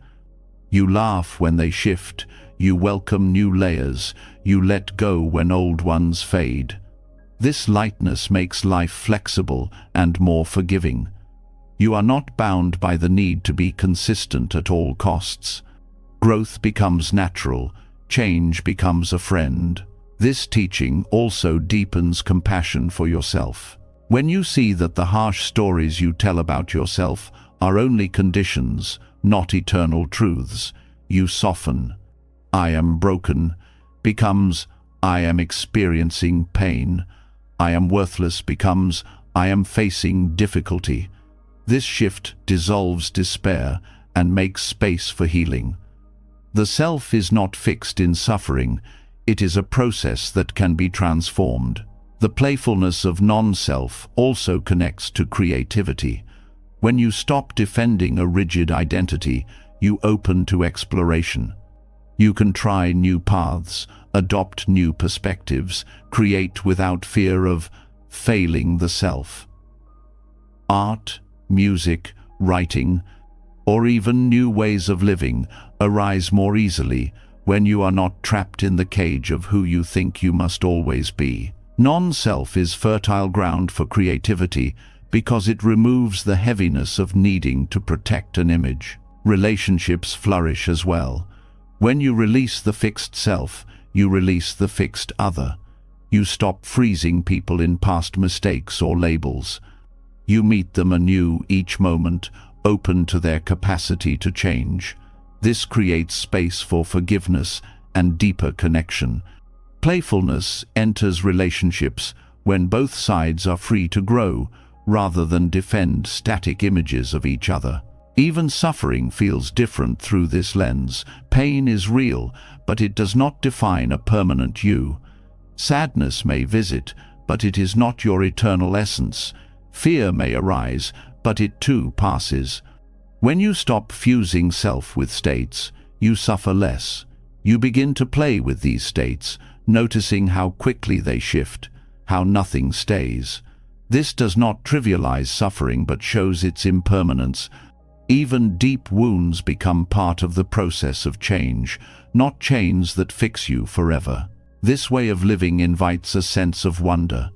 You laugh when they shift, you welcome new layers, you let go when old ones fade. This lightness makes life flexible and more forgiving. You are not bound by the need to be consistent at all costs. Growth becomes natural, change becomes a friend. This teaching also deepens compassion for yourself. When you see that the harsh stories you tell about yourself are only conditions, not eternal truths, you soften. "I am broken" becomes "I am experiencing pain." "I am worthless" becomes "I am facing difficulty." This shift dissolves despair and makes space for healing. The self is not fixed in suffering, it is a process that can be transformed. The playfulness of non-self also connects to creativity. When you stop defending a rigid identity, you open to exploration. You can try new paths, adopt new perspectives, create without fear of failing the self. Art, music, writing, or even new ways of living arise more easily when you are not trapped in the cage of who you think you must always be. Non-self is fertile ground for creativity because it removes the heaviness of needing to protect an image. Relationships flourish as well. When you release the fixed self, you release the fixed other. You stop freezing people in past mistakes or labels. You meet them anew each moment, open to their capacity to change. This creates space for forgiveness and deeper connection. Playfulness enters relationships when both sides are free to grow rather than defend static images of each other. Even suffering feels different through this lens. Pain is real, but it does not define a permanent you. Sadness may visit, but it is not your eternal essence. Fear may arise, but it too passes. When you stop fusing self with states, you suffer less. You begin to play with these states, noticing how quickly they shift, how nothing stays. This does not trivialize suffering but shows its impermanence. Even deep wounds become part of the process of change, not chains that fix you forever. This way of living invites a sense of wonder.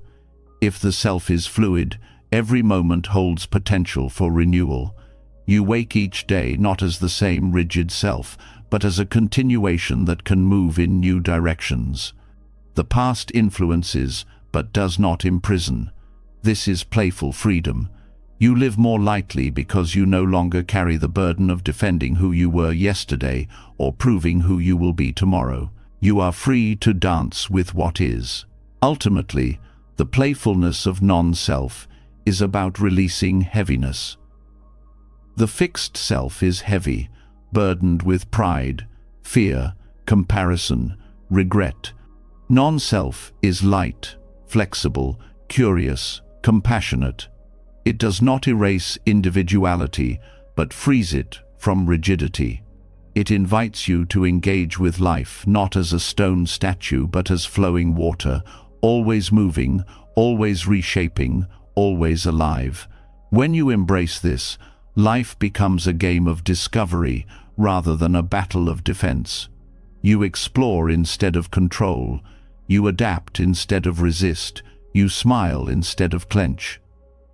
If the self is fluid, every moment holds potential for renewal. You wake each day not as the same rigid self, but as a continuation that can move in new directions. The past influences, but does not imprison. This is playful freedom. You live more lightly because you no longer carry the burden of defending who you were yesterday or proving who you will be tomorrow. You are free to dance with what is. Ultimately, the playfulness of non-self is about releasing heaviness. The fixed self is heavy, burdened with pride, fear, comparison, regret. Non-self is light, flexible, curious, compassionate. It does not erase individuality, but frees it from rigidity. It invites you to engage with life not as a stone statue but as flowing water, always moving, always reshaping, always alive. When you embrace this, life becomes a game of discovery rather than a battle of defense. You explore instead of control. You adapt instead of resist. You smile instead of clench.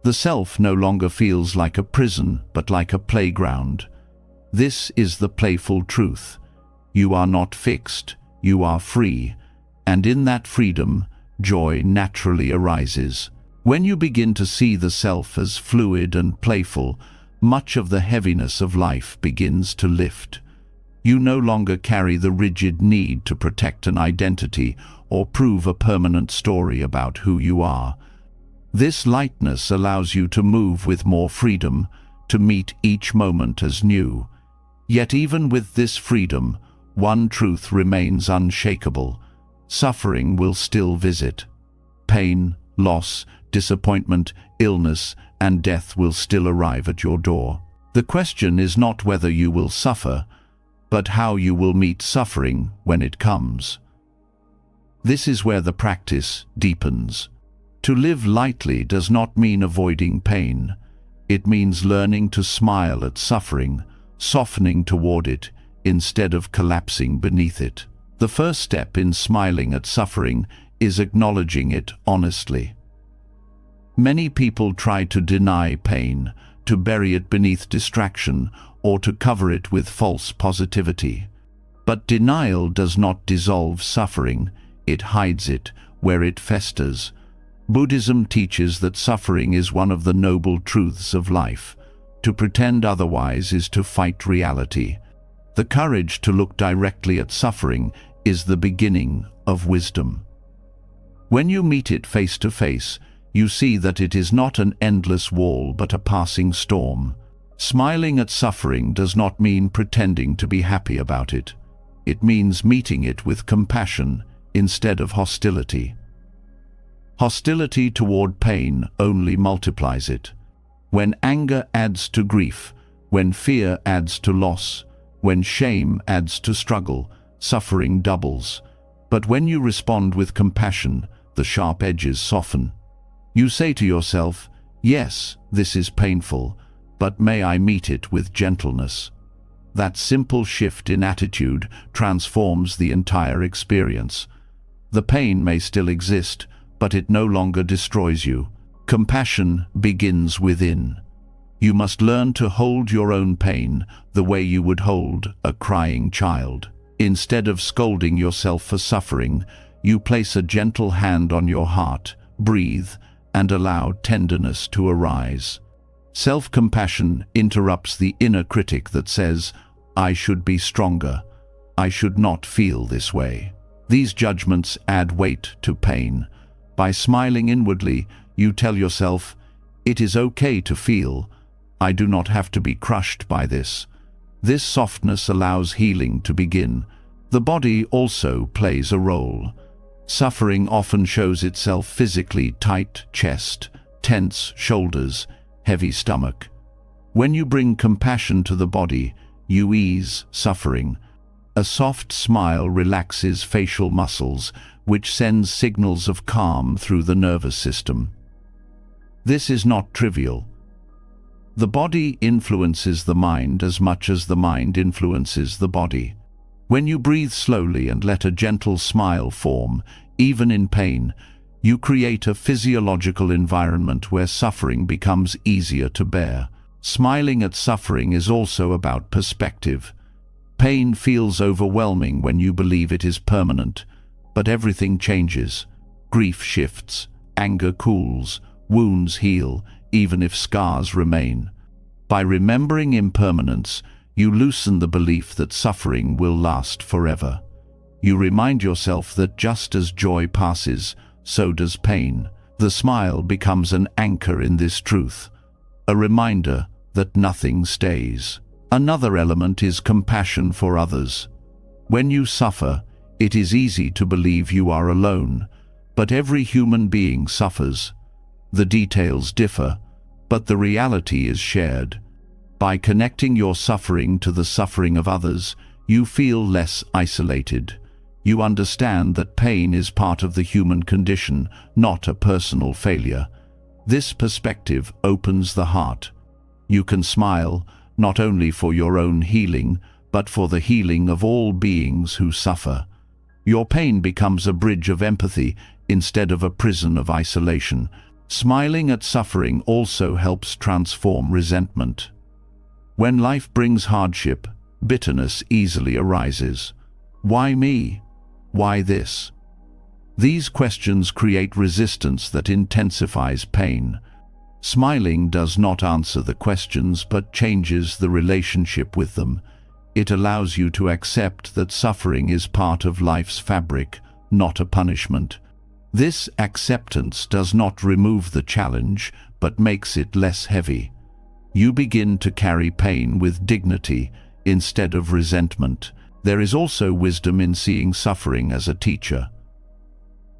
The self no longer feels like a prison, but like a playground. This is the playful truth. You are not fixed, you are free, and in that freedom, joy naturally arises. When you begin to see the self as fluid and playful, much of the heaviness of life begins to lift. You no longer carry the rigid need to protect an identity or prove a permanent story about who you are. This lightness allows you to move with more freedom, to meet each moment as new. Yet even with this freedom, one truth remains unshakable. Suffering will still visit. Pain, loss, disappointment, illness, and death will still arrive at your door. The question is not whether you will suffer, but how you will meet suffering when it comes. This is where the practice deepens. To live lightly does not mean avoiding pain. It means learning to smile at suffering, softening toward it, instead of collapsing beneath it. The first step in smiling at suffering is acknowledging it honestly. Many people try to deny pain, to bury it beneath distraction, or to cover it with false positivity. But denial does not dissolve suffering, it hides it where it festers. Buddhism teaches that suffering is one of the noble truths of life. To pretend otherwise is to fight reality. The courage to look directly at suffering is the beginning of wisdom. When you meet it face to face, you see that it is not an endless wall but a passing storm. Smiling at suffering does not mean pretending to be happy about it. It means meeting it with compassion instead of hostility. Hostility toward pain only multiplies it. When anger adds to grief, when fear adds to loss, when shame adds to struggle, suffering doubles. But when you respond with compassion, the sharp edges soften. You say to yourself, "Yes, this is painful, but may I meet it with gentleness." That simple shift in attitude transforms the entire experience. The pain may still exist, but it no longer destroys you. Compassion begins within. You must learn to hold your own pain the way you would hold a crying child. Instead of scolding yourself for suffering, you place a gentle hand on your heart, breathe, and allow tenderness to arise. Self-compassion interrupts the inner critic that says, "I should be stronger. I should not feel this way." These judgments add weight to pain. By smiling inwardly, you tell yourself, "It is okay to feel. I do not have to be crushed by this." This softness allows healing to begin. The body also plays a role. Suffering often shows itself physically: tight chest, tense shoulders, heavy stomach. When you bring compassion to the body, you ease suffering. A soft smile relaxes facial muscles, which sends signals of calm through the nervous system. This is not trivial. The body influences the mind as much as the mind influences the body. When you breathe slowly and let a gentle smile form, even in pain, you create a physiological environment where suffering becomes easier to bear. Smiling at suffering is also about perspective. Pain feels overwhelming when you believe it is permanent, but everything changes. Grief shifts, anger cools, wounds heal, even if scars remain. By remembering impermanence, you loosen the belief that suffering will last forever. You remind yourself that just as joy passes, so does pain. The smile becomes an anchor in this truth, a reminder that nothing stays. Another element is compassion for others. When you suffer, it is easy to believe you are alone, but every human being suffers. The details differ, but the reality is shared. By connecting your suffering to the suffering of others, you feel less isolated. You understand that pain is part of the human condition, not a personal failure. This perspective opens the heart. You can smile, not only for your own healing, but for the healing of all beings who suffer. Your pain becomes a bridge of empathy instead of a prison of isolation. Smiling at suffering also helps transform resentment. When life brings hardship, bitterness easily arises. Why me? Why this? These questions create resistance that intensifies pain. Smiling does not answer the questions but changes the relationship with them. It allows you to accept that suffering is part of life's fabric, not a punishment. This acceptance does not remove the challenge, but makes it less heavy. You begin to carry pain with dignity instead of resentment. There is also wisdom in seeing suffering as a teacher.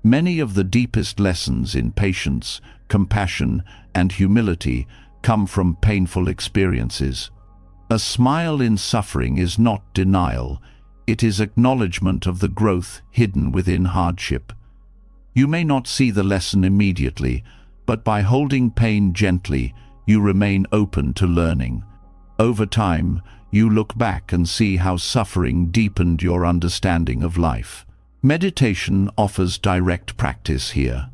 Many of the deepest lessons in patience, compassion, and humility come from painful experiences. A smile in suffering is not denial, it is acknowledgement of the growth hidden within hardship. You may not see the lesson immediately, but by holding pain gently, you remain open to learning. Over time, you look back and see how suffering deepened your understanding of life. Meditation offers direct practice here.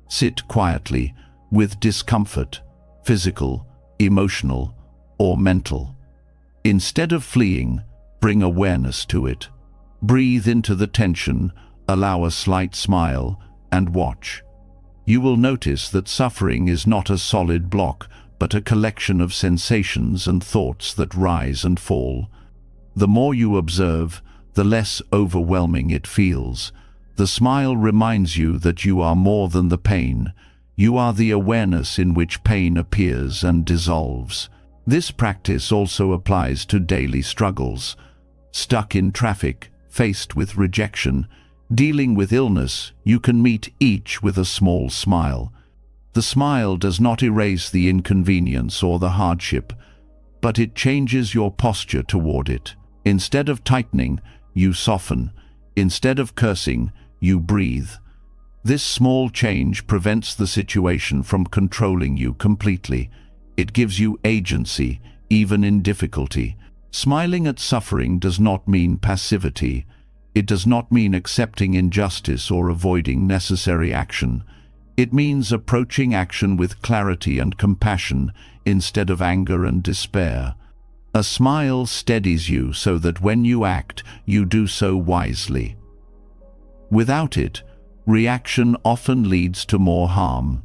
Sit quietly, with discomfort, physical, emotional, or mental. Instead of fleeing, bring awareness to it. Breathe into the tension, allow a slight smile, and watch. You will notice that suffering is not a solid block, but a collection of sensations and thoughts that rise and fall. The more you observe, the less overwhelming it feels. The smile reminds you that you are more than the pain. You are the awareness in which pain appears and dissolves. This practice also applies to daily struggles. Stuck in traffic, faced with rejection, dealing with illness, you can meet each with a small smile. The smile does not erase the inconvenience or the hardship, but it changes your posture toward it. Instead of tightening, you soften. Instead of cursing, you breathe. This small change prevents the situation from controlling you completely. It gives you agency, even in difficulty. Smiling at suffering does not mean passivity. It does not mean accepting injustice or avoiding necessary action. It means approaching action with clarity and compassion instead of anger and despair. A smile steadies you so that when you act, you do so wisely. Without it, reaction often leads to more harm.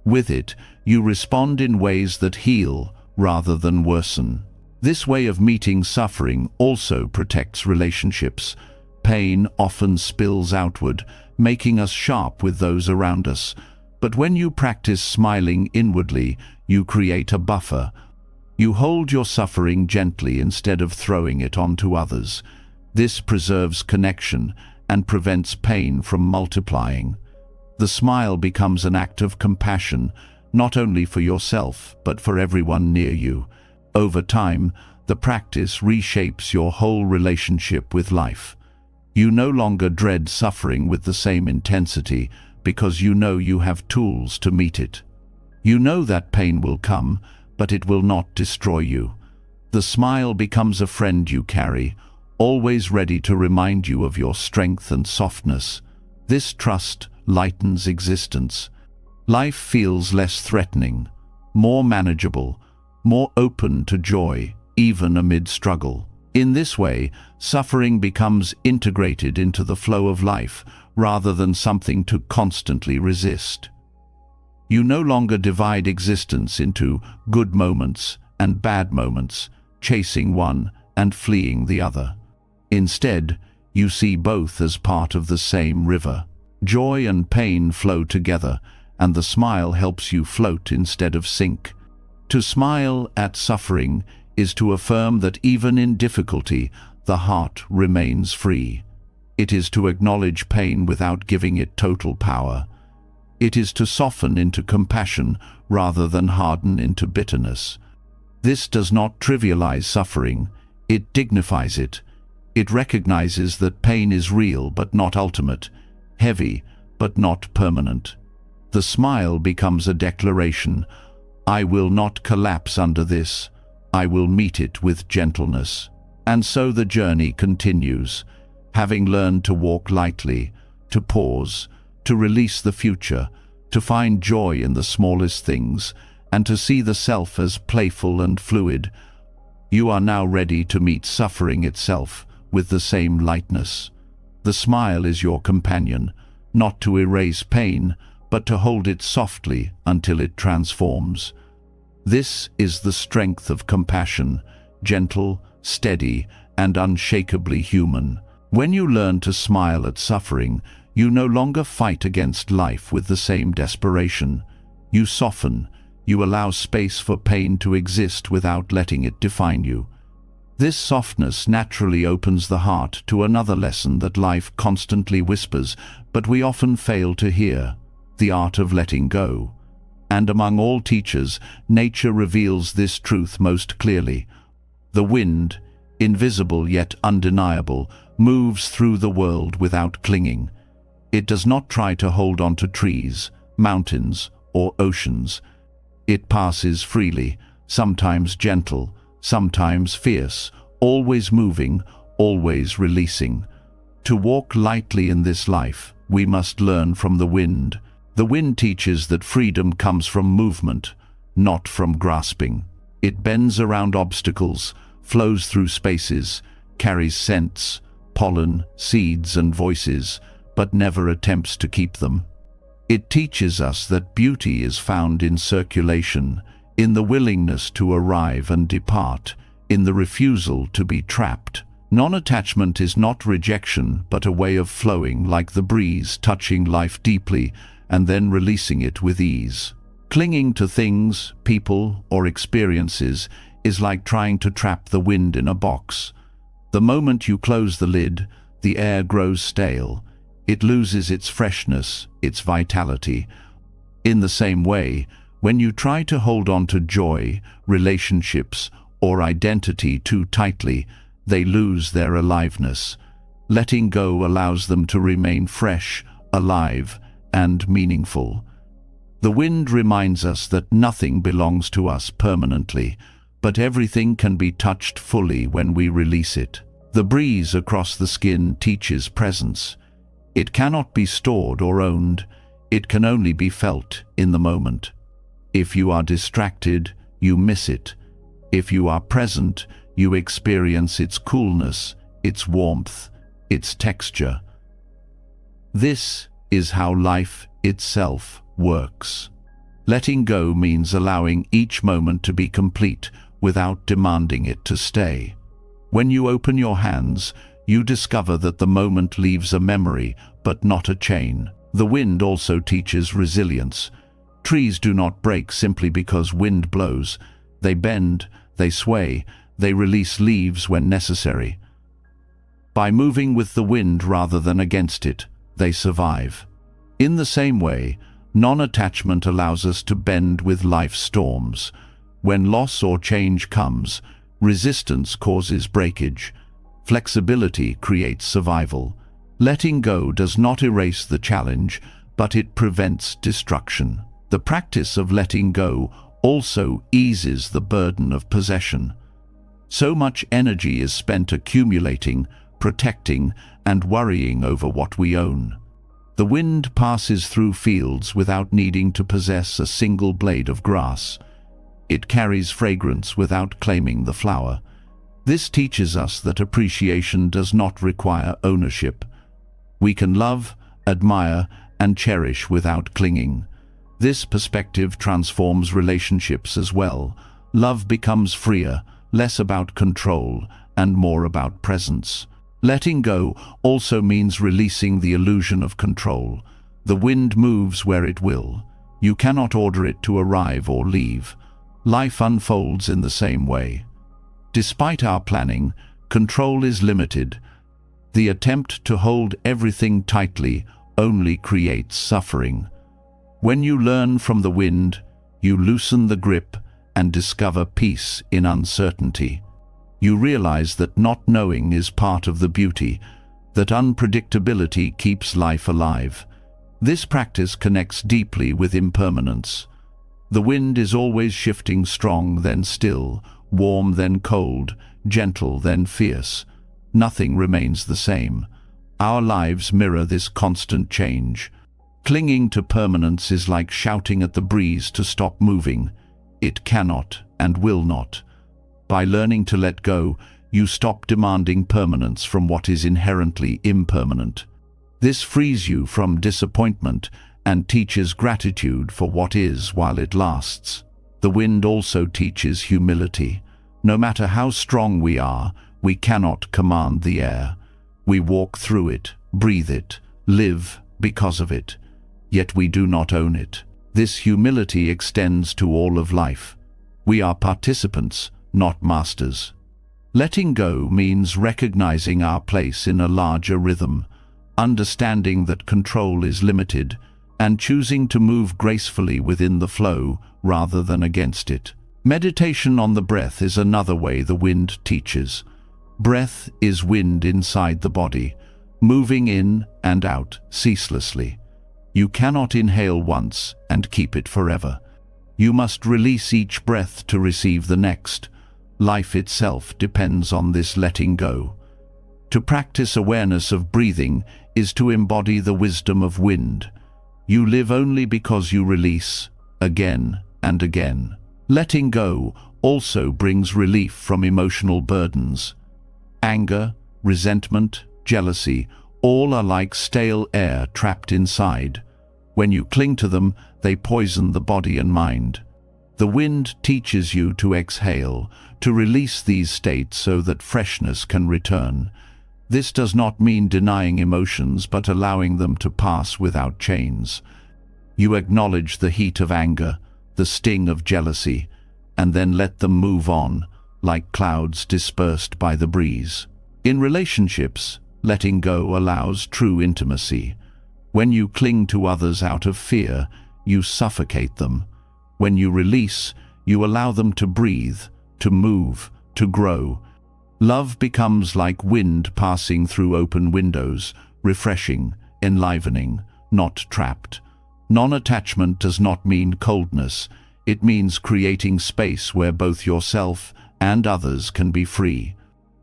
With it, you respond in ways that heal rather than worsen. This way of meeting suffering also protects relationships. Pain often spills outward, making us sharp with those around us. But when you practice smiling inwardly, you create a buffer. You hold your suffering gently instead of throwing it onto others. This preserves connection and prevents pain from multiplying. The smile becomes an act of compassion, not only for yourself, but for everyone near you. Over time, the practice reshapes your whole relationship with life. You no longer dread suffering with the same intensity because you know you have tools to meet it. You know that pain will come, but it will not destroy you. The smile becomes a friend you carry, always ready to remind you of your strength and softness. This trust lightens existence. Life feels less threatening, more manageable, more open to joy, even amid struggle. In this way, suffering becomes integrated into the flow of life rather than something to constantly resist. You no longer divide existence into good moments and bad moments, chasing one and fleeing the other. Instead, you see both as part of the same river. Joy and pain flow together, and the smile helps you float instead of sink. To smile at suffering is to affirm that even in difficulty, the heart remains free. It is to acknowledge pain without giving it total power. It is to soften into compassion rather than harden into bitterness. This does not trivialize suffering, it dignifies it. It recognizes that pain is real but not ultimate, heavy but not permanent. The smile becomes a declaration: I will not collapse under this, I will meet it with gentleness. And so the journey continues, having learned to walk lightly, to pause, to release the future, to find joy in the smallest things, and to see the self as playful and fluid. You are now ready to meet suffering itself with the same lightness. The smile is your companion, not to erase pain, but to hold it softly until it transforms. This is the strength of compassion, gentle, steady, and unshakably human. When you learn to smile at suffering, you no longer fight against life with the same desperation. You soften, you allow space for pain to exist without letting it define you. This softness naturally opens the heart to another lesson that life constantly whispers, but we often fail to hear: the art of letting go. And among all teachers, nature reveals this truth most clearly. The wind, invisible yet undeniable, moves through the world without clinging. It does not try to hold on to trees, mountains, or oceans. It passes freely, sometimes gentle, sometimes fierce, always moving, always releasing. To walk lightly in this life, we must learn from the wind. The wind teaches that freedom comes from movement, not from grasping. It bends around obstacles, flows through spaces, carries scents, pollen, seeds, and voices, but never attempts to keep them. It teaches us that beauty is found in circulation, in the willingness to arrive and depart, in the refusal to be trapped. Non-attachment is not rejection, but a way of flowing like the breeze, touching life deeply and then releasing it with ease. Clinging to things, people, or experiences is like trying to trap the wind in a box. The moment you close the lid, the air grows stale. It loses its freshness, its vitality. In the same way, when you try to hold on to joy, relationships, or identity too tightly, they lose their aliveness. Letting go allows them to remain fresh, alive, and meaningful. The wind reminds us that nothing belongs to us permanently, but everything can be touched fully when we release it. The breeze across the skin teaches presence. It cannot be stored or owned. It can only be felt in the moment. If you are distracted, you miss it. If you are present, you experience its coolness, its warmth, its texture. This is how life itself works. Letting go means allowing each moment to be complete without demanding it to stay. When you open your hands, you discover that the moment leaves a memory, but not a chain. The wind also teaches resilience. Trees do not break simply because wind blows. They bend, they sway, they release leaves when necessary. By moving with the wind rather than against it, they survive. In the same way, non-attachment allows us to bend with life's storms. When loss or change comes, resistance causes breakage. Flexibility creates survival. Letting go does not erase the challenge, but it prevents destruction. The practice of letting go also eases the burden of possession. So much energy is spent accumulating, protecting, and worrying over what we own. The wind passes through fields without needing to possess a single blade of grass. It carries fragrance without claiming the flower. This teaches us that appreciation does not require ownership. We can love, admire, and cherish without clinging. This perspective transforms relationships as well. Love becomes freer, less about control, and more about presence. Letting go also means releasing the illusion of control. The wind moves where it will. You cannot order it to arrive or leave. Life unfolds in the same way. Despite our planning, control is limited. The attempt to hold everything tightly only creates suffering. When you learn from the wind, you loosen the grip and discover peace in uncertainty. You realize that not knowing is part of the beauty, that unpredictability keeps life alive. This practice connects deeply with impermanence. The wind is always shifting, strong then still, warm then cold, gentle then fierce. Nothing remains the same. Our lives mirror this constant change. Clinging to permanence is like shouting at the breeze to stop moving. It cannot and will not. By learning to let go, you stop demanding permanence from what is inherently impermanent. This frees you from disappointment and teaches gratitude for what is while it lasts. The wind also teaches humility. No matter how strong we are, we cannot command the air. We walk through it, breathe it, live because of it. Yet we do not own it. This humility extends to all of life. We are participants, not masters. Letting go means recognizing our place in a larger rhythm, understanding that control is limited, and choosing to move gracefully within the flow rather than against it. Meditation on the breath is another way the wind teaches. Breath is wind inside the body, moving in and out ceaselessly. You cannot inhale once and keep it forever. You must release each breath to receive the next. Life itself depends on this letting go. To practice awareness of breathing is to embody the wisdom of wind. You live only because you release, again and again. Letting go also brings relief from emotional burdens. Anger, resentment, jealousy, all are like stale air trapped inside. When you cling to them, they poison the body and mind. The wind teaches you to exhale, to release these states so that freshness can return. This does not mean denying emotions, but allowing them to pass without chains. You acknowledge the heat of anger, the sting of jealousy, and then let them move on, like clouds dispersed by the breeze. In relationships, letting go allows true intimacy. When you cling to others out of fear, you suffocate them. When you release, you allow them to breathe, to move, to grow. Love becomes like wind passing through open windows, refreshing, enlivening, not trapped. Non-attachment does not mean coldness. It means creating space where both yourself and others can be free.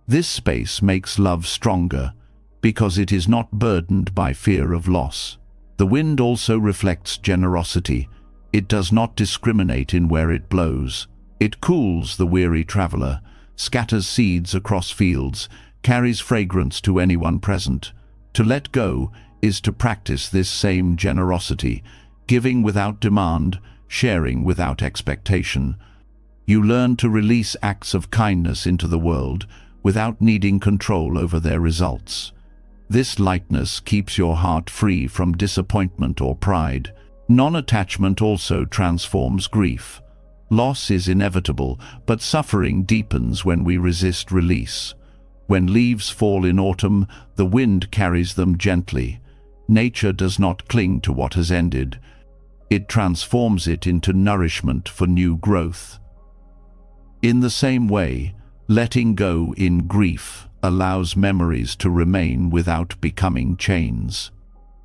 This space makes love stronger, because it is not burdened by fear of loss. The wind also reflects generosity. It does not discriminate in where it blows. It cools the weary traveler, scatters seeds across fields, carries fragrance to anyone present. To let go is to practice this same generosity, giving without demand, sharing without expectation. You learn to release acts of kindness into the world without needing control over their results. This lightness keeps your heart free from disappointment or pride. Non-attachment also transforms grief. Loss is inevitable, but suffering deepens when we resist release. When leaves fall in autumn, the wind carries them gently. Nature does not cling to what has ended. It transforms it into nourishment for new growth. In the same way, letting go in grief allows memories to remain without becoming chains.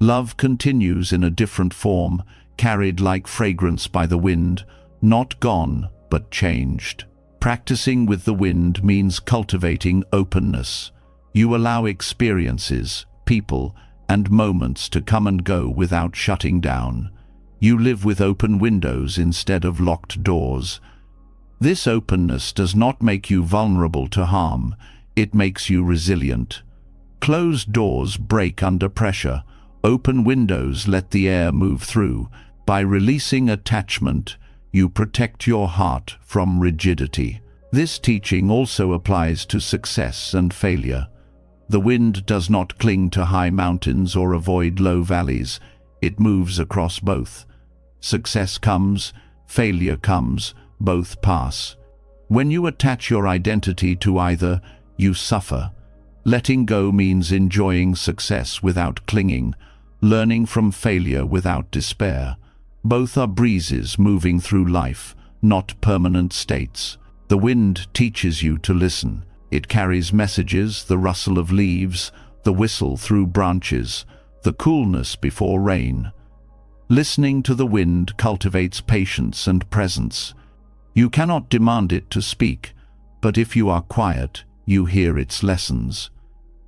Love continues in a different form, carried like fragrance by the wind, not gone, but changed. Practicing with the wind means cultivating openness. You allow experiences, people, and moments to come and go without shutting down. You live with open windows instead of locked doors. This openness does not make you vulnerable to harm. It makes you resilient. Closed doors break under pressure. Open windows let the air move through. By releasing attachment, you protect your heart from rigidity. This teaching also applies to success and failure. The wind does not cling to high mountains or avoid low valleys. It moves across both. Success comes, failure comes, both pass. When you attach your identity to either, you suffer. Letting go means enjoying success without clinging, learning from failure without despair. Both are breezes moving through life, not permanent states. The wind teaches you to listen. It carries messages, the rustle of leaves, the whistle through branches, the coolness before rain. Listening to the wind cultivates patience and presence. You cannot demand it to speak, but if you are quiet, you hear its lessons.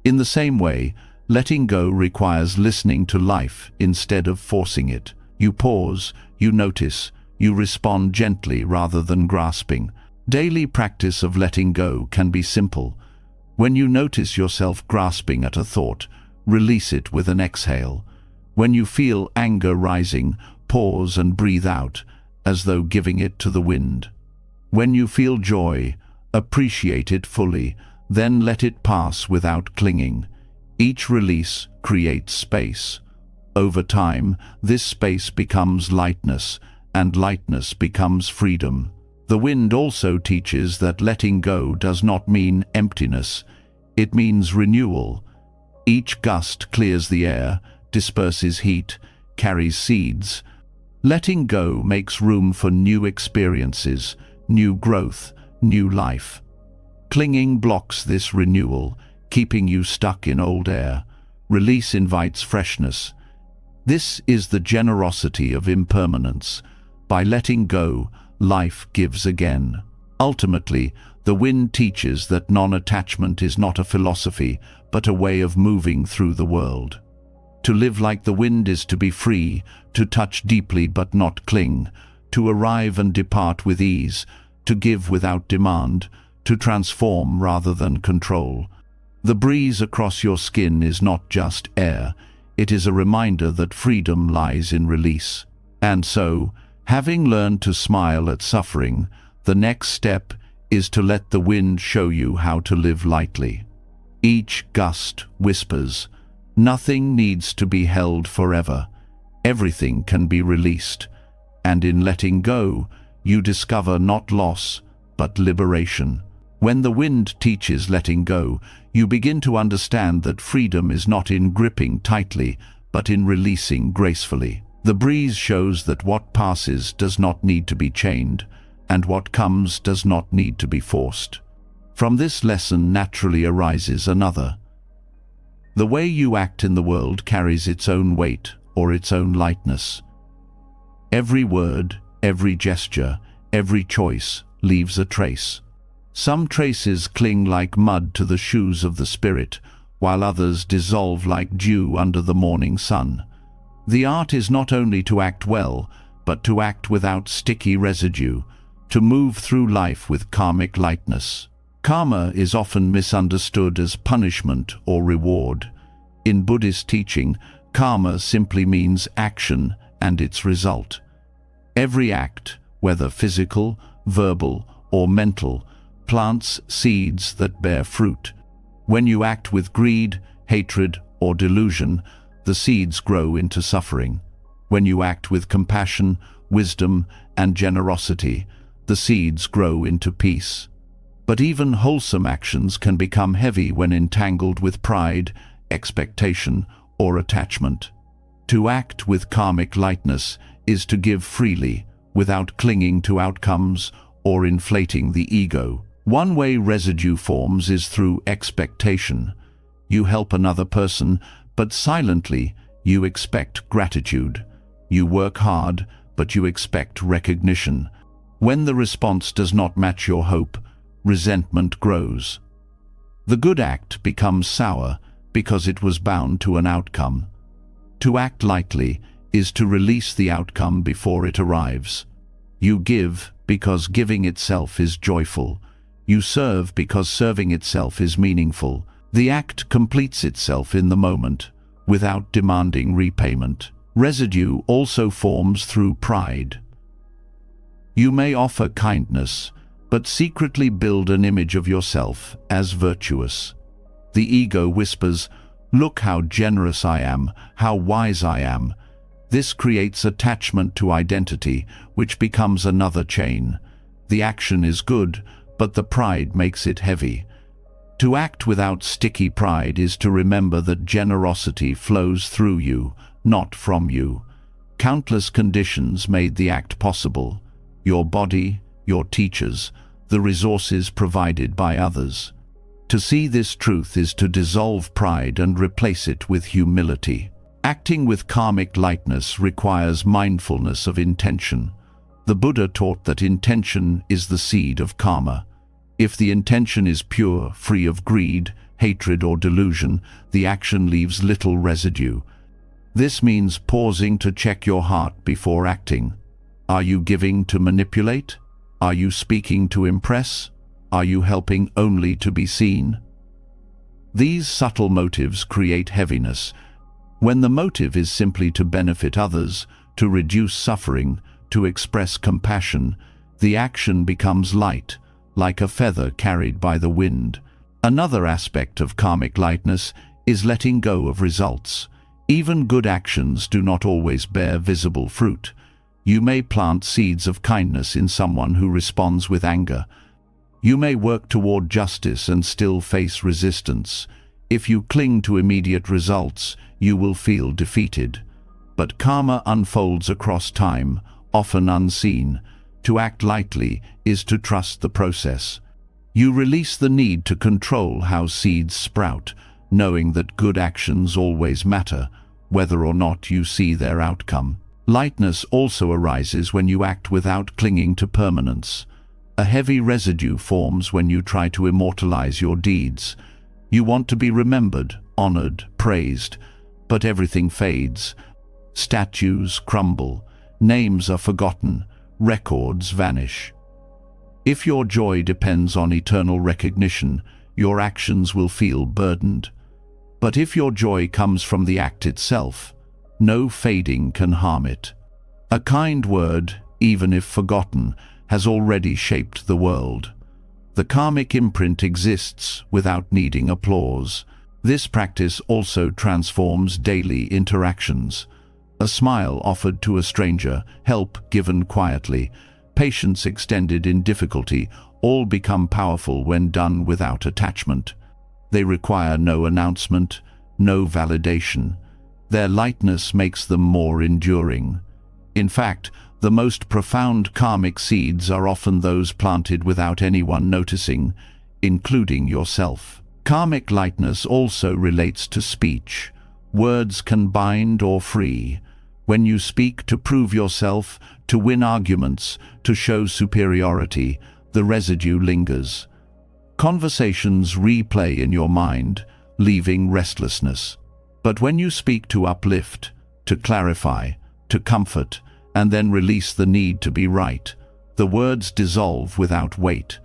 In the same way, letting go requires listening to life instead of forcing it. You pause, you notice, you respond gently rather than grasping. Daily practice of letting go can be simple. When you notice yourself grasping at a thought, release it with an exhale. When you feel anger rising, pause and breathe out, as though giving it to the wind. When you feel joy, appreciate it fully, then let it pass without clinging. Each release creates space. Over time, this space becomes lightness, and lightness becomes freedom. The wind also teaches that letting go does not mean emptiness. It means renewal. Each gust clears the air, disperses heat, carries seeds. Letting go makes room for new experiences, new growth, new life. Clinging blocks this renewal, keeping you stuck in old air. Release invites freshness. This is the generosity of impermanence. By letting go, life gives again. Ultimately, the wind teaches that non-attachment is not a philosophy, but a way of moving through the world. To live like the wind is to be free, to touch deeply but not cling, to arrive and depart with ease, to give without demand, to transform rather than control. The breeze across your skin is not just air, it is a reminder that freedom lies in release. And so, having learned to smile at suffering, the next step is to let the wind show you how to live lightly. Each gust whispers, nothing needs to be held forever. Everything can be released. And in letting go, you discover not loss, but liberation. When the wind teaches letting go, you begin to understand that freedom is not in gripping tightly, but in releasing gracefully. The breeze shows that what passes does not need to be chained, and what comes does not need to be forced. From this lesson naturally arises another. The way you act in the world carries its own weight or its own lightness. Every word, every gesture, every choice leaves a trace. Some traces cling like mud to the shoes of the spirit, while others dissolve like dew under the morning sun. The art is not only to act well, but to act without sticky residue, to move through life with karmic lightness. Karma is often misunderstood as punishment or reward. In Buddhist teaching, karma simply means action and its result. Every act, whether physical, verbal, or mental, plants seeds that bear fruit. When you act with greed, hatred, or delusion, the seeds grow into suffering. When you act with compassion, wisdom, and generosity, the seeds grow into peace. But even wholesome actions can become heavy when entangled with pride, expectation, or attachment. To act with karmic lightness is to give freely, without clinging to outcomes or inflating the ego. One way residue forms is through expectation. You help another person, but silently you expect gratitude. You work hard, but you expect recognition. When the response does not match your hope, resentment grows. The good act becomes sour because it was bound to an outcome. To act lightly is to release the outcome before it arrives. You give because giving itself is joyful. You serve because serving itself is meaningful. The act completes itself in the moment, without demanding repayment. Residue also forms through pride. You may offer kindness, but secretly build an image of yourself as virtuous. The ego whispers, "Look how generous I am, how wise I am." This creates attachment to identity, which becomes another chain. The action is good, but the pride makes it heavy. To act without sticky pride is to remember that generosity flows through you, not from you. Countless conditions made the act possible: your body, your teachers, the resources provided by others. To see this truth is to dissolve pride and replace it with humility. Acting with karmic lightness requires mindfulness of intention. The Buddha taught that intention is the seed of karma. If the intention is pure, free of greed, hatred, or delusion, the action leaves little residue. This means pausing to check your heart before acting. Are you giving to manipulate? Are you speaking to impress? Are you helping only to be seen? These subtle motives create heaviness. When the motive is simply to benefit others, to reduce suffering, to express compassion, the action becomes light, like a feather carried by the wind. Another aspect of karmic lightness is letting go of results. Even good actions do not always bear visible fruit. You may plant seeds of kindness in someone who responds with anger. You may work toward justice and still face resistance. If you cling to immediate results, you will feel defeated. But karma unfolds across time, often unseen. To act lightly is to trust the process. You release the need to control how seeds sprout, knowing that good actions always matter, whether or not you see their outcome. Lightness also arises when you act without clinging to permanence. A heavy residue forms when you try to immortalize your deeds. You want to be remembered, honored, praised, but everything fades. Statues crumble, names are forgotten, records vanish. If your joy depends on eternal recognition, your actions will feel burdened. But if your joy comes from the act itself, no fading can harm it. A kind word, even if forgotten, has already shaped the world. The karmic imprint exists without needing applause. This practice also transforms daily interactions. A smile offered to a stranger, help given quietly, patience extended in difficulty, all become powerful when done without attachment. They require no announcement, no validation. Their lightness makes them more enduring. In fact, the most profound karmic seeds are often those planted without anyone noticing, including yourself. Karmic lightness also relates to speech. Words can bind or free. When you speak to prove yourself, to win arguments, to show superiority, the residue lingers. Conversations replay in your mind, leaving restlessness. But when you speak to uplift, to clarify, to comfort, and then release the need to be right, the words dissolve without weight.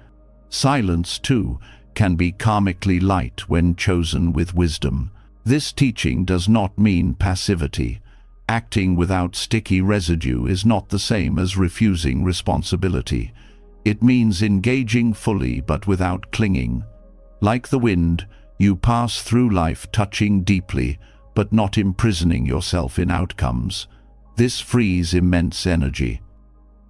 Silence, too, can be karmically light when chosen with wisdom. This teaching does not mean passivity. Acting without sticky residue is not the same as refusing responsibility. It means engaging fully but without clinging. Like the wind, you pass through life touching deeply, but not imprisoning yourself in outcomes. This frees immense energy.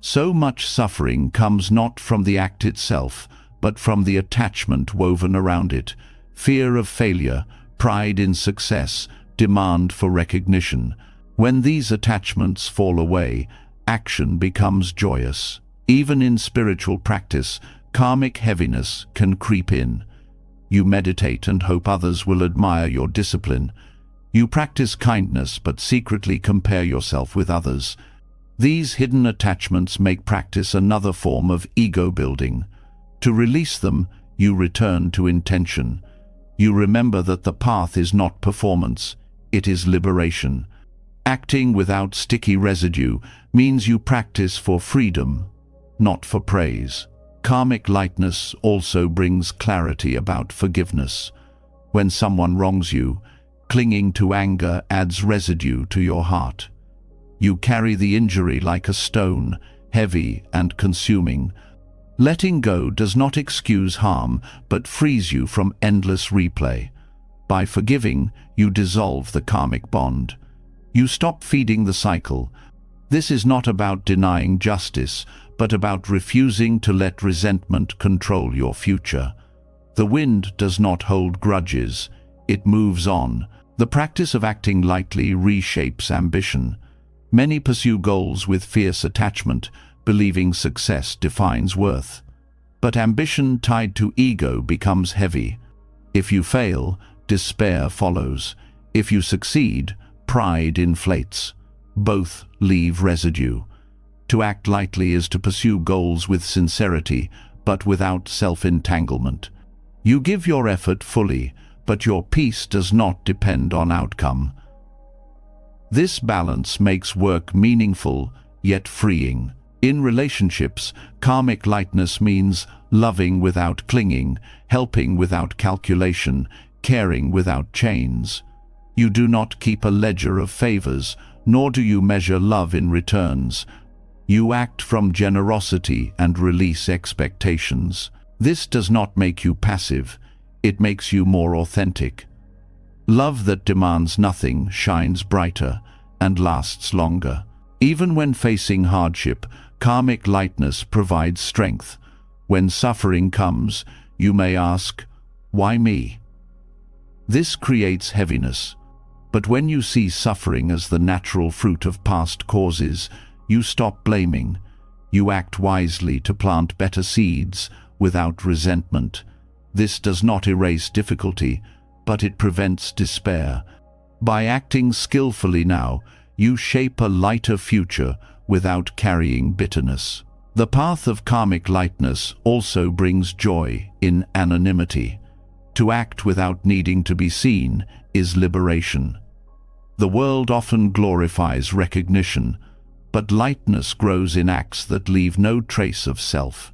So much suffering comes not from the act itself, but from the attachment woven around it. Fear of failure, pride in success, demand for recognition. When these attachments fall away, action becomes joyous. Even in spiritual practice, karmic heaviness can creep in. You meditate and hope others will admire your discipline. You practice kindness but secretly compare yourself with others. These hidden attachments make practice another form of ego building. To release them, you return to intention. You remember that the path is not performance, it is liberation. Acting without sticky residue means you practice for freedom, not for praise. Karmic lightness also brings clarity about forgiveness. When someone wrongs you, clinging to anger adds residue to your heart. You carry the injury like a stone, heavy and consuming. Letting go does not excuse harm, but frees you from endless replay. By forgiving, you dissolve the karmic bond. You stop feeding the cycle. This is not about denying justice, but about refusing to let resentment control your future. The wind does not hold grudges. It moves on. The practice of acting lightly reshapes ambition. Many pursue goals with fierce attachment, believing success defines worth. But ambition tied to ego becomes heavy. If you fail, despair follows. If you succeed, pride inflates. Both leave residue. To act lightly is to pursue goals with sincerity, but without self-entanglement. You give your effort fully, but your peace does not depend on outcome. This balance makes work meaningful, yet freeing. In relationships, karmic lightness means loving without clinging, helping without calculation, caring without chains. You do not keep a ledger of favors, nor do you measure love in returns. You act from generosity and release expectations. This does not make you passive, it makes you more authentic. Love that demands nothing shines brighter and lasts longer. Even when facing hardship, karmic lightness provides strength. When suffering comes, you may ask, "Why me?" This creates heaviness. But when you see suffering as the natural fruit of past causes, you stop blaming. You act wisely to plant better seeds without resentment. This does not erase difficulty, but it prevents despair. By acting skillfully now, you shape a lighter future without carrying bitterness. The path of karmic lightness also brings joy in anonymity. To act without needing to be seen is liberation. The world often glorifies recognition, but lightness grows in acts that leave no trace of self.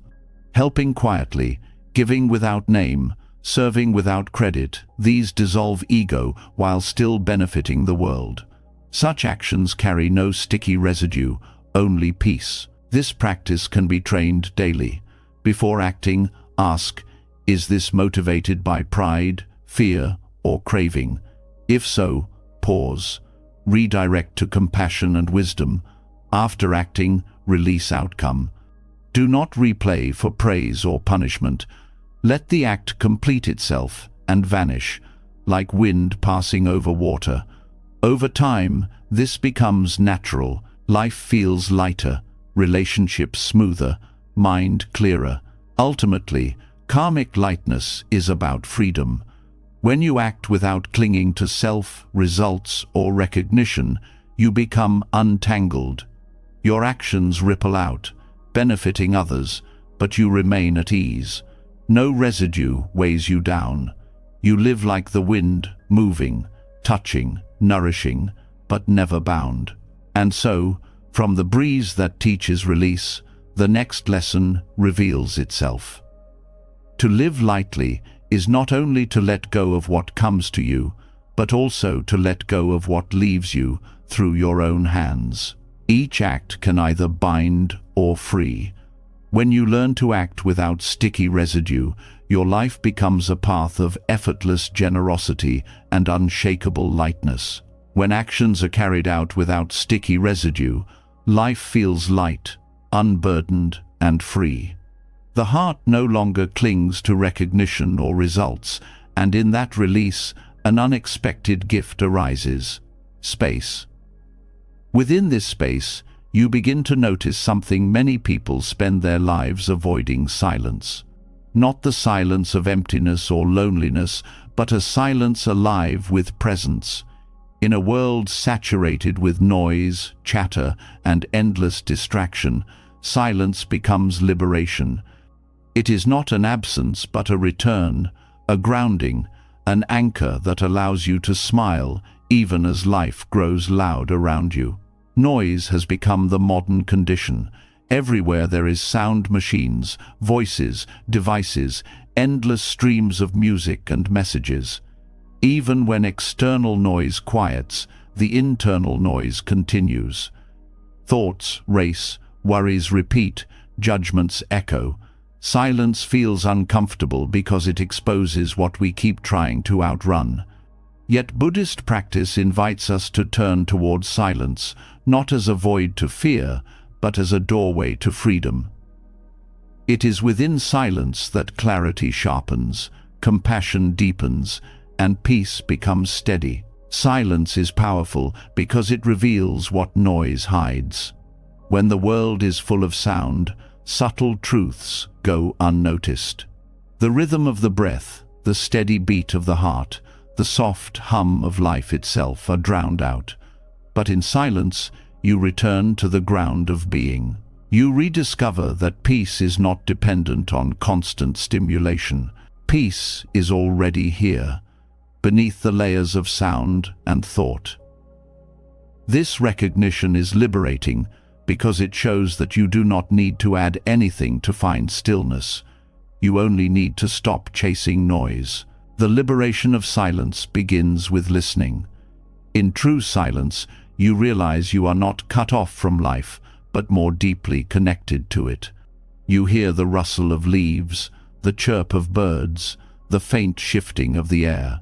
Helping quietly, giving without name, serving without credit, these dissolve ego while still benefiting the world. Such actions carry no sticky residue, only peace. This practice can be trained daily. Before acting, ask, is this motivated by pride, fear, or craving? If so, pause. Redirect to compassion and wisdom. After acting, release outcome. Do not replay for praise or punishment. Let the act complete itself and vanish, like wind passing over water. Over time, this becomes natural. Life feels lighter, relationships smoother, mind clearer. Ultimately, karmic lightness is about freedom. When you act without clinging to self, results, or recognition, you become untangled. Your actions ripple out, benefiting others, but you remain at ease. No residue weighs you down. You live like the wind, moving, touching, nourishing, but never bound. And so, from the breeze that teaches release, the next lesson reveals itself. To live lightly is not only to let go of what comes to you, but also to let go of what leaves you through your own hands. Each act can either bind or free. When you learn to act without sticky residue, your life becomes a path of effortless generosity and unshakable lightness. When actions are carried out without sticky residue, life feels light, unburdened, and free. The heart no longer clings to recognition or results, and in that release, an unexpected gift arises: space. Within this space, you begin to notice something many people spend their lives avoiding: silence. Not the silence of emptiness or loneliness, but a silence alive with presence. In a world saturated with noise, chatter, and endless distraction, silence becomes liberation. It is not an absence, but a return, a grounding, an anchor that allows you to smile even as life grows loud around you. Noise has become the modern condition. Everywhere there is sound machines, voices, devices, endless streams of music and messages. Even when external noise quiets, the internal noise continues. Thoughts race, worries repeat, judgments echo. Silence feels uncomfortable because it exposes what we keep trying to outrun. Yet Buddhist practice invites us to turn towards silence, not as a void to fear, but as a doorway to freedom. It is within silence that clarity sharpens, compassion deepens, and peace becomes steady. Silence is powerful because it reveals what noise hides. When the world is full of sound, subtle truths go unnoticed. The rhythm of the breath, the steady beat of the heart, the soft hum of life itself are drowned out. But in silence, you return to the ground of being. You rediscover that peace is not dependent on constant stimulation. Peace is already here, beneath the layers of sound and thought. This recognition is liberating because it shows that you do not need to add anything to find stillness. You only need to stop chasing noise. The liberation of silence begins with listening. In true silence, you realize you are not cut off from life, but more deeply connected to it. You hear the rustle of leaves, the chirp of birds, the faint shifting of the air.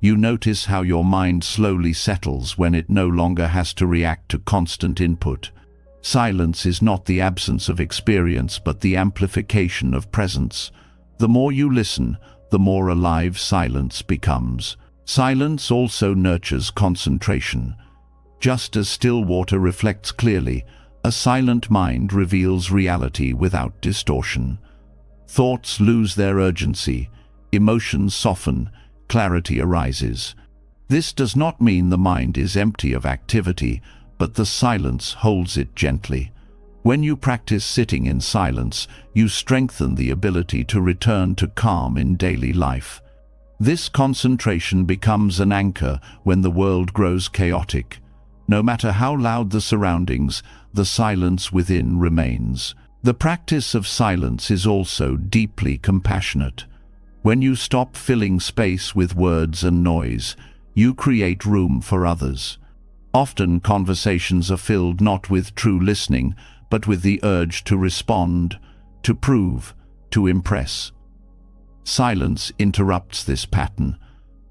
You notice how your mind slowly settles when it no longer has to react to constant input. Silence is not the absence of experience, but the amplification of presence. The more you listen, the more alive silence becomes. Silence also nurtures concentration. Just as still water reflects clearly, a silent mind reveals reality without distortion. Thoughts lose their urgency, emotions soften, clarity arises. This does not mean the mind is empty of activity, but the silence holds it gently. When you practice sitting in silence, you strengthen the ability to return to calm in daily life. This concentration becomes an anchor when the world grows chaotic. No matter how loud the surroundings, the silence within remains. The practice of silence is also deeply compassionate. When you stop filling space with words and noise, you create room for others. Often conversations are filled not with true listening, but with the urge to respond, to prove, to impress. Silence interrupts this pattern.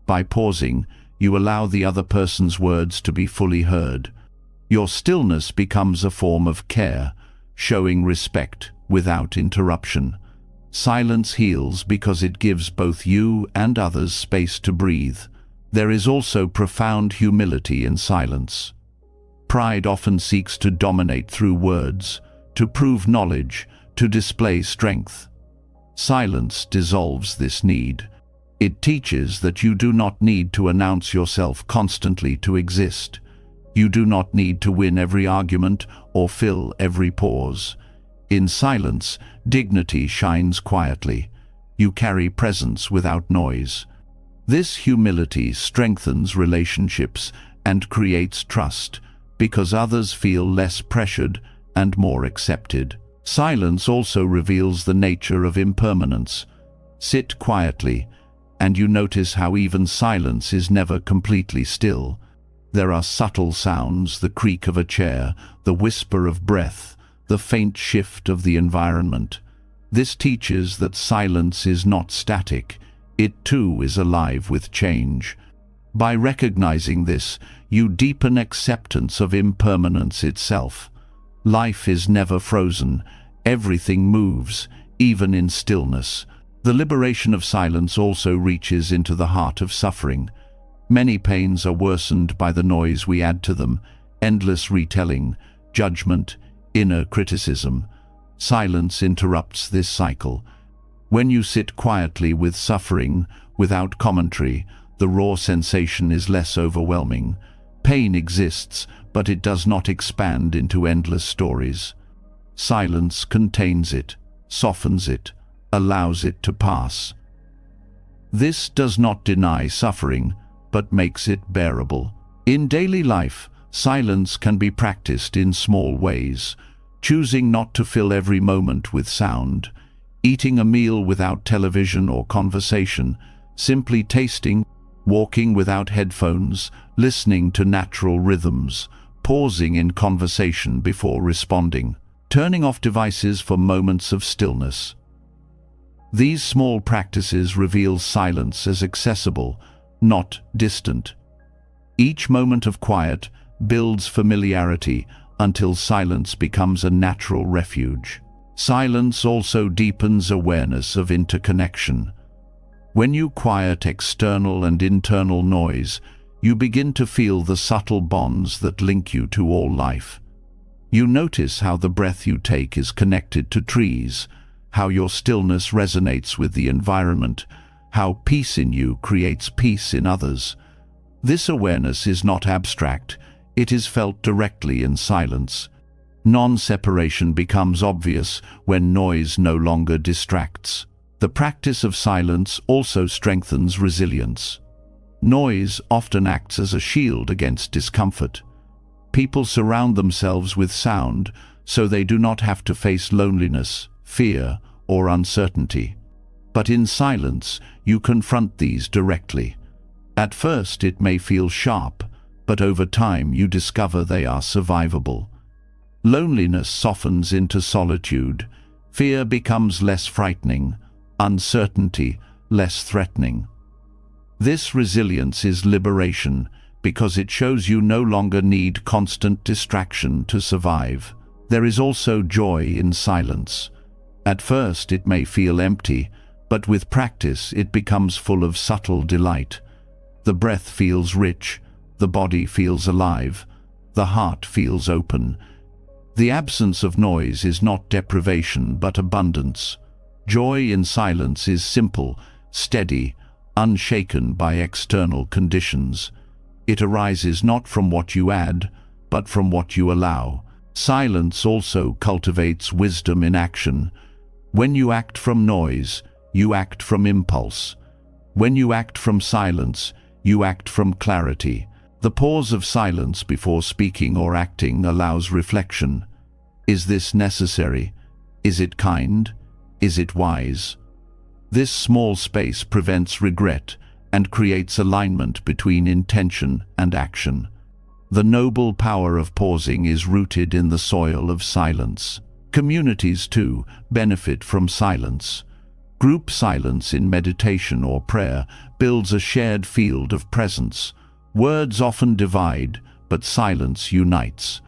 By pausing, you allow the other person's words to be fully heard. Your stillness becomes a form of care, showing respect without interruption. Silence heals because it gives both you and others space to breathe. There is also profound humility in silence. Pride often seeks to dominate through words, to prove knowledge, to display strength. Silence dissolves this need. It teaches that you do not need to announce yourself constantly to exist. You do not need to win every argument or fill every pause. In silence, dignity shines quietly. You carry presence without noise. This humility strengthens relationships and creates trust, because others feel less pressured and more accepted. Silence also reveals the nature of impermanence. Sit quietly, and you notice how even silence is never completely still. There are subtle sounds, the creak of a chair, the whisper of breath, the faint shift of the environment. This teaches that silence is not static. It too is alive with change. By recognizing this, you deepen acceptance of impermanence itself. Life is never frozen. Everything moves, even in stillness. The liberation of silence also reaches into the heart of suffering. Many pains are worsened by the noise we add to them, endless retelling, judgment, inner criticism. Silence interrupts this cycle. When you sit quietly with suffering, without commentary, the raw sensation is less overwhelming. Pain exists, but it does not expand into endless stories. Silence contains it, softens it, allows it to pass. This does not deny suffering, but makes it bearable. In daily life, silence can be practiced in small ways, choosing not to fill every moment with sound, eating a meal without television or conversation, simply tasting, walking without headphones, listening to natural rhythms, pausing in conversation before responding, turning off devices for moments of stillness. These small practices reveal silence as accessible, not distant. Each moment of quiet builds familiarity until silence becomes a natural refuge. Silence also deepens awareness of interconnection. When you quiet external and internal noise, you begin to feel the subtle bonds that link you to all life. You notice how the breath you take is connected to trees, how your stillness resonates with the environment, how peace in you creates peace in others. This awareness is not abstract, it is felt directly in silence. Non-separation becomes obvious when noise no longer distracts. The practice of silence also strengthens resilience. Noise often acts as a shield against discomfort. People surround themselves with sound so they do not have to face loneliness, fear, or uncertainty. But in silence, you confront these directly. At first, it may feel sharp, but over time you discover they are survivable. Loneliness softens into solitude. Fear becomes less frightening, uncertainty less threatening. This resilience is liberation because it shows you no longer need constant distraction to survive. There is also joy in silence. At first it may feel empty, but with practice it becomes full of subtle delight. The breath feels rich, the body feels alive, the heart feels open. The absence of noise is not deprivation but abundance. Joy in silence is simple, steady, unshaken by external conditions. It arises not from what you add, but from what you allow. Silence also cultivates wisdom in action. When you act from noise, you act from impulse. When you act from silence, you act from clarity. The pause of silence before speaking or acting allows reflection. Is this necessary? Is it kind? Is it wise? This small space prevents regret and creates alignment between intention and action. The noble power of pausing is rooted in the soil of silence. Communities, too, benefit from silence. Group silence in meditation or prayer builds a shared field of presence. Words often divide, but silence unites.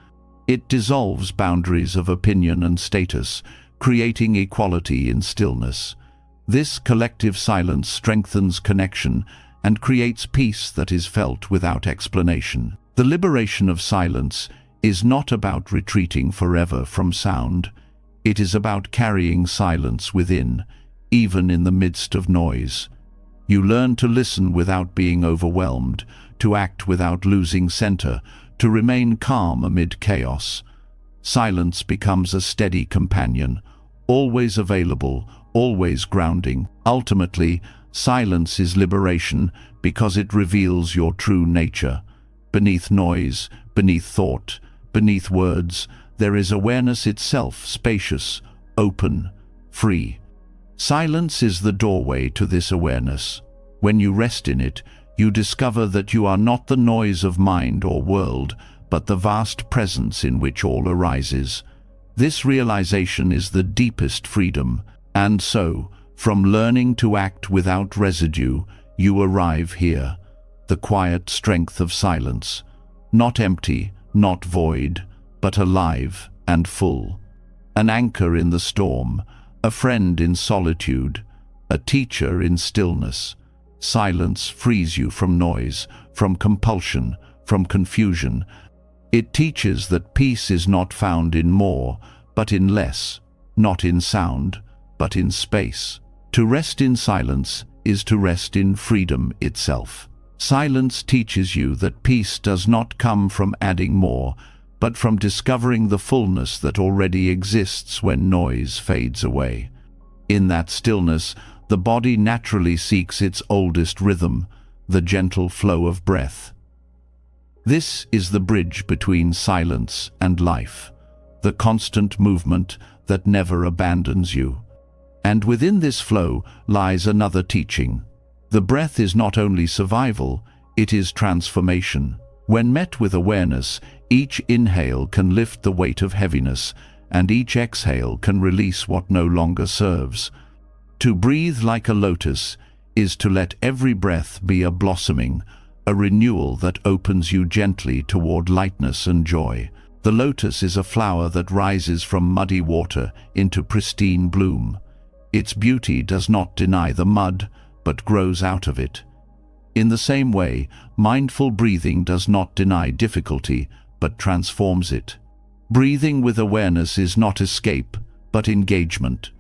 It dissolves boundaries of opinion and status, creating equality in stillness. This collective silence strengthens connection and creates peace that is felt without explanation. The liberation of silence is not about retreating forever from sound. It is about carrying silence within, even in the midst of noise. You learn to listen without being overwhelmed, to act without losing center, to remain calm amid chaos. Silence becomes a steady companion, always available, always grounding. Ultimately, silence is liberation because it reveals your true nature. Beneath noise, beneath thought, beneath words, there is awareness itself, spacious, open, free. Silence is the doorway to this awareness. When you rest in it, you discover that you are not the noise of mind or world, but the vast presence in which all arises. This realization is the deepest freedom, and so, from learning to act without residue, you arrive here, the quiet strength of silence, not empty, not void, but alive and full. An anchor in the storm, a friend in solitude, a teacher in stillness. Silence frees you from noise, from compulsion, from confusion. It teaches that peace is not found in more, but in less, not in sound, but in space. To rest in silence is to rest in freedom itself. Silence teaches you that peace does not come from adding more, but from discovering the fullness that already exists when noise fades away. In that stillness, the body naturally seeks its oldest rhythm, the gentle flow of breath. This is the bridge between silence and life, the constant movement that never abandons you. And within this flow lies another teaching. The breath is not only survival, it is transformation. When met with awareness, Each inhale can lift the weight of heaviness, and each exhale can release what no longer serves. To breathe like a lotus is to let every breath be a blossoming, a renewal that opens you gently toward lightness and joy. The lotus is a flower that rises from muddy water into pristine bloom. Its beauty does not deny the mud, but grows out of it. In the same way, mindful breathing does not deny difficulty, but transforms it. Breathing with awareness is not escape, but engagement.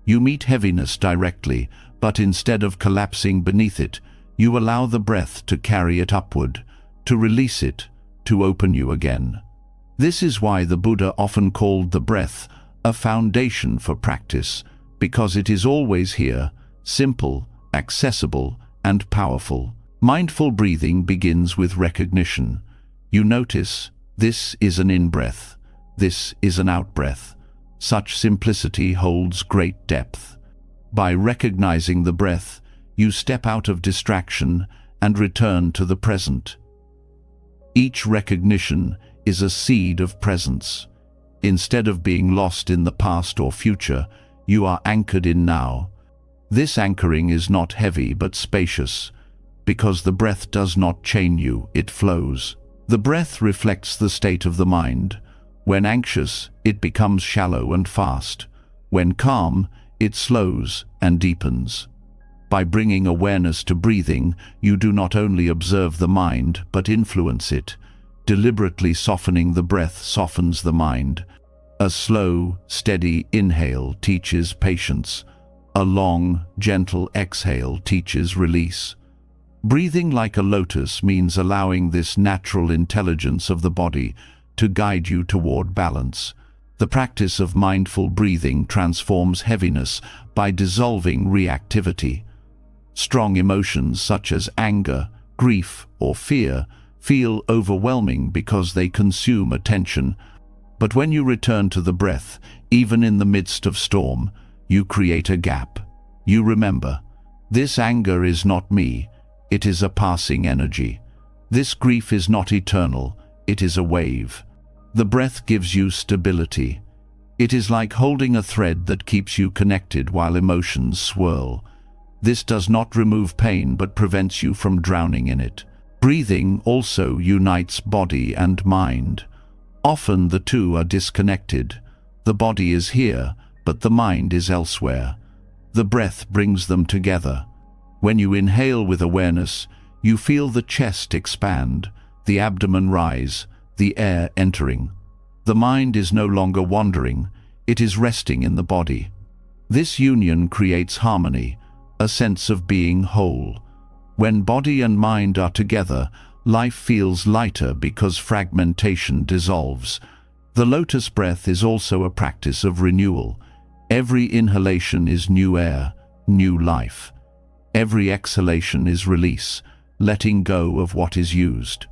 You meet heaviness directly, but instead of collapsing beneath it, you allow the breath to carry it upward, to release it, to open you again. This is why the Buddha often called the breath a foundation for practice, because it is always here, simple, accessible, and powerful. Mindful breathing begins with recognition. You notice, this is an in-breath, this is an out-breath. Such simplicity holds great depth. By recognizing the breath, you step out of distraction and return to the present. Each recognition is a seed of presence. Instead of being lost in the past or future, you are anchored in now. This anchoring is not heavy but spacious, because the breath does not chain you, it flows. The breath reflects the state of the mind. When anxious, it becomes shallow and fast. When calm, it slows and deepens. By bringing awareness to breathing, you do not only observe the mind, but influence it. Deliberately softening the breath softens the mind. A slow, steady inhale teaches patience. A long, gentle exhale teaches release. Breathing like a lotus means allowing this natural intelligence of the body to guide you toward balance. The practice of mindful breathing transforms heaviness by dissolving reactivity. Strong emotions such as anger, grief, or fear feel overwhelming because they consume attention. But when you return to the breath, even in the midst of storm, you create a gap. You remember, this anger is not me, it is a passing energy. This grief is not eternal, it is a wave. The breath gives you stability. It is like holding a thread that keeps you connected while emotions swirl. This does not remove pain but prevents you from drowning in it. Breathing also unites body and mind. Often the two are disconnected. The body is here, but the mind is elsewhere. The breath brings them together. When you inhale with awareness, you feel the chest expand, the abdomen rise, the air entering. The mind is no longer wandering, it is resting in the body. This union creates harmony, a sense of being whole. When body and mind are together, life feels lighter because fragmentation dissolves. The lotus breath is also a practice of renewal. Every inhalation is new air, new life. Every exhalation is release, letting go of what is used.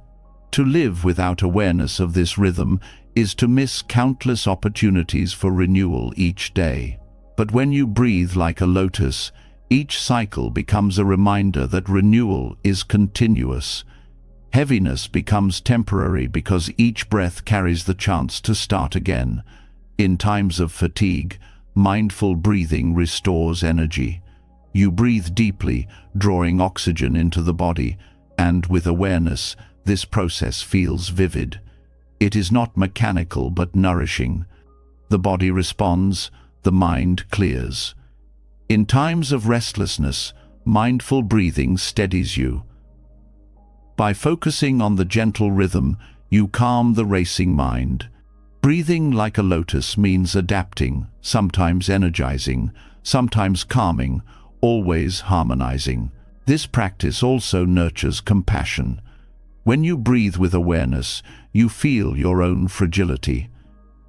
To live without awareness of this rhythm is to miss countless opportunities for renewal each day. But when you breathe like a lotus, each cycle becomes a reminder that renewal is continuous. Heaviness becomes temporary because each breath carries the chance to start again. In times of fatigue, mindful breathing restores energy. You breathe deeply, drawing oxygen into the body, and with awareness, this process feels vivid. It is not mechanical but nourishing. The body responds, the mind clears. In times of restlessness, mindful breathing steadies you. By focusing on the gentle rhythm, you calm the racing mind. Breathing like a lotus means adapting, sometimes energizing, sometimes calming, always harmonizing. This practice also nurtures compassion. When you breathe with awareness, you feel your own fragility.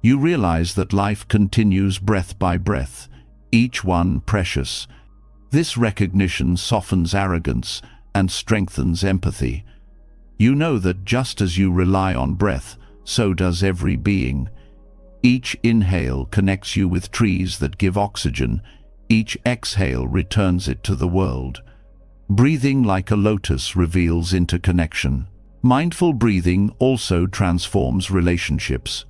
You realize that life continues breath by breath, each one precious. This recognition softens arrogance and strengthens empathy. You know that just as you rely on breath, so does every being. Each inhale connects you with trees that give oxygen. Each exhale returns it to the world. Breathing like a lotus reveals interconnection. Mindful breathing also transforms relationships.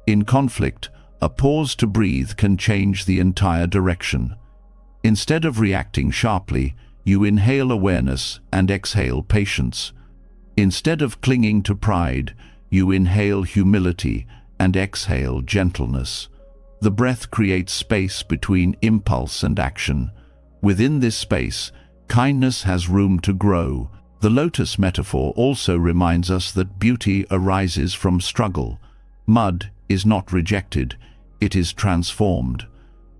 In conflict, a pause to breathe can change the entire direction. Instead of reacting sharply, you inhale awareness and exhale patience. Instead of clinging to pride, you inhale humility and exhale gentleness. The breath creates space between impulse and action. Within this space, kindness has room to grow. The lotus metaphor also reminds us that beauty arises from struggle. Mud is not rejected, it is transformed.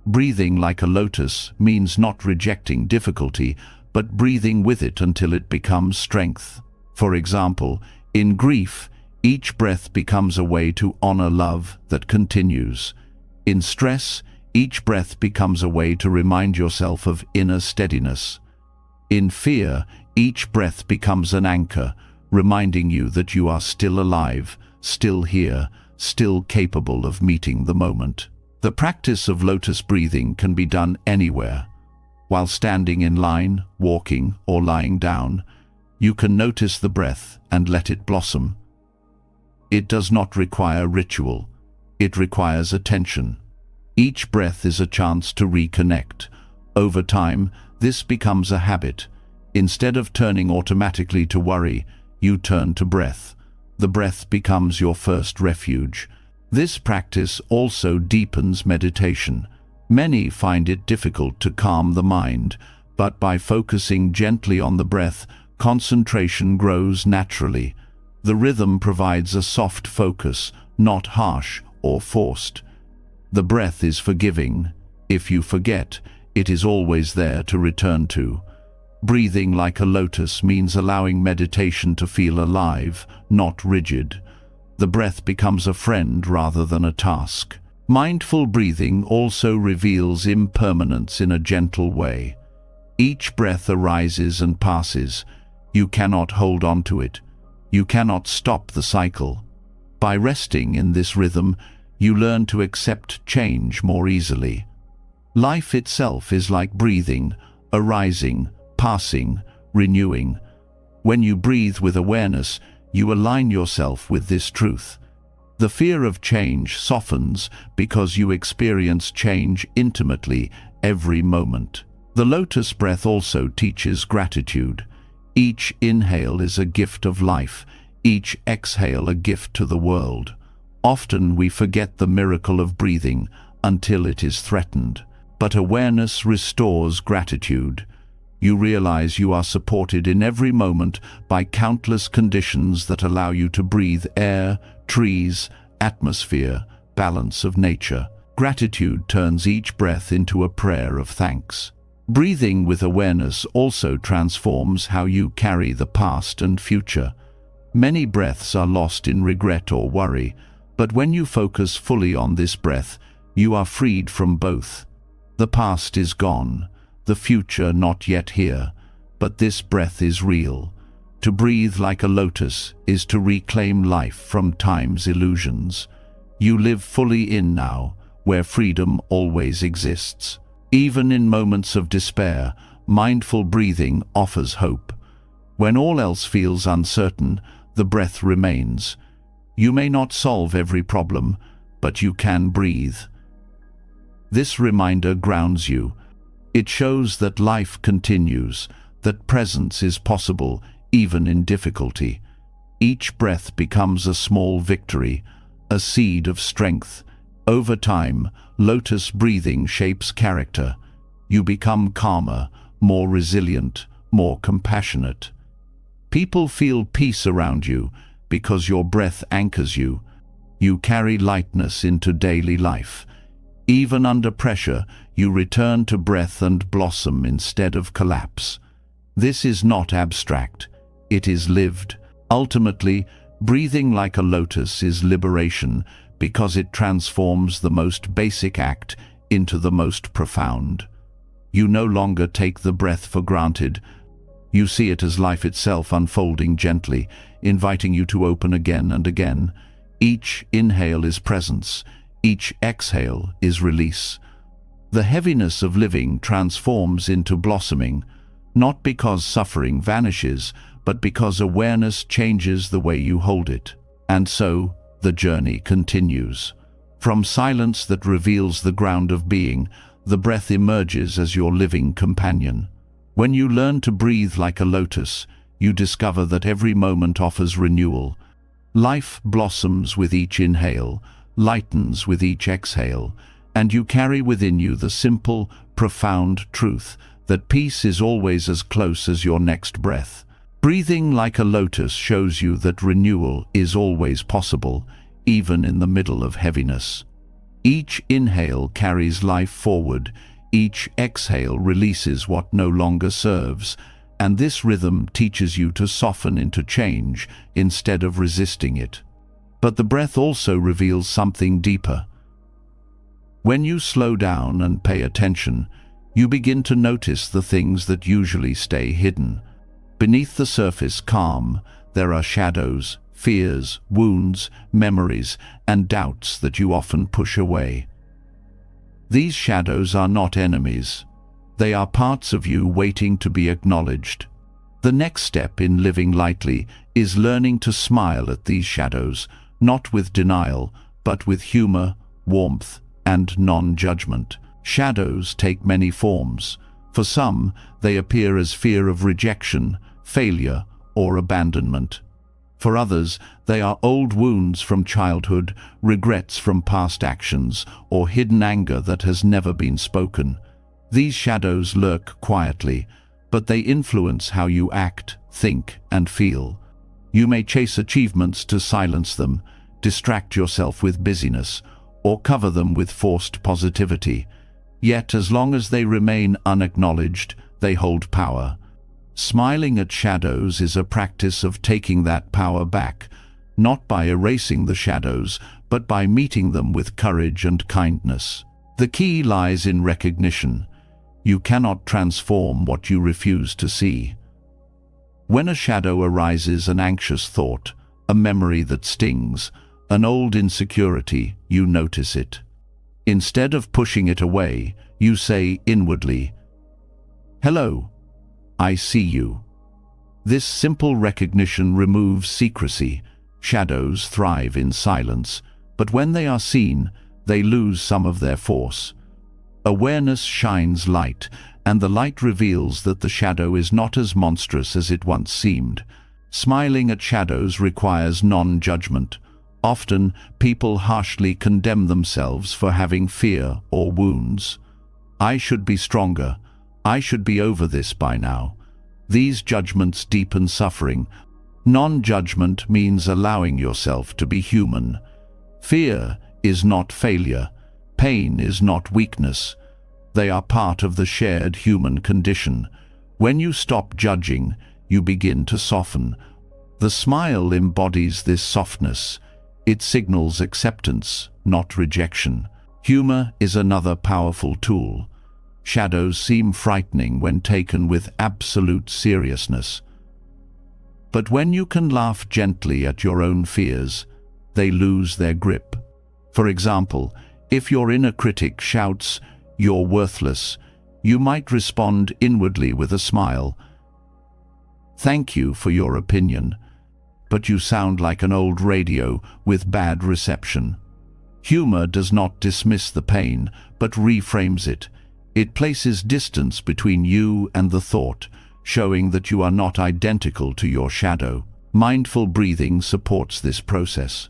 Breathing like a lotus means not rejecting difficulty, but breathing with it until it becomes strength. For example, in grief, each breath becomes a way to honor love that continues. In stress, each breath becomes a way to remind yourself of inner steadiness. In fear, each breath becomes an anchor, reminding you that you are still alive, still here, still capable of meeting the moment. The practice of lotus breathing can be done anywhere. While standing in line, walking, or lying down, you can notice the breath and let it blossom. It does not require ritual. It requires attention. Each breath is a chance to reconnect. Over time, this becomes a habit. Instead of turning automatically to worry, you turn to breath. The breath becomes your first refuge. This practice also deepens meditation. Many find it difficult to calm the mind, but by focusing gently on the breath, concentration grows naturally. The rhythm provides a soft focus, not harsh or forced. The breath is forgiving. If you forget, it is always there to return to. Breathing like a lotus means allowing meditation to feel alive, not rigid. The breath becomes a friend rather than a task. Mindful breathing also reveals impermanence in a gentle way. Each breath arises and passes. You cannot hold on to it. You cannot stop the cycle. By resting in this rhythm, you learn to accept change more easily. Life itself is like breathing, arising, passing, renewing. When you breathe with awareness, you align yourself with this truth. The fear of change softens because you experience change intimately every moment. The lotus breath also teaches gratitude. Each inhale is a gift of life, each exhale a gift to the world. Often we forget the miracle of breathing until it is threatened. But awareness restores gratitude. You realize you are supported in every moment by countless conditions that allow you to breathe air, trees, atmosphere, balance of nature. Gratitude turns each breath into a prayer of thanks. Breathing with awareness also transforms how you carry the past and future. Many breaths are lost in regret or worry, but when you focus fully on this breath, you are freed from both. The past is gone, the future not yet here, but this breath is real. To breathe like a lotus is to reclaim life from time's illusions. You live fully in now, where freedom always exists. Even in moments of despair, mindful breathing offers hope. When all else feels uncertain, the breath remains. You may not solve every problem, but you can breathe. This reminder grounds you. It shows that life continues, that presence is possible even in difficulty. Each breath becomes a small victory, a seed of strength. Over time, lotus breathing shapes character. You become calmer, more resilient, more compassionate. People feel peace around you because your breath anchors you. You carry lightness into daily life. Even under pressure, you return to breath and blossom instead of collapse. This is not abstract. It is lived. Ultimately, breathing like a lotus is liberation because it transforms the most basic act into the most profound. You no longer take the breath for granted. You see it as life itself unfolding gently, inviting you to open again and again. Each inhale is presence. Each exhale is release. The heaviness of living transforms into blossoming, not because suffering vanishes, but because awareness changes the way you hold it. And so, the journey continues. From silence that reveals the ground of being, the breath emerges as your living companion. When you learn to breathe like a lotus, you discover that every moment offers renewal. Life blossoms with each inhale, lightens with each exhale, and you carry within you the simple, profound truth that peace is always as close as your next breath. Breathing like a lotus shows you that renewal is always possible, even in the middle of heaviness. Each inhale carries life forward, each exhale releases what no longer serves, and this rhythm teaches you to soften into change instead of resisting it. But the breath also reveals something deeper. When you slow down and pay attention, you begin to notice the things that usually stay hidden. Beneath the surface calm, there are shadows, fears, wounds, memories, and doubts that you often push away. These shadows are not enemies. They are parts of you waiting to be acknowledged. The next step in living lightly is learning to smile at these shadows, not with denial, but with humor, warmth, and non-judgment. Shadows take many forms. For some, they appear as fear of rejection, failure, or abandonment. For others, they are old wounds from childhood, regrets from past actions, or hidden anger that has never been spoken. These shadows lurk quietly, but they influence how you act, think, and feel. You may chase achievements to silence them, distract yourself with busyness, or cover them with forced positivity. Yet, as long as they remain unacknowledged, they hold power. Smiling at shadows is a practice of taking that power back, not by erasing the shadows, but by meeting them with courage and kindness. The key lies in recognition. You cannot transform what you refuse to see. When a shadow arises, an anxious thought, a memory that stings, an old insecurity, you notice it. Instead of pushing it away, you say inwardly, "Hello, I see you." This simple recognition removes secrecy. Shadows thrive in silence, but when they are seen, they lose some of their force. Awareness shines light, and the light reveals that the shadow is not as monstrous as it once seemed. Smiling at shadows requires non-judgment. Often, people harshly condemn themselves for having fear or wounds. "I should be stronger. I should be over this by now." These judgments deepen suffering. Non-judgment means allowing yourself to be human. Fear is not failure. Pain is not weakness. They are part of the shared human condition. When you stop judging, you begin to soften. The smile embodies this softness. It signals acceptance, not rejection. Humor is another powerful tool. Shadows seem frightening when taken with absolute seriousness. But when you can laugh gently at your own fears, they lose their grip. For example, if your inner critic shouts, "You're worthless," you might respond inwardly with a smile. "Thank you for your opinion, but you sound like an old radio with bad reception." Humor does not dismiss the pain, but reframes it. It places distance between you and the thought, showing that you are not identical to your shadow. Mindful breathing supports this process.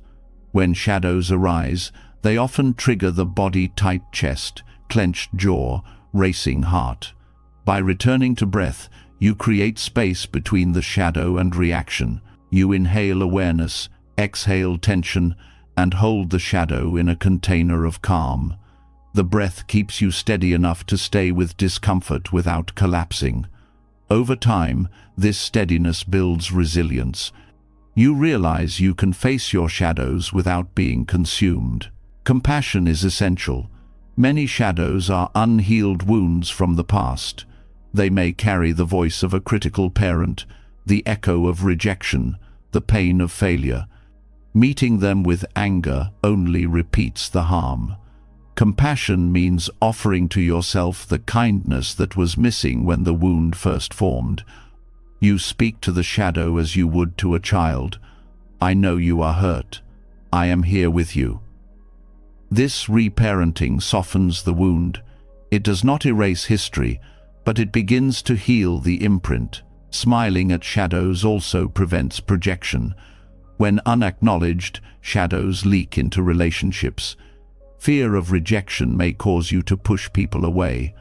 When shadows arise, they often trigger the body-tight chest, clenched jaw, racing heart. By returning to breath, you create space between the shadow and reaction. You inhale awareness, exhale tension, and hold the shadow in a container of calm. The breath keeps you steady enough to stay with discomfort without collapsing. Over time, this steadiness builds resilience. You realize you can face your shadows without being consumed. Compassion is essential. Many shadows are unhealed wounds from the past. They may carry the voice of a critical parent, the echo of rejection, the pain of failure. Meeting them with anger only repeats the harm. Compassion means offering to yourself the kindness that was missing when the wound first formed. You speak to the shadow as you would to a child. I know you are hurt. I am here with you. This reparenting softens the wound. It does not erase history, but it begins to heal the imprint. Smiling at shadows also prevents projection. When unacknowledged, shadows leak into relationships. Fear of rejection may cause you to push people away.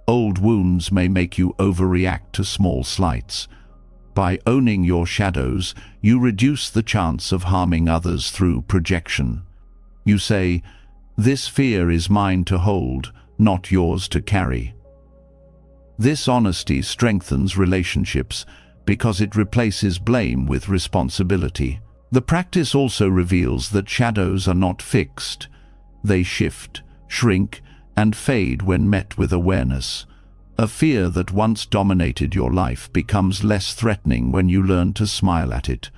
Old wounds may make you overreact to small slights. By owning your shadows, you reduce the chance of harming others through projection. You say, "This fear is mine to hold, not yours to carry." This honesty strengthens relationships because it replaces blame with responsibility. The practice also reveals that shadows are not fixed. They shift, shrink, and fade when met with awareness. A fear that once dominated your life becomes less threatening when you learn to smile at it.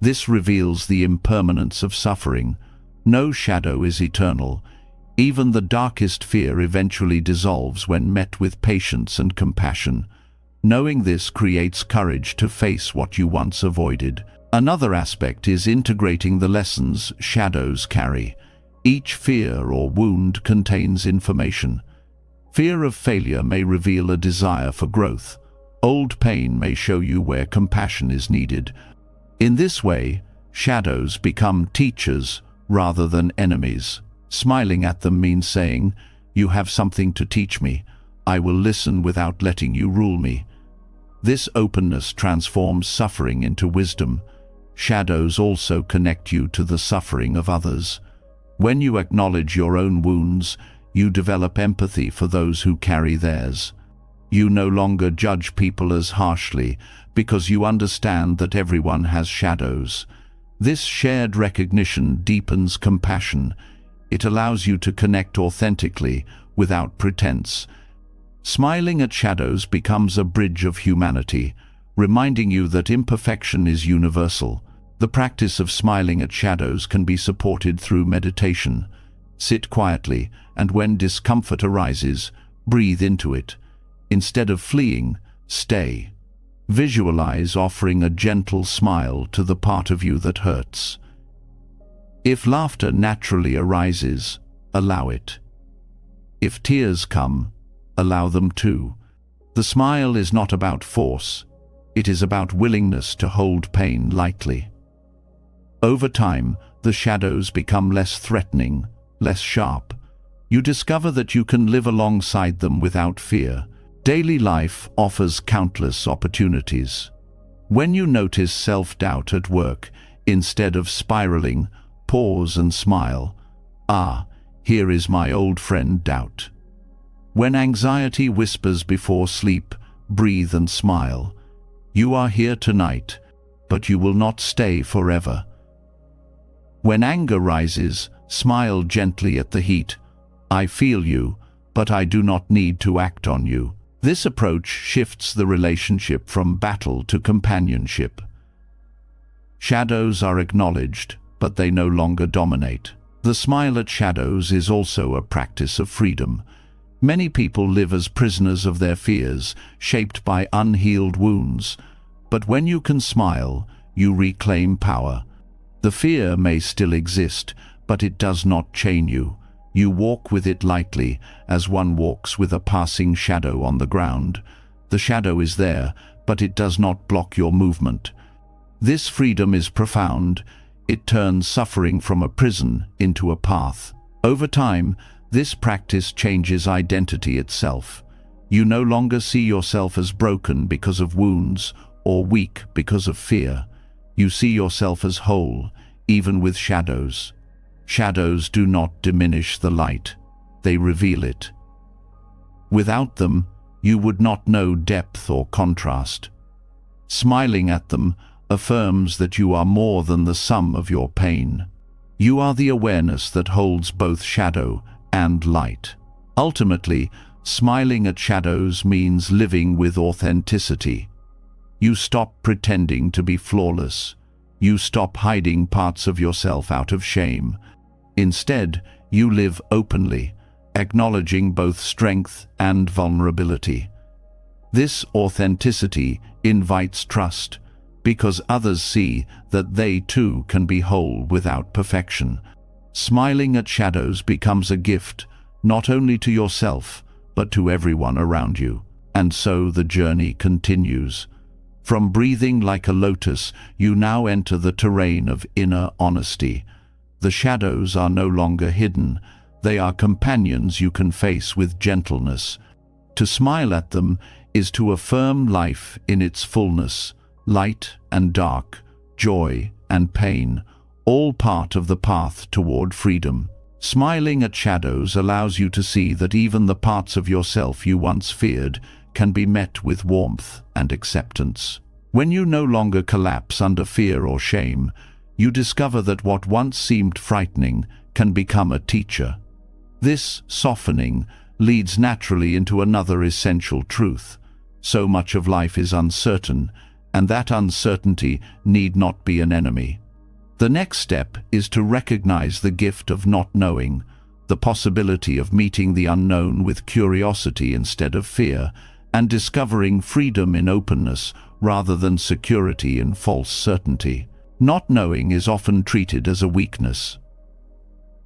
This reveals the impermanence of suffering. No shadow is eternal. Even the darkest fear eventually dissolves when met with patience and compassion. Knowing this creates courage to face what you once avoided. Another aspect is integrating the lessons shadows carry. Each fear or wound contains information. Fear of failure may reveal a desire for growth. Old pain may show you where compassion is needed. In this way, shadows become teachers rather than enemies. Smiling at them means saying, "You have something to teach me. I will listen without letting you rule me." This openness transforms suffering into wisdom. Shadows also connect you to the suffering of others. When you acknowledge your own wounds, you develop empathy for those who carry theirs. You no longer judge people as harshly because you understand that everyone has shadows. This shared recognition deepens compassion. It allows you to connect authentically without pretense. Smiling at shadows becomes a bridge of humanity, reminding you that imperfection is universal. The practice of smiling at shadows can be supported through meditation. Sit quietly, and when discomfort arises, breathe into it. Instead of fleeing, stay. Visualize offering a gentle smile to the part of you that hurts. If laughter naturally arises, allow it. If tears come, allow them too. The smile is not about force. It is about willingness to hold pain lightly. Over time, the shadows become less threatening, less sharp. You discover that you can live alongside them without fear. Daily life offers countless opportunities. When you notice self-doubt at work, instead of spiraling, pause and smile. Ah, here is my old friend doubt. When anxiety whispers before sleep, breathe and smile. You are here tonight, but you will not stay forever. When anger rises, smile gently at the heat. I feel you, but I do not need to act on you. This approach shifts the relationship from battle to companionship. Shadows are acknowledged, but they no longer dominate. The smile at shadows is also a practice of freedom. Many people live as prisoners of their fears, shaped by unhealed wounds. But when you can smile, you reclaim power. The fear may still exist, but it does not chain you. You walk with it lightly, as one walks with a passing shadow on the ground. The shadow is there, but it does not block your movement. This freedom is profound. It turns suffering from a prison into a path. Over time, this practice changes identity itself. You no longer see yourself as broken because of wounds or weak because of fear. You see yourself as whole, even with shadows. Shadows do not diminish the light, they reveal it. Without them, you would not know depth or contrast. Smiling at them affirms that you are more than the sum of your pain. You are the awareness that holds both shadow and light. Ultimately, smiling at shadows means living with authenticity. You stop pretending to be flawless. You stop hiding parts of yourself out of shame. Instead, you live openly, acknowledging both strength and vulnerability. This authenticity invites trust, because others see that they too can be whole without perfection. Smiling at shadows becomes a gift, not only to yourself, but to everyone around you. And so the journey continues. From breathing like a lotus, you now enter the terrain of inner honesty. The shadows are no longer hidden. They are companions you can face with gentleness. To smile at them is to affirm life in its fullness, light and dark, joy and pain, all part of the path toward freedom. Smiling at shadows allows you to see that even the parts of yourself you once feared can be met with warmth and acceptance. When you no longer collapse under fear or shame, you discover that what once seemed frightening can become a teacher. This softening leads naturally into another essential truth. So much of life is uncertain, and that uncertainty need not be an enemy. The next step is to recognize the gift of not knowing, the possibility of meeting the unknown with curiosity instead of fear, and discovering freedom in openness rather than security in false certainty. Not knowing is often treated as a weakness.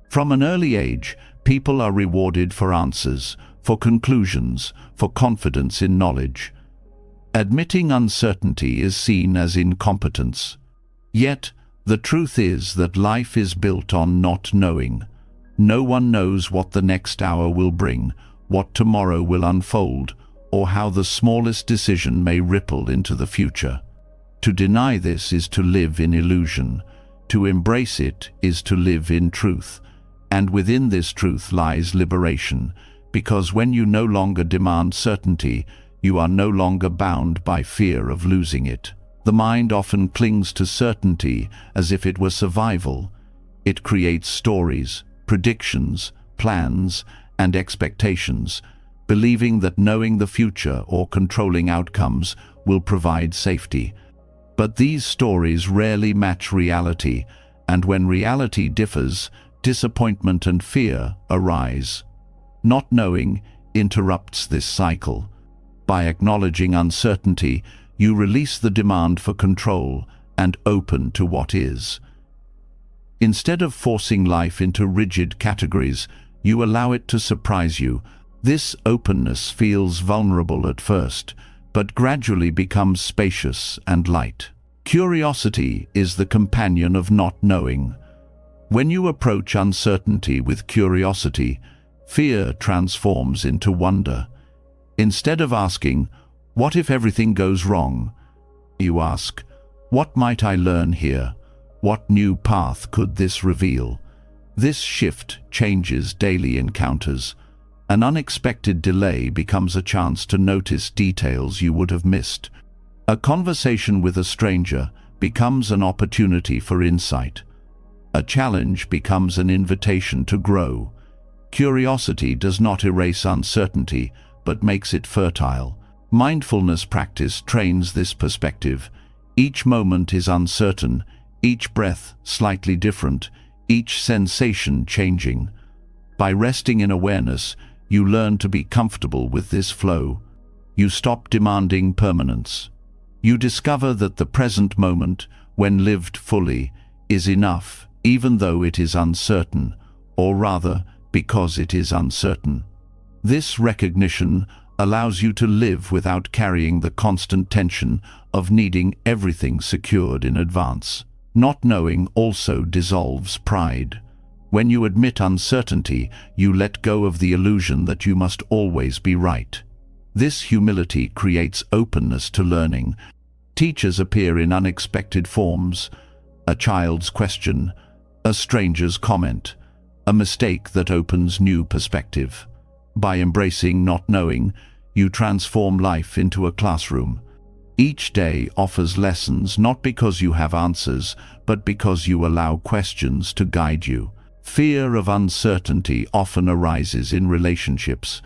From an early age, people are rewarded for answers, for conclusions, for confidence in knowledge. Admitting uncertainty is seen as incompetence. Yet, the truth is that life is built on not knowing. No one knows what the next hour will bring, what tomorrow will unfold, or how the smallest decision may ripple into the future. To deny this is to live in illusion. To embrace it is to live in truth. And within this truth lies liberation, because when you no longer demand certainty, you are no longer bound by fear of losing it. The mind often clings to certainty as if it were survival. It creates stories, predictions, plans, and expectations, believing that knowing the future or controlling outcomes will provide safety. But these stories rarely match reality, and when reality differs, disappointment and fear arise. Not knowing interrupts this cycle. By acknowledging uncertainty, you release the demand for control and open to what is. Instead of forcing life into rigid categories, you allow it to surprise you. This openness feels vulnerable at first, but gradually becomes spacious and light. Curiosity is the companion of not knowing. When you approach uncertainty with curiosity, fear transforms into wonder. Instead of asking, "What if everything goes wrong?" you ask, "What might I learn here? What new path could this reveal?" This shift changes daily encounters. An unexpected delay becomes a chance to notice details you would have missed. A conversation with a stranger becomes an opportunity for insight. A challenge becomes an invitation to grow. Curiosity does not erase uncertainty, but makes it fertile. Mindfulness practice trains this perspective. Each moment is uncertain, each breath slightly different, each sensation changing. By resting in awareness, you learn to be comfortable with this flow. You stop demanding permanence. You discover that the present moment, when lived fully, is enough, even though it is uncertain, or rather, because it is uncertain. This recognition allows you to live without carrying the constant tension of needing everything secured in advance. Not knowing also dissolves pride. When you admit uncertainty, you let go of the illusion that you must always be right. This humility creates openness to learning. Teachers appear in unexpected forms: a child's question, a stranger's comment, a mistake that opens new perspective. By embracing not knowing, you transform life into a classroom. Each day offers lessons not because you have answers, but because you allow questions to guide you. Fear of uncertainty often arises in relationships.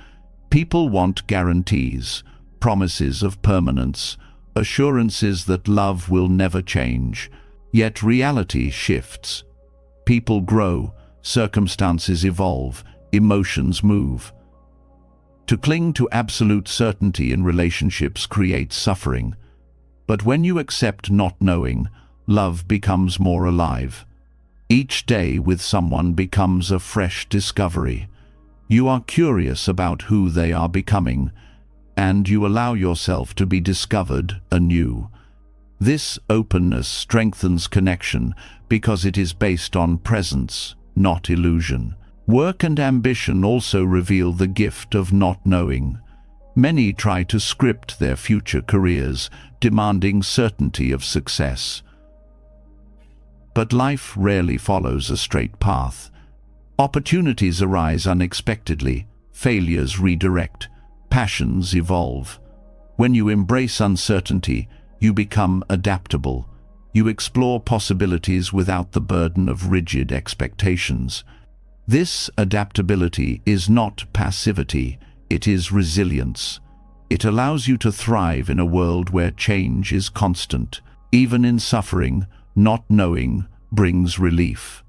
People want guarantees, promises of permanence, assurances that love will never change. Yet reality shifts. People grow, circumstances evolve, emotions move. To cling to absolute certainty in relationships creates suffering. But when you accept not knowing, love becomes more alive. Each day with someone becomes a fresh discovery. You are curious about who they are becoming, and you allow yourself to be discovered anew. This openness strengthens connection because it is based on presence, not illusion. Work and ambition also reveal the gift of not knowing. Many try to script their future careers, demanding certainty of success. But life rarely follows a straight path. Opportunities arise unexpectedly, failures redirect, passions evolve. When you embrace uncertainty, you become adaptable. You explore possibilities without the burden of rigid expectations. This adaptability is not passivity, it is resilience. It allows you to thrive in a world where change is constant. Even in suffering, not knowing brings relief.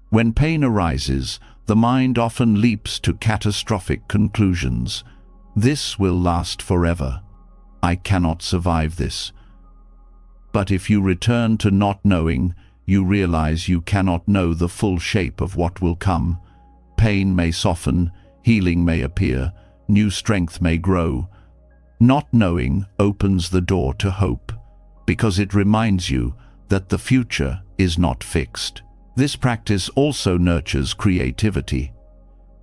When pain arises, the mind often leaps to catastrophic conclusions. This will last forever. I cannot survive this. But if you return to not knowing, you realize you cannot know the full shape of what will come. Pain may soften, healing may appear, new strength may grow. Not knowing opens the door to hope, because it reminds you that the future is not fixed. This practice also nurtures creativity.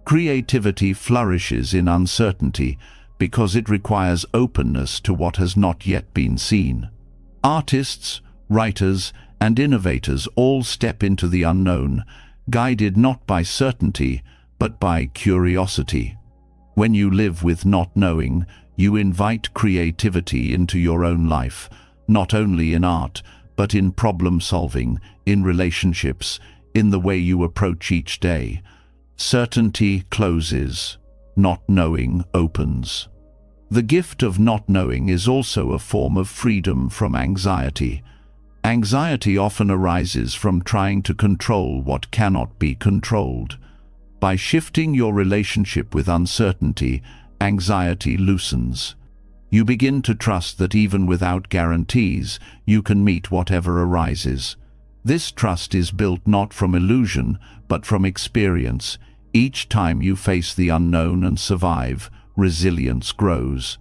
Creativity flourishes in uncertainty because it requires openness to what has not yet been seen. Artists, writers, and innovators all step into the unknown, guided not by certainty, but by curiosity. When you live with not knowing, you invite creativity into your own life, not only in art, but in problem solving, in relationships, in the way you approach each day. Certainty closes, not knowing opens. The gift of not knowing is also a form of freedom from anxiety. Anxiety often arises from trying to control what cannot be controlled. By shifting your relationship with uncertainty, anxiety loosens. You begin to trust that even without guarantees, you can meet whatever arises. This trust is built not from illusion, but from experience. Each time you face the unknown and survive, resilience grows.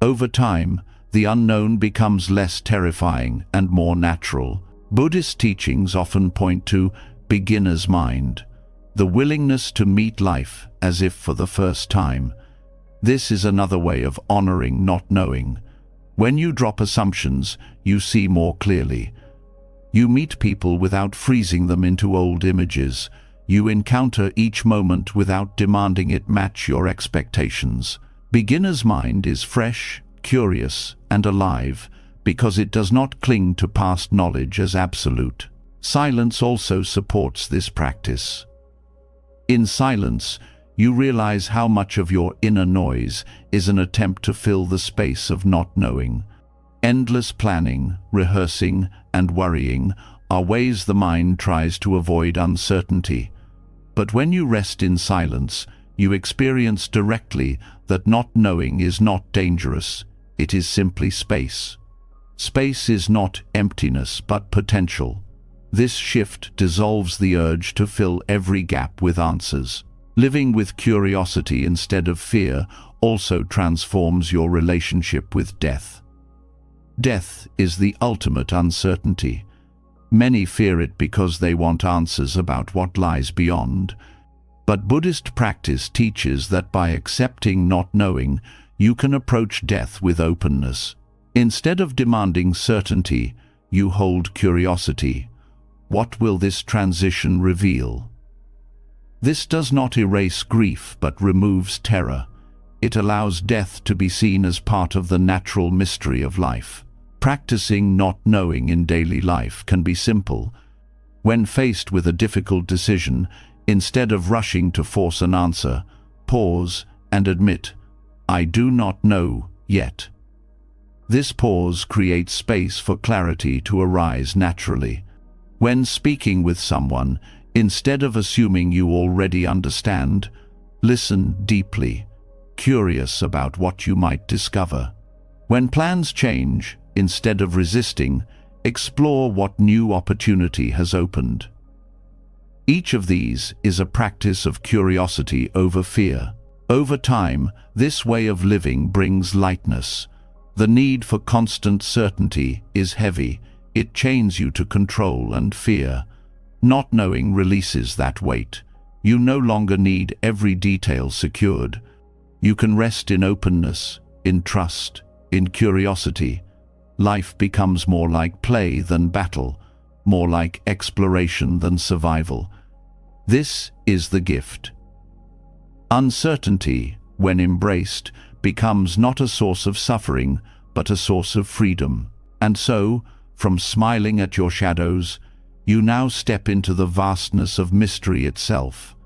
Over time, the unknown becomes less terrifying and more natural. Buddhist teachings often point to beginner's mind, the willingness to meet life as if for the first time. This is another way of honoring not knowing. When you drop assumptions, you see more clearly. You meet people without freezing them into old images. You encounter each moment without demanding it match your expectations. Beginner's mind is fresh, curious, and alive because it does not cling to past knowledge as absolute. Silence also supports this practice. In silence, you realize how much of your inner noise is an attempt to fill the space of not knowing. Endless planning, rehearsing, and worrying are ways the mind tries to avoid uncertainty. But when you rest in silence, you experience directly that not knowing is not dangerous. It is simply space. Space is not emptiness, but potential. This shift dissolves the urge to fill every gap with answers. Living with curiosity instead of fear also transforms your relationship with death. Death is the ultimate uncertainty. Many fear it because they want answers about what lies beyond. But Buddhist practice teaches that by accepting not knowing, you can approach death with openness. Instead of demanding certainty, you hold curiosity. What will this transition reveal? This does not erase grief, but removes terror. It allows death to be seen as part of the natural mystery of life. Practicing not knowing in daily life can be simple. When faced with a difficult decision, instead of rushing to force an answer, pause and admit, "I do not know yet." This pause creates space for clarity to arise naturally. When speaking with someone, instead of assuming you already understand, listen deeply, curious about what you might discover. When plans change, Instead of resisting, explore what new opportunity has opened. Each of these is a practice of curiosity over fear. Over time, this way of living brings lightness. The need for constant certainty is heavy. It chains you to control and fear. Not knowing releases that weight. You no longer need every detail secured. You can rest in openness, in trust, in curiosity. Life becomes more like play than battle, more like exploration than survival. This is the gift. Uncertainty, when embraced, becomes not a source of suffering, but a source of freedom. And so, from smiling at your shadows, you now step into the vastness of mystery itself.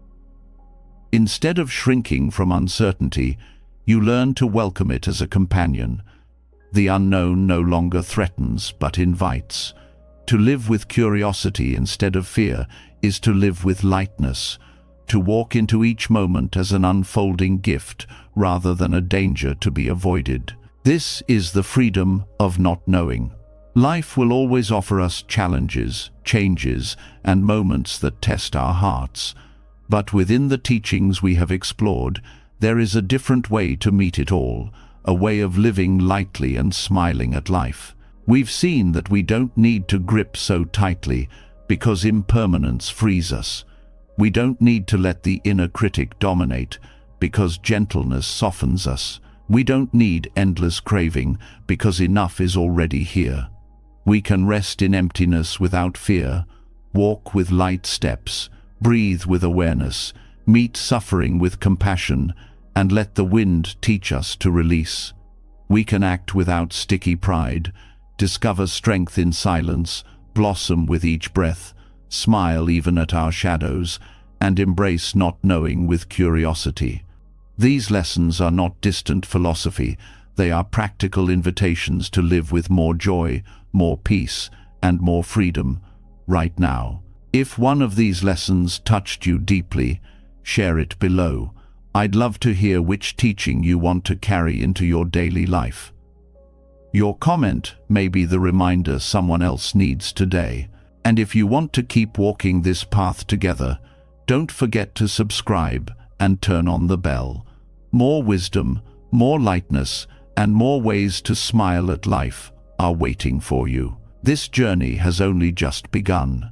Instead of shrinking from uncertainty, you learn to welcome it as a companion. The unknown no longer threatens, but invites. To live with curiosity instead of fear is to live with lightness, to walk into each moment as an unfolding gift rather than a danger to be avoided. This is the freedom of not knowing. Life will always offer us challenges, changes, and moments that test our hearts. But within the teachings we have explored, there is a different way to meet it all, a way of living lightly and smiling at life. We've seen that we don't need to grip so tightly because impermanence frees us. We don't need to let the inner critic dominate because gentleness softens us. We don't need endless craving because enough is already here. We can rest in emptiness without fear, walk with light steps, breathe with awareness, meet suffering with compassion, and let the wind teach us to release. We can act without sticky pride, discover strength in silence, blossom with each breath, smile even at our shadows, and embrace not knowing with curiosity. These lessons are not distant philosophy, they are practical invitations to live with more joy, more peace, and more freedom, right now. If one of these lessons touched you deeply, share it below. I'd love to hear which teaching you want to carry into your daily life. Your comment may be the reminder someone else needs today. And if you want to keep walking this path together, don't forget to subscribe and turn on the bell. More wisdom, more lightness, and more ways to smile at life are waiting for you. This journey has only just begun.